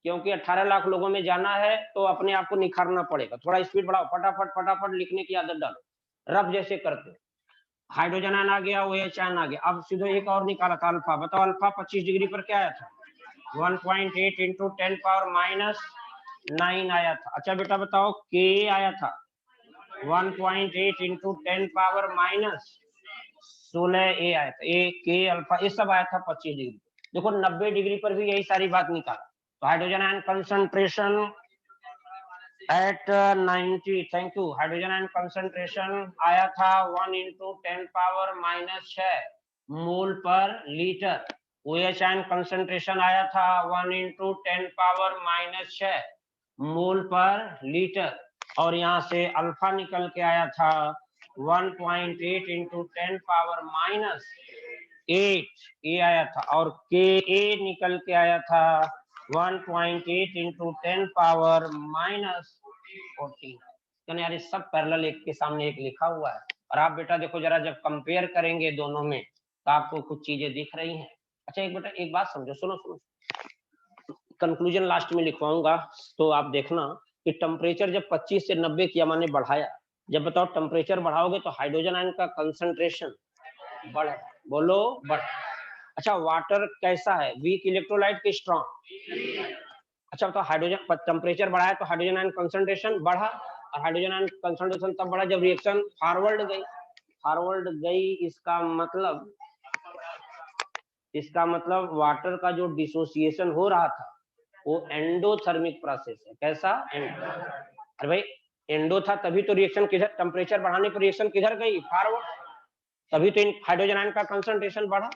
क्योंकि 18 लाख लोगों में जाना है तो अपने आप को निखारना पड़ेगा। थोड़ा स्पीड बढ़ाओ, फटाफट फटाफट लिखने की आदत डालो, रफ जैसे करते। हाइड्रोजन आयन आ गया, OH आयन आ गया, अब सीधे एक और निकाला था अल्फा। बताओ अल्फा 25 डिग्री पर क्या आया था, 1.8 × 10⁻⁹ आया था। अच्छा बेटा बताओ के आया था 1.8 × 10⁻16 आया था, ए के अल्फा, ये सब आया था 25 डिग्री। देखो 90 डिग्री पर भी यही सारी बात निकाला। तो hydrogen ion concentration at 90, thank you, hydrogen ion concentration आया था 1 × 10⁻⁶ मोल पर लीटर। OH आयन कंसंट्रेशन आया था 1 × 10⁻⁶ मोल पर लीटर। और यहाँ से अल्फा निकल के आया था 1.8 इंटू 10 पावर माइनस 8 ये आया था, और के ए निकल के आया था 1.8 इंटू 10 पावर माइनस 14। यानी सब पैरेलल एक के सामने एक लिखा हुआ है। और आप बेटा देखो जरा, जब कंपेयर करेंगे दोनों में तो आपको कुछ चीजें दिख रही हैं। अच्छा एक बेटा एक बात समझो, सुनो सुनो, कंक्लूजन लास्ट में लिखवाऊंगा, तो आप देखना कि टेम्परेचर जब 25 से 90 किया माने बढ़ाया, जब बताओ टेम्परेचर बढ़ाओगे तो हाइड्रोजन आयन का कंसंट्रेशन बढ़े, बोलो बढ़। अच्छा वाटर कैसा है, वीक इलेक्ट्रोलाइट की स्ट्रॉन्ग? अच्छा बताओ हाइड्रोजन टेम्परेचर बढ़ाया तो हाइड्रोजन आयन कंसंट्रेशन बढ़ा, और हाइड्रोजन आयन कंसंट्रेशन तब बढ़ा जब रिएक्शन फॉरवर्ड गई। फॉरवर्ड गई इसका मतलब वाटर का जो डिसोसिएशन हो रहा था वो एंडोथर्मिक प्रोसेस है। कैसा? अरे भाई एंडो था तभी तो रिएक्शन किधर, टेम्परेचर बढ़ाने पर रिएक्शन किधर गई? फॉरवर्ड, तभी तो हाइड्रोजन आयन का कंसंट्रेशन बढ़ा।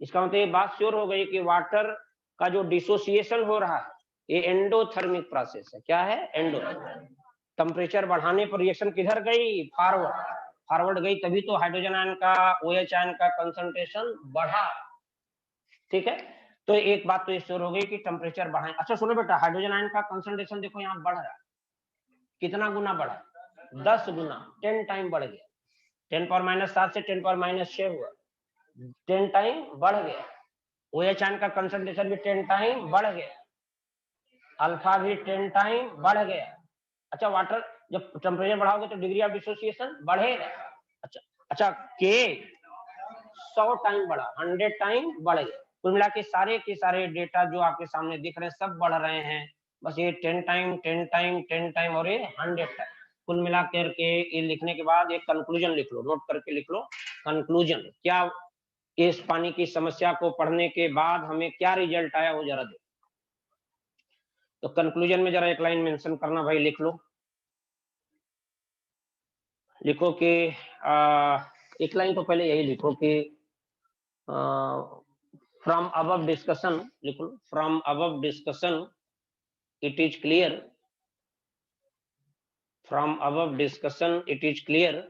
इसका मतलब ये बात श्योर हो गई कि वाटर का जो डिसोसिएशन हो रहा है ये एंडोथर्मिक प्रोसेस है। क्या है? एंडो। टेम्परेचर बढ़ाने पर रिएक्शन किधर गई? फॉरवर्ड। फॉरवर्ड गई तभी तो हाइड्रोजन आयन का, OH आयन का कंसंट्रेशन बढ़ा। ठीक है, तो एक बात तो श्योर हो गई कि टेम्परेचर बढ़ाएं। अच्छा सुनो बेटा, हाइड्रोजन आयन का कंसंट्रेशन देखो यहाँ बढ़ रहा है, कितना गुना बढ़ा? 10 गुना, 10 टाइम बढ़ गया। 10 पावर माइनस 7 से 10 पावर माइनस 6 हुआ, 10 टाइम बढ़ गया। OH आयन का कंसंट्रेशन भी 10 टाइम बढ़ गया, अल्फा भी 10 टाइम बढ़ गया। अच्छा वाटर जब टेम्परेचर बढ़ाओगे तो डिग्री ऑफ डिसोसिएशन बढ़ेगा। अच्छा के 100 टाइम बढ़ा, 100 टाइम बढ़ गया। कुल मिला के सारे डेटा जो आपके सामने दिख रहे हैं सब बढ़ रहे हैं, बस ये 10 टाइम 10 टाइम 10 टाइम और ये 100 टाइम। कुल मिला करके ये लिखने के बाद एक कंक्लूजन लिख लो, नोट करके लिख लो कंक्लूजन। क्या इस पानी की समस्या को पढ़ने के बाद हमें क्या रिजल्ट आया वो जरा देखो। तो कंक्लूजन में जरा एक लाइन मेंशन करना भाई, लिख लो। लिखो कि एक लाइन तो पहले यही लिखो कि फ्रॉम अबव डिस्कशन, लिख लो from above discussion it is clear, from above discussion it is clear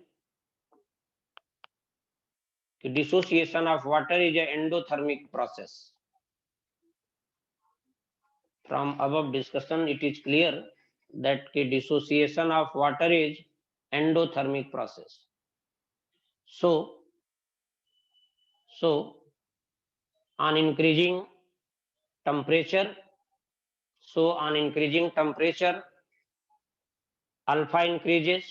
कि dissociation of water is a endothermic process. From above discussion it is clear that कि dissociation of water is endothermic process. So on increasing temperature, alpha increases,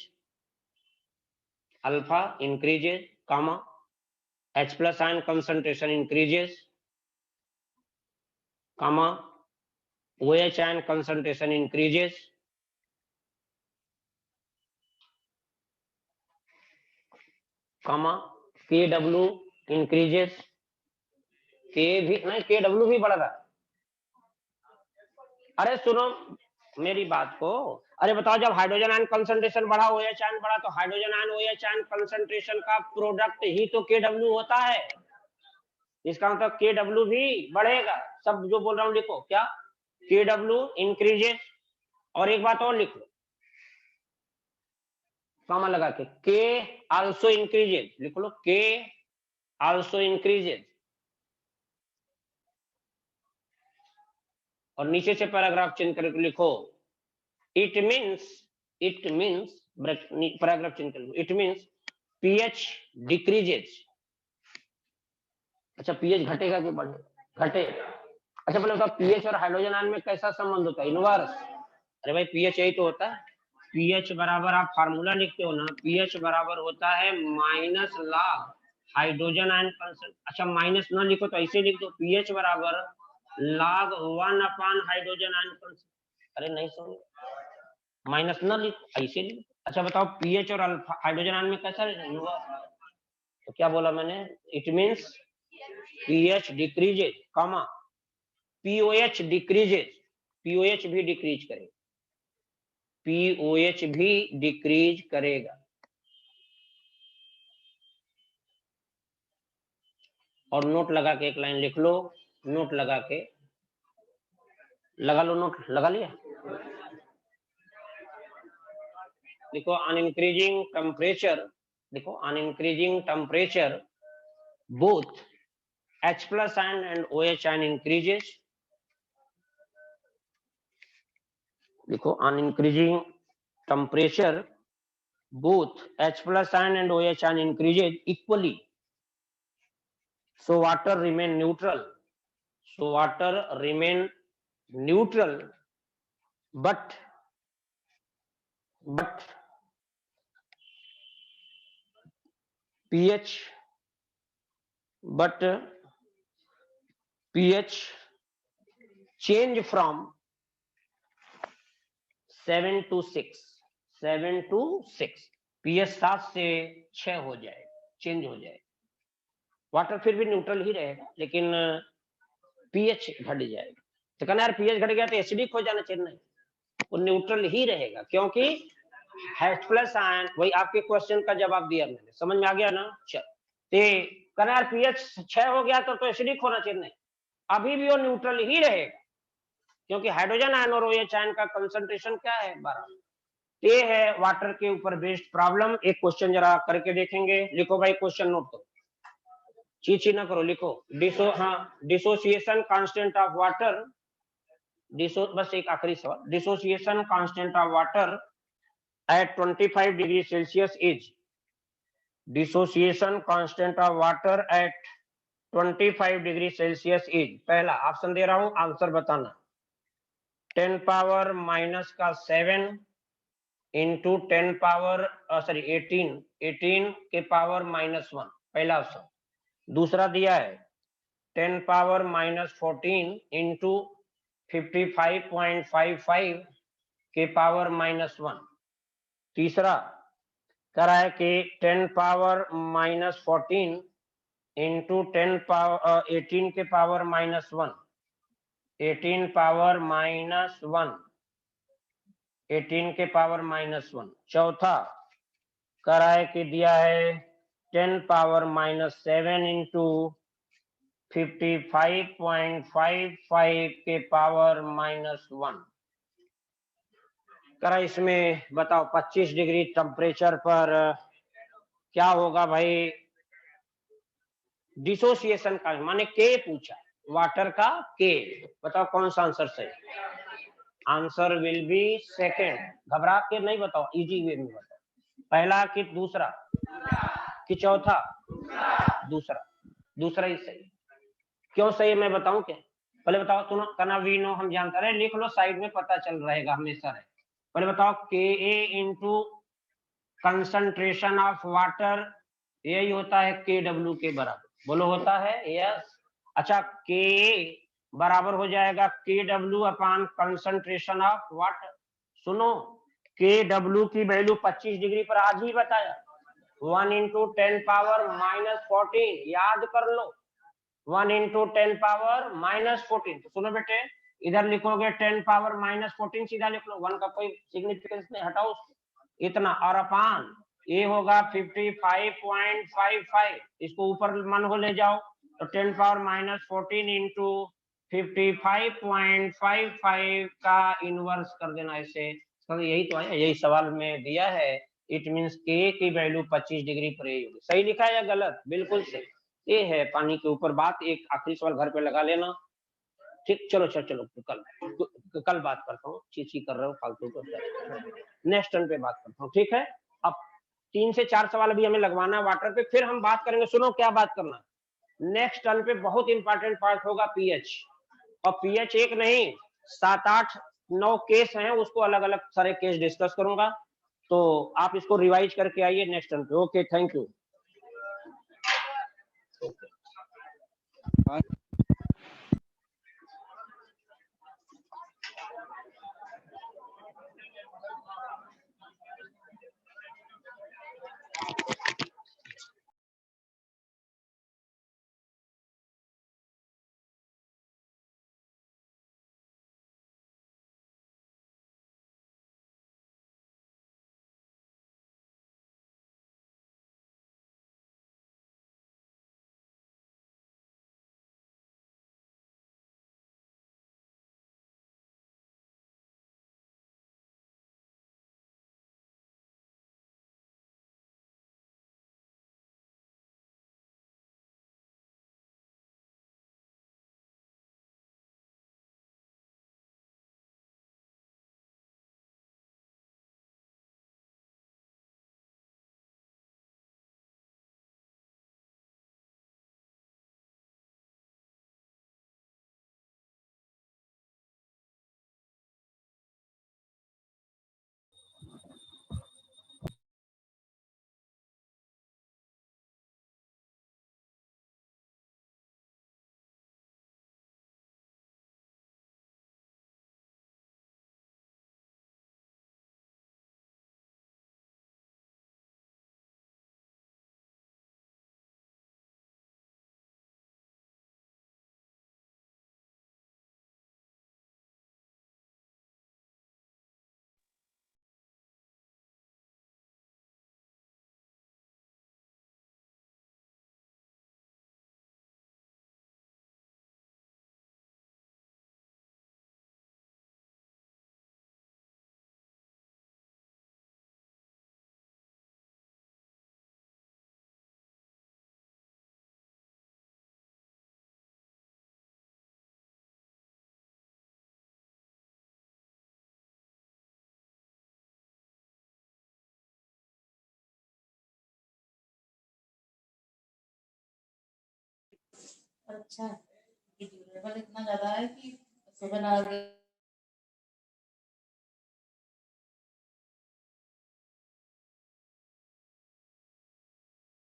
comma, H plus ion concentration increases, comma, OH ion concentration increases, comma, KW increases, KW भी बढ़ रहा है। अरे सुनो मेरी बात को, अरे बताओ जब हाइड्रोजन आयन कंसंट्रेशन बढ़ा, OH आयन बढ़ा, तो hydrogen ion OH ion concentration का प्रोडक्ट ही तो KW होता है। इसका मतलब KW भी बढ़ेगा। सब जो बोल रहा हूं लिखो, क्या? KW इंक्रीजेस, और एक बात और लिख लो कॉमा लगा के, K आल्सो इंक्रीजेस, लिख लो K आल्सो इंक्रीजेस। और नीचे से पैराग्राफ चेंज करके लिखो इट मींस पैराग्राफ चेंज कर लो, इट मींस pH डिक्रीजेस। अच्छा pH घटेगा कि बढ़ेगा? घटेगा। अच्छा पहले बताओ pH और हाइड्रोजन आयन में कैसा संबंध होता है? इनवर्स। अरे भाई pH यही तो होता है, pH बराबर, आप फार्मूला लिखते हो ना, pH बराबर होता है minus log hydrogen ion concentration. अच्छा माइनस ना लिखो तो ऐसे लिख दो, pH बराबर log 1 upon hydrogen ion concentration. अरे नहीं समझ, माइनस ना लिख, ऐसे लिख। अच्छा बताओ pH और हाइड्रोजन आयन में कैसा रहेगा? तो क्या बोला मैंने? It means pH decreases, comma POH decreases, POH भी डिक्रीज करेगा, POH भी डिक्रीज करेगा। और नोट लगा के एक लाइन लिख लो, नोट लगा के, लगा लो, नोट लगा लिया? देखो ऑन इंक्रीजिंग टेम्परेचर, देखो on increasing temperature both H plus ion and OH ion increases. देखो on increasing temperature both H plus ion and OH ion increases equally. So water remain neutral. So water remain neutral, but pH change from 7 to 6, 7 to 6, pH 7 से 6 हो जाए, चेंज हो जाए। वाटर फिर भी न्यूट्रल ही रहेगा, लेकिन पीएच घट जाएगा। तो कहना यार पीएच घट गया तो एसिडिक हो जाना चाहिए, नहीं, वो न्यूट्रल ही रहेगा, क्योंकि H प्लस आयन, वही आपके क्वेश्चन का जवाब दिया मैंने, समझ में आ गया ना। चल कहना यार पीएच 6 हो गया तो एसिडिक होना चाहिए, नहीं, अभी भी वो न्यूट्रल ही रहेगा, क्योंकि हाइड्रोजन आयन और OH आयन का कंसंट्रेशन क्या है, 12। ये है वाटर के ऊपर बेस्ड प्रॉब्लम। एक क्वेश्चन जरा करके देखेंगे, लिखो भाई क्वेश्चन नोट करो, चीची ना करो, लिखो। डिसोसिएशन कांस्टेंट ऑफ वाटर, बस एक आखिरी सवाल, dissociation constant of water at 25 degree Celsius is, dissociation constant of water at 25 degree Celsius is, पहला ऑप्शन दे रहा हूं, आंसर बताना। 10 पावर माइनस का 7 इंटू 10 पावर 18 के पावर -1, पहला ऑप्शन। दूसरा दिया है 10 पावर -14 इंटू 55.55 के पावर -1। तीसरा कह रहा है कि 10 पावर -14 इंटू 10 पावर 18 के पावर -1, 18 पावर -1, 18 के पावर -1। चौथा कह रहा है कि दिया है 10 पावर -7 इंटू 55.55 के पावर -1। करा इसमें बताओ 25 डिग्री टेम्परेचर पर क्या होगा भाई, डिसोसिएशन का, माने के पूछा, वाटर का के, बताओ कौन सा आंसर सही। आंसर विल बी सेकेंड, घबरा के नहीं बताओ, इजी वे में बताओ, पहला कि दूसरा कि चौथा, दूसरा ही सही। क्यों सही मैं बताऊं क्या, पहले बताओ, सुनो, कना वी नो हम जानते रहे, लिख लो साइड में, पता चल रहेगा हमेशा रहे। पहले बताओ के ए इंटू कंसंट्रेशन ऑफ वाटर, यही होता है के डब्ल्यू के बराबर, बोलो होता है, यस। अच्छा के बराबर हो जाएगा के W upon concentration of water. सुनो, के डब्ल्यू की वैल्यू 25 डिग्री पर आज ही बताया, 1 इंटू 10 पावर -14, याद कर लो, 1 इंटू 10 पावर -14। तो सुनो बेटे, इधर लिखोगे 10 पावर -14, सीधा लिख लो, 1 का कोई सिग्निफिकेंस नहीं, हटाओ उसको, इतना, और अपान ये होगा 55.55, इसको ऊपर मन को ले जाओ, तो 10 पावर -14 इंटू 55.55 का इनवर्स कर देना ऐसे, तो यही तो है, यही सवाल में दिया है। इट मींस के की वैल्यू 25 डिग्री पर होगी। सही लिखा है या गलत, बिल्कुल सही। ये है पानी के ऊपर बात। एक आखिरी सवाल घर पे लगा लेना, ठीक, चलो कल बात करता हूँ, चीची कर रहे हो फालतू को, नेक्स्ट टर्न पे बात करता हूँ, ठीक है। अब 3 से 4 सवाल अभी हमें लगवाना है वाटर पे, फिर हम बात करेंगे, सुनो क्या बात करना, नेक्स्ट टर्न पे बहुत इंपॉर्टेंट पार्ट होगा पीएच, और पीएच एक नहीं 7, 8, 9 केस हैं, उसको अलग अलग सारे केस डिस्कस करूंगा, तो आप इसको रिवाइज करके आइए नेक्स्ट टर्न पे। Okay, thank you. अच्छा, कि ड्यूरेबल इतना ज्यादा है कि 7 आवर